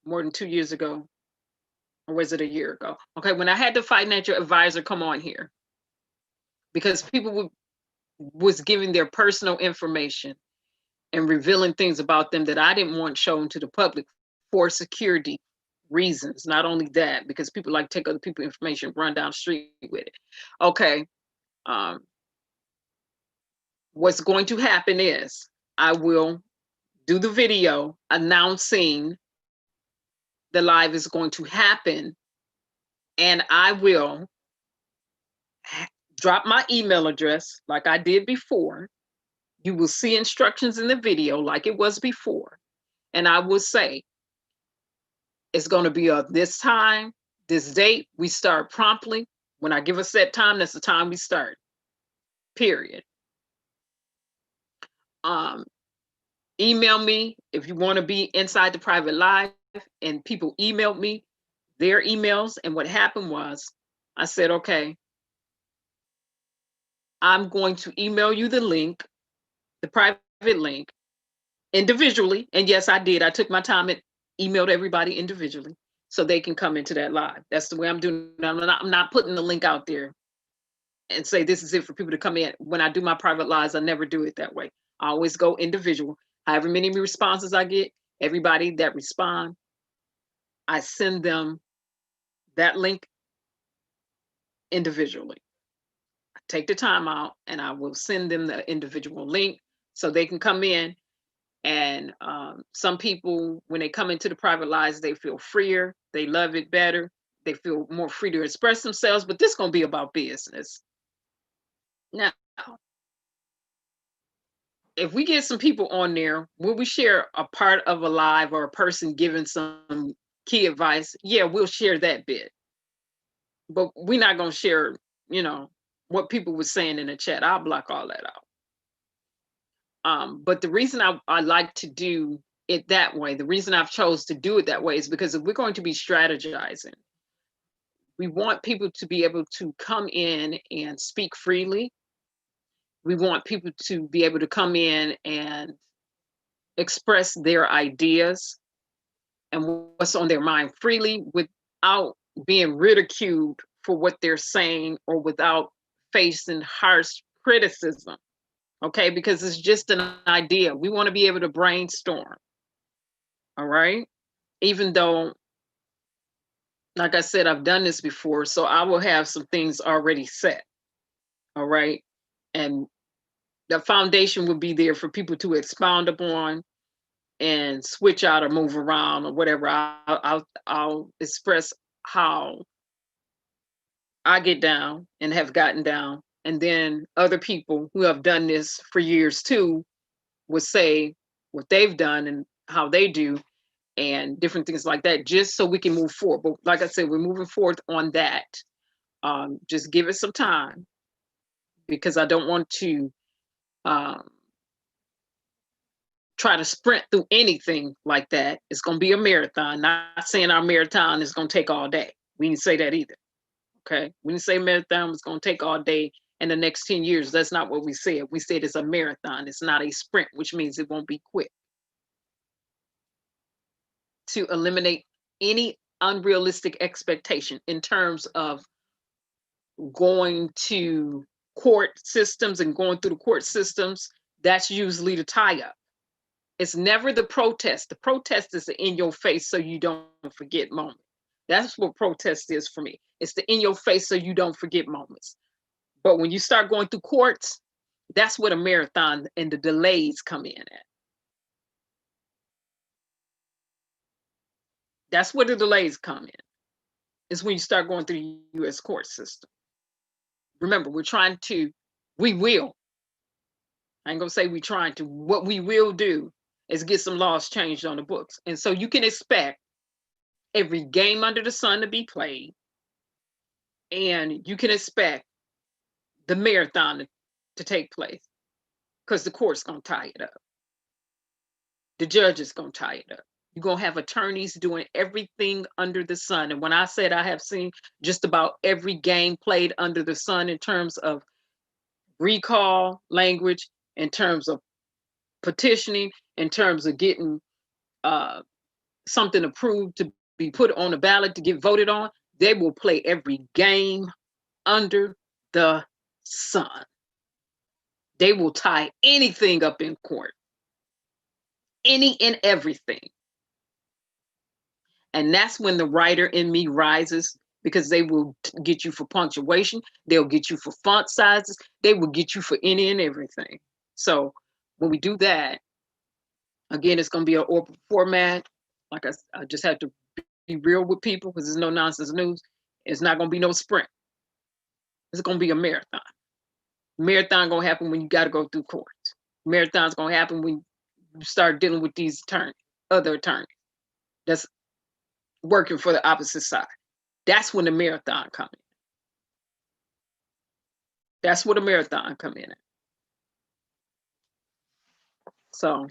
more than 2 years ago, or was it a year ago? Okay, when I had the financial advisor come on here, because people was giving their personal information and revealing things about them that I didn't want shown to the public for security reasons. Not only that, because people like take other people's information, run down the street with it. Okay. What's going to happen is I will do the video announcing the live is going to happen, and I will drop my email address like I did before. You will see instructions in the video like it was before. And I will say, it's going to be this time, this date. We start promptly. When I give a set time, that's the time we start. Period. Email me if you want to be inside the private live. And people emailed me their emails. And what happened was, I said, okay, I'm going to email you the link, the private link, individually. And yes, I did. I took my time and emailed everybody individually so they can come into that live. That's the way I'm doing it. I'm not putting the link out there and say this is it for people to come in. When I do my private lives, I never do it that way. I always go individual. However many responses I get, everybody that respond, I send them that link individually. I take the time out and I will send them the individual link so they can come in. And some people, when they come into the private lives, they feel freer. They love it better. They feel more free to express themselves. But this is going to be about business. Now, if we get some people on there, will we share a part of a live or a person giving some key advice? Yeah, we'll share that bit. But we're not going to share, what people were saying in the chat. I'll block all that out. But the reason I like to do it that way, the reason I've chose to do it that way is because if we're going to be strategizing, we want people to be able to come in and speak freely. We want people to be able to come in and express their ideas and what's on their mind freely without being ridiculed for what they're saying or without facing harsh criticism. Okay, because it's just an idea. We want to be able to brainstorm. All right. Even though, like I said, I've done this before, so I will have some things already set. All right. And the foundation would be there for people to expound upon and switch out or move around or whatever. I'll express how I get down and have gotten down. And then other people who have done this for years too would say what they've done and how they do and different things like that, just so we can move forward. But like I said, we're moving forward on that. Just give it some time because I don't want to try to sprint through anything like that. It's going to be a marathon. Not saying our marathon is going to take all day. We didn't say that either. Okay. We didn't say marathon was going to take all day in the next 10 years. That's not what we said. We said it's a marathon. It's not a sprint, which means it won't be quick. To eliminate any unrealistic expectation in terms of going to court systems and going through the court systems, that's usually the tie-up. It's never the protest. The protest is the in your face so you don't forget moment. That's what protest is for me. It's the in your face so you don't forget moments. But when you start going through courts, that's where the marathon and the delays come in at. That's where the delays come in. Is when you start going through the U.S. court system. Remember, we will. I ain't gonna say we trying to. What we will do is get some laws changed on the books. And so you can expect every game under the sun to be played. And you can expect the marathon to take place because the court's gonna tie it up. The judge is gonna tie it up. You're gonna have attorneys doing everything under the sun. And when I said I have seen just about every game played under the sun in terms of recall language, in terms of petitioning, in terms of getting something approved to be put on the ballot to get voted on, they will play every game under the sun. They will tie anything up in court. Any and everything. And that's when the writer in me rises, because they will get you for punctuation. They'll get you for font sizes. They will get you for any and everything. So when we do that, again, it's going to be an open format. Like I just have to be real with people because there's no nonsense news. It's not going to be no sprint. It's going to be a marathon. Marathon going to happen when you got to go through courts. Marathon's going to happen when you start dealing with these other attorneys. working for the opposite side. That's when the marathon comes in. That's where the marathon come in. So,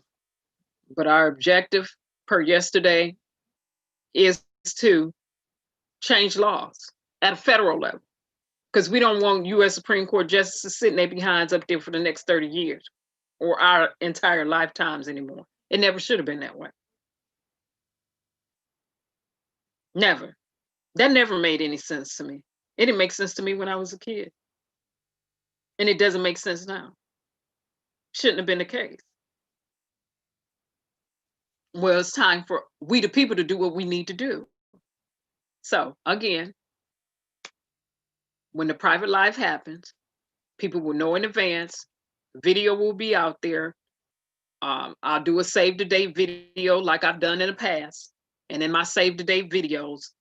but our objective per yesterday is to change laws at a federal level, because we don't want U.S. Supreme Court justices sitting their behinds up there for the next 30 years or our entire lifetimes anymore. It never should have been that way. Never. That never made any sense to me. It didn't make sense to me when I was a kid. And it doesn't make sense now. Shouldn't have been the case. Well, it's time for we the people to do what we need to do. So again, when the private live happens, people will know in advance. Video will be out there. I'll do a save the date video like I've done in the past. And in my save the date videos,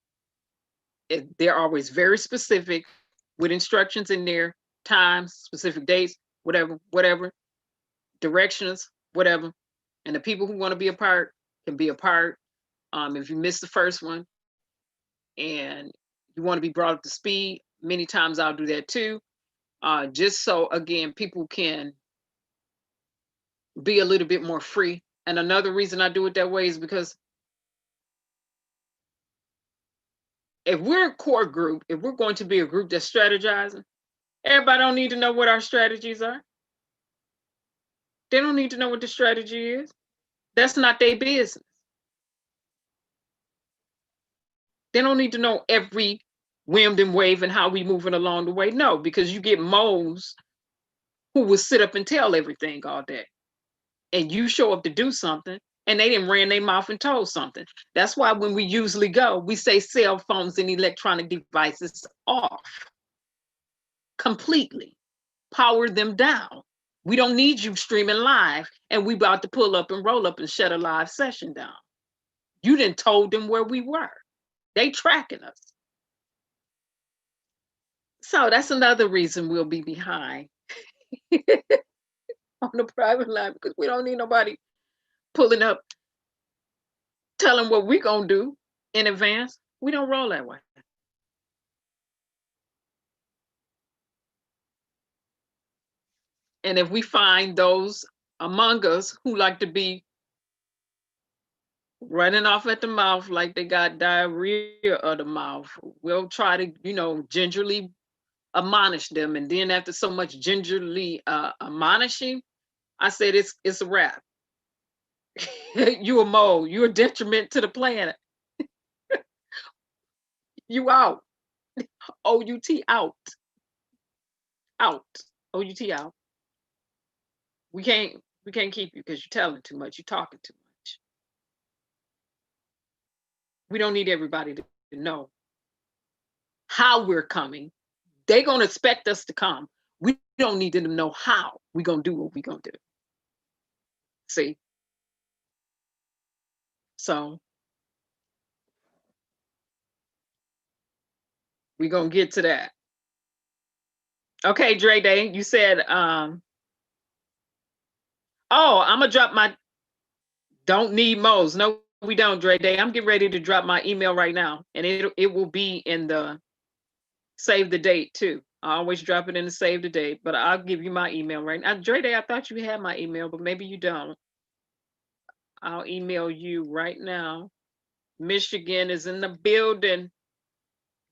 they're always very specific with instructions in there, times, specific dates, whatever, directions, whatever. And the people who want to be a part can be a part. If you missed the first one and you want to be brought up to speed, many times I'll do that too. Just so, again, people can be a little bit more free. And another reason I do it that way is because if we're a core group, if we're going to be a group that's strategizing, everybody don't need to know what our strategies are. They don't need to know what the strategy is. That's not their business. They don't need to know every wind and wave and how we moving along the way. No, because you get moles who will sit up and tell everything all day. And you show up to do something and they didn't ran their mouth and told something. That's why when we usually go, we say cell phones and electronic devices off completely. Power them down. We don't need you streaming live and we about to pull up and roll up and shut a live session down. You didn't told them where we were. They tracking us. So that's another reason we'll be behind on the private line, because we don't need nobody pulling up, telling what we're going to do in advance. We don't roll that way. And if we find those among us who like to be running off at the mouth like they got diarrhea of the mouth, we'll try to, gingerly admonish them. And then after so much gingerly admonishing, I said, it's a wrap. You a mole. You're a detriment to the planet. You out. O-U-T out. Out. O-U-T out. We can't keep you because you're telling too much. You're talking too much. We don't need everybody to know how we're coming. They're going to expect us to come. We don't need them to know how we're going to do what we're going to do. See? So we're going to get to that. Okay, Dre Day, you said, I'm going to drop my don't need Mo's. No, we don't, Dre Day. I'm getting ready to drop my email right now, and it will be in the save the date too. I always drop it in the save the date, but I'll give you my email right now. Dre Day, I thought you had my email, but maybe you don't. I'll email you right now. Michigan is in the building.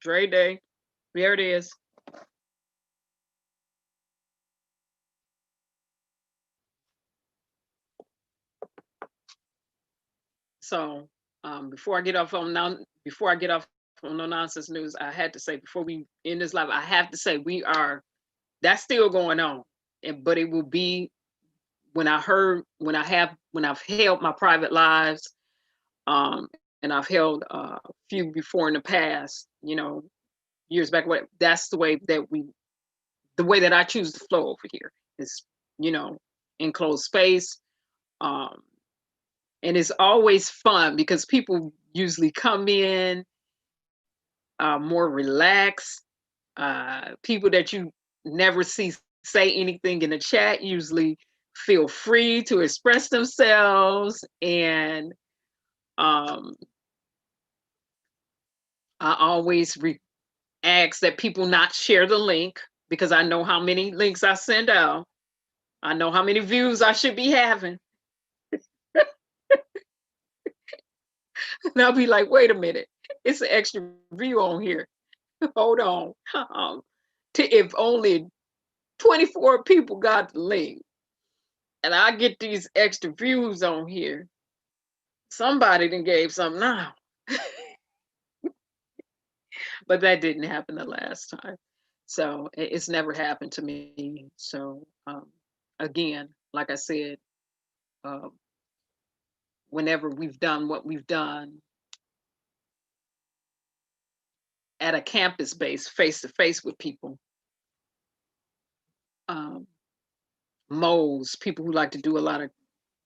Dre Day. There it is. So before I get off on No Nonsense News, I had to say, before we end this live, I have to say that's still going on. But it will be when I've held my private lives, and I've held a few before in the past, years back. That's the way that I choose to flow over here is, enclosed space. And it's always fun because people usually come in more relaxed. People that you never see say anything in the chat usually feel free to express themselves. And I always ask that people not share the link because I know how many links I send out. I know how many views I should be having. And I'll be like, wait a minute, it's an extra view on here. Hold on. If only 24 people got the link and I get these extra views on here, somebody done gave something now. But that didn't happen the last time. So it's never happened to me. So again, like I said, whenever we've done what we've done at a campus base, face to face with people, moles, people who like to do a lot of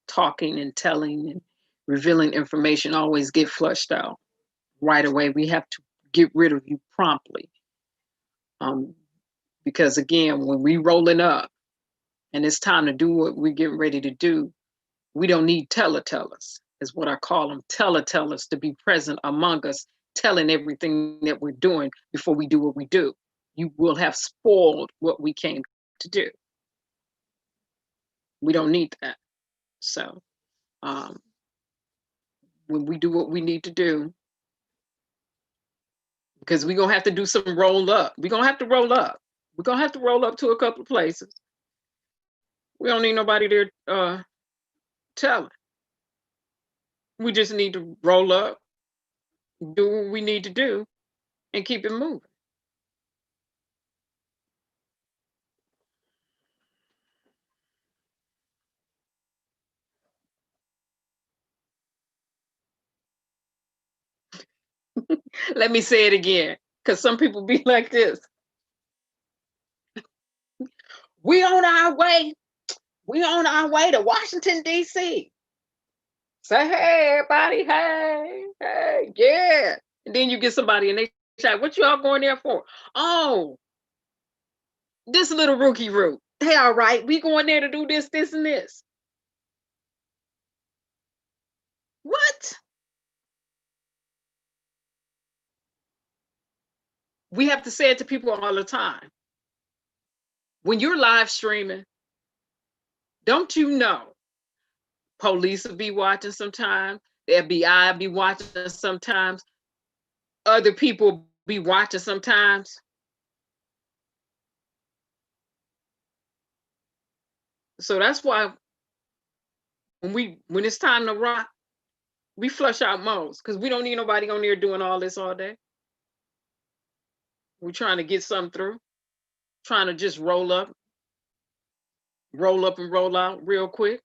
talking and telling and revealing information always get flushed out right away. We have to get rid of you promptly. Because again, when we rolling up and it's time to do what we're getting ready to do, we don't need tellers, is what I call them, tellers to be present among us, telling everything that we're doing before we do what we do. You will have spoiled what we came to do. We don't need that. So when we do what we need to do, because we're going to have to do some roll up. We're going to have to roll up. We're going to have to roll up to a couple of places. We don't need nobody there telling. We just need to roll up, do what we need to do, and keep it moving. Let me say it again, because some people be like this. We on our way to Washington, D.C. Say, hey, everybody, hey, yeah. And then you get somebody and they chat, what you all going there for? Oh, this little rookie route. Hey, all right, we going there to do this, this, and this. What? We have to say it to people all the time. When you're live streaming, don't you know? Police will be watching sometimes. The FBI be watching sometimes. Other people be watching sometimes. So that's why when it's time to rock, we flush out modes because we don't need nobody on there doing all this all day. We're trying to get something through, trying to just roll up and roll out real quick,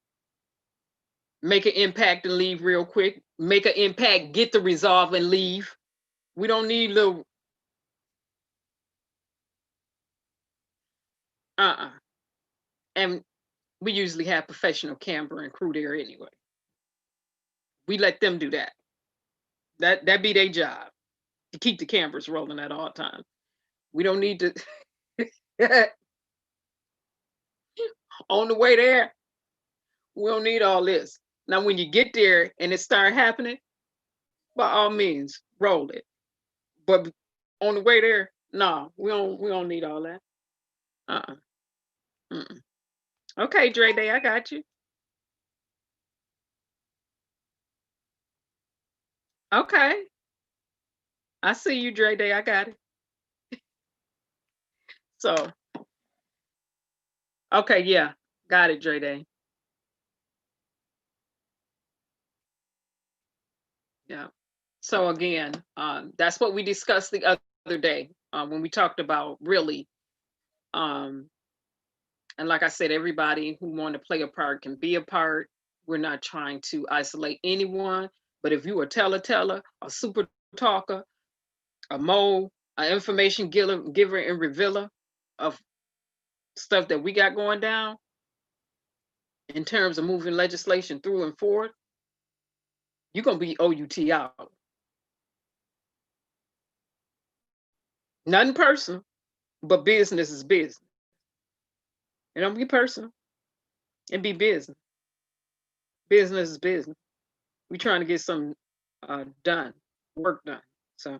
make an impact and leave real quick, make an impact, get the resolve and leave. We don't need little and we usually have professional camera and crew there anyway. We let them do that. That be their job, to keep the cameras rolling at all times. We don't need to on the way there, we don't need all this. Now when you get there and it start happening, by all means, roll it. But on the way there, no, we don't need all that. Okay, Dre Day, I got you. Okay. I see you, Dre Day, I got it. So, okay, yeah, got it, Dre Day. Yeah. So again, that's what we discussed the other day when we talked about really, and like I said, everybody who want to play a part can be a part. We're not trying to isolate anyone, but if you a teller, a super talker, a mole, an information giver and revealer of stuff that we got going down in terms of moving legislation through and forward, you're going to be OUT out. Nothing personal, but business is business. And don't be personal and be business. Business is business. We're trying to get some done, work done. So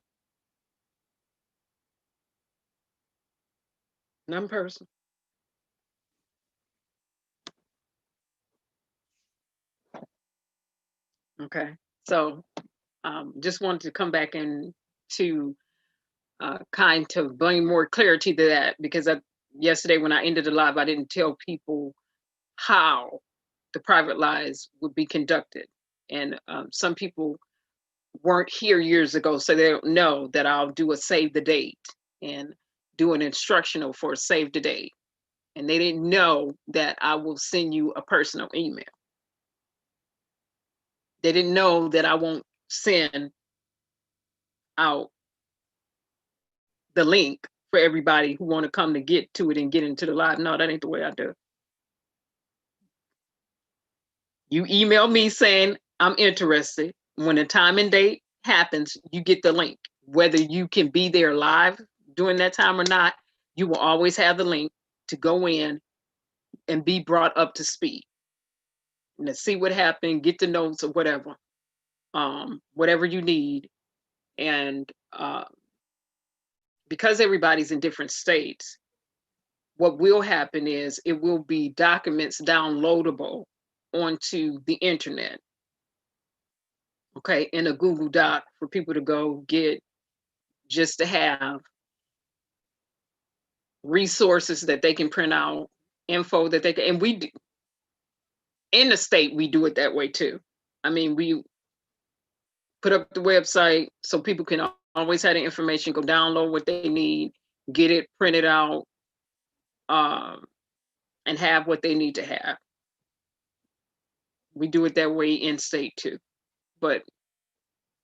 Non-person. Okay. So just wanted to come back and to kind of bring more clarity to that, because yesterday when I ended the live, I didn't tell people how the private lives would be conducted. And some people weren't here years ago, so they don't know that I'll do a save the date and do an instructional for a save the date. And they didn't know that I will send you a personal email. They didn't know that I won't send out the link for everybody who want to come to get to it and get into the live. No, that ain't the way I do it. You email me saying I'm interested. When the time and date happens, you get the link. Whether you can be there live during that time or not, you will always have the link to go in and be brought up to speed. And to see what happened, get the notes or whatever, whatever you need. And because everybody's in different states, what will happen is it will be documents downloadable onto the internet. Okay, in a Google Doc for people to go get, just to have resources that they can print out, info that they can, and we do, in the state, we do it that way too. I mean, we put up the website so people can always have the information, go download what they need, get it printed out, and have what they need to have. We do it that way in state too. But,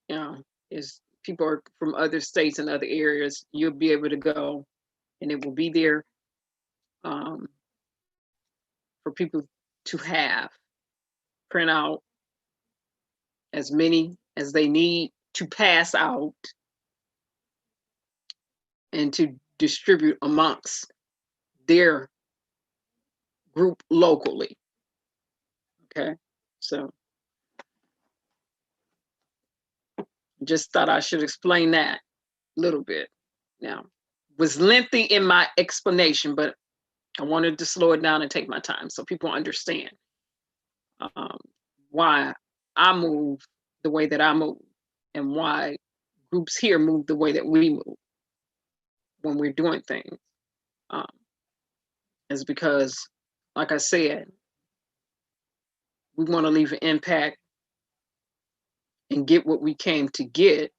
you know, is people are from other states and other areas, you'll be able to go and it will be there for people to have, print out as many as they need to pass out and to distribute amongst their group locally. Okay, so just thought I should explain that a little bit. Now, was lengthy in my explanation, but I wanted to slow it down and take my time so people understand why I move the way that I move and why groups here move the way that we move when we're doing things. Is because, like I said, we want to leave an impact and get what we came to get.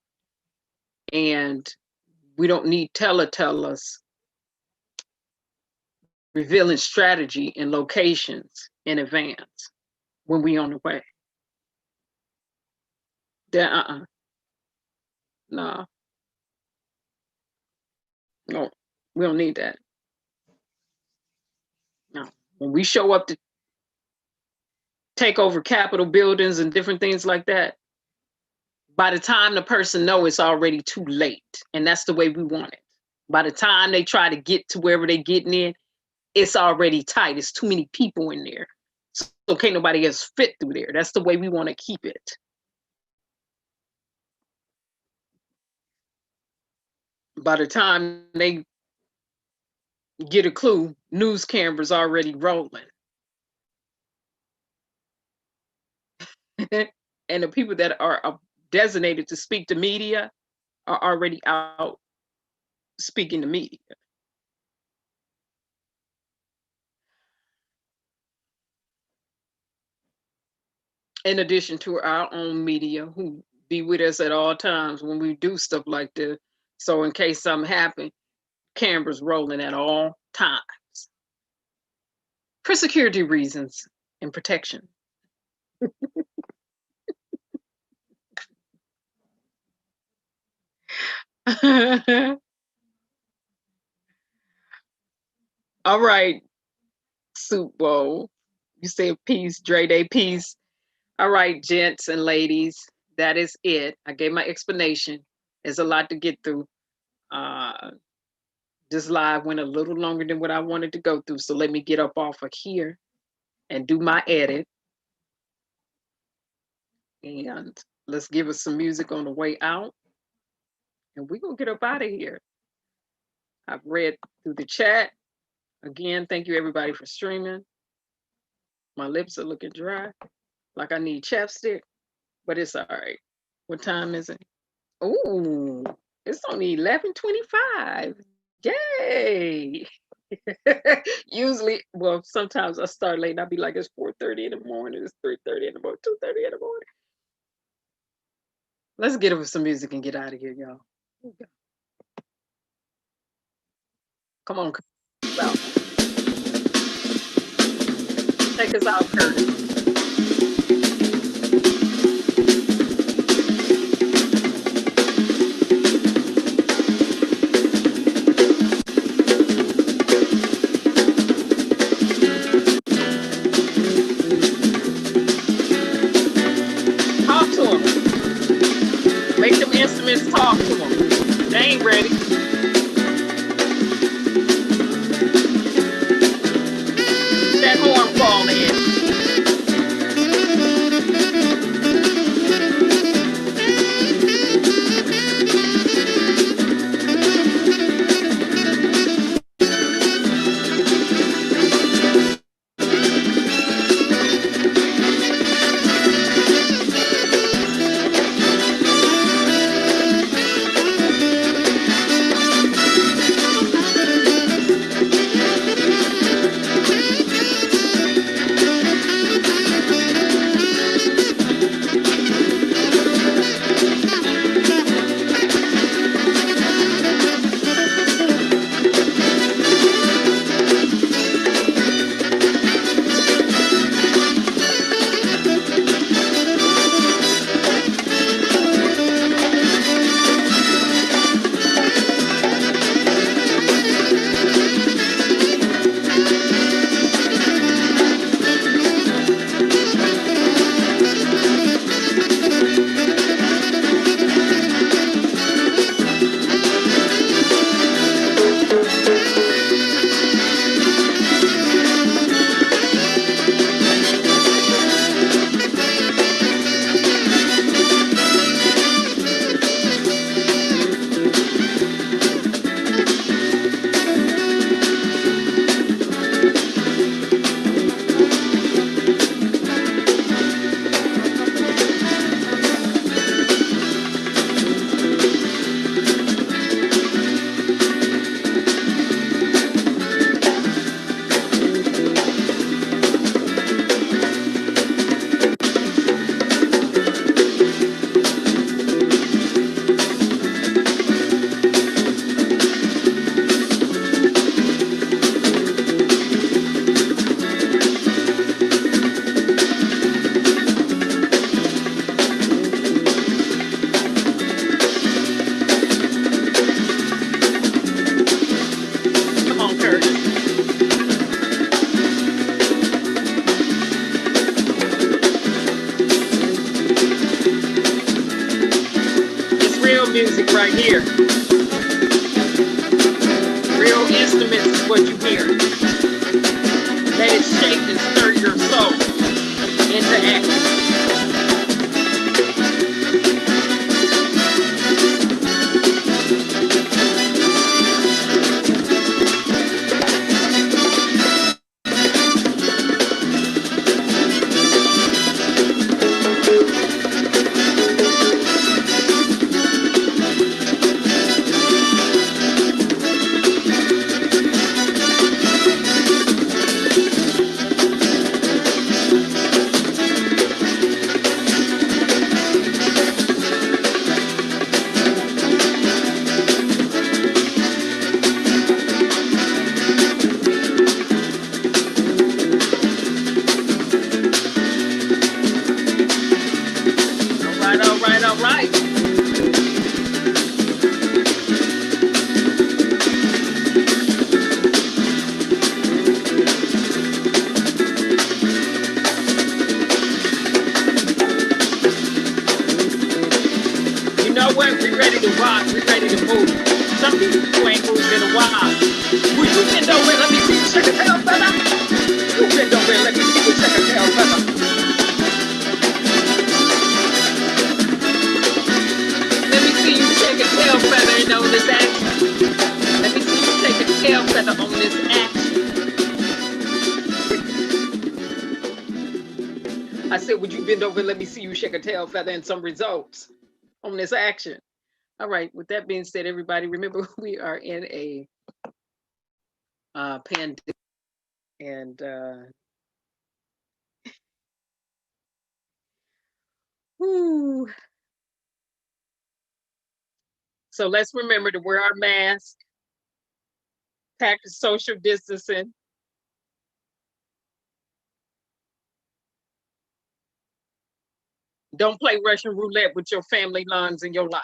And we don't need tellers revealing strategy and locations in advance when we on the way. Then no, we don't need that. No, when we show up to take over Capitol buildings and different things like that, by the time the person knows, it's already too late. And that's the way we want it. By the time they try to get to wherever they're getting in, it's already tight. It's too many people in there. So can't nobody else fit through there. That's the way we want to keep it. By the time they get a clue, news cameras already rolling. And the people that are designated to speak to media are already out speaking to media. In addition to our own media who be with us at all times when we do stuff like this. So in case something happened, cameras rolling at all times. For security reasons and protection. All right, Soup Bowl. You say peace, Dre Day, peace. All right, gents and ladies, that is it. I gave my explanation. There's a lot to get through. This live went a little longer than what I wanted to go through, so let me get up off of here and do my edit. And let's give us some music on the way out. And we're going to get up out of here. I've read through the chat. Again, thank you everybody for streaming. My lips are looking dry, like I need chapstick, but it's all right. What time is it? Ooh, it's only 11:25. Yay! Usually, well, sometimes I start late and I'll be like, it's 4:30 in the morning, it's 3:30 in the morning, 2:30 in the morning. Let's get over some music and get out of here, y'all. Come on, take us out, Curtis. Instruments talk to them. They ain't ready. That horn fall in. Music right here. Real instruments is what you hear. Let it shake and stir your soul into action. Tail feather on this action. I said, would you bend over and let me see you shake a tail feather and some results on this action? All right, with that being said, everybody, remember we are in a pandemic, and so let's remember to wear our mask, practice social distancing. Don't play Russian roulette with your family lines in your life.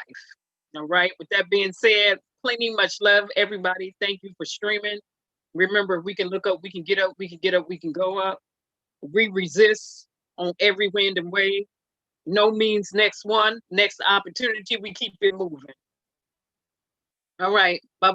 All right. With that being said, plenty much love, everybody. Thank you for streaming. Remember, we can look up, we can get up, we can get up, we can go up. We resist on every wind and wave. No means next one, next opportunity. We keep it moving. All right. Bye-bye.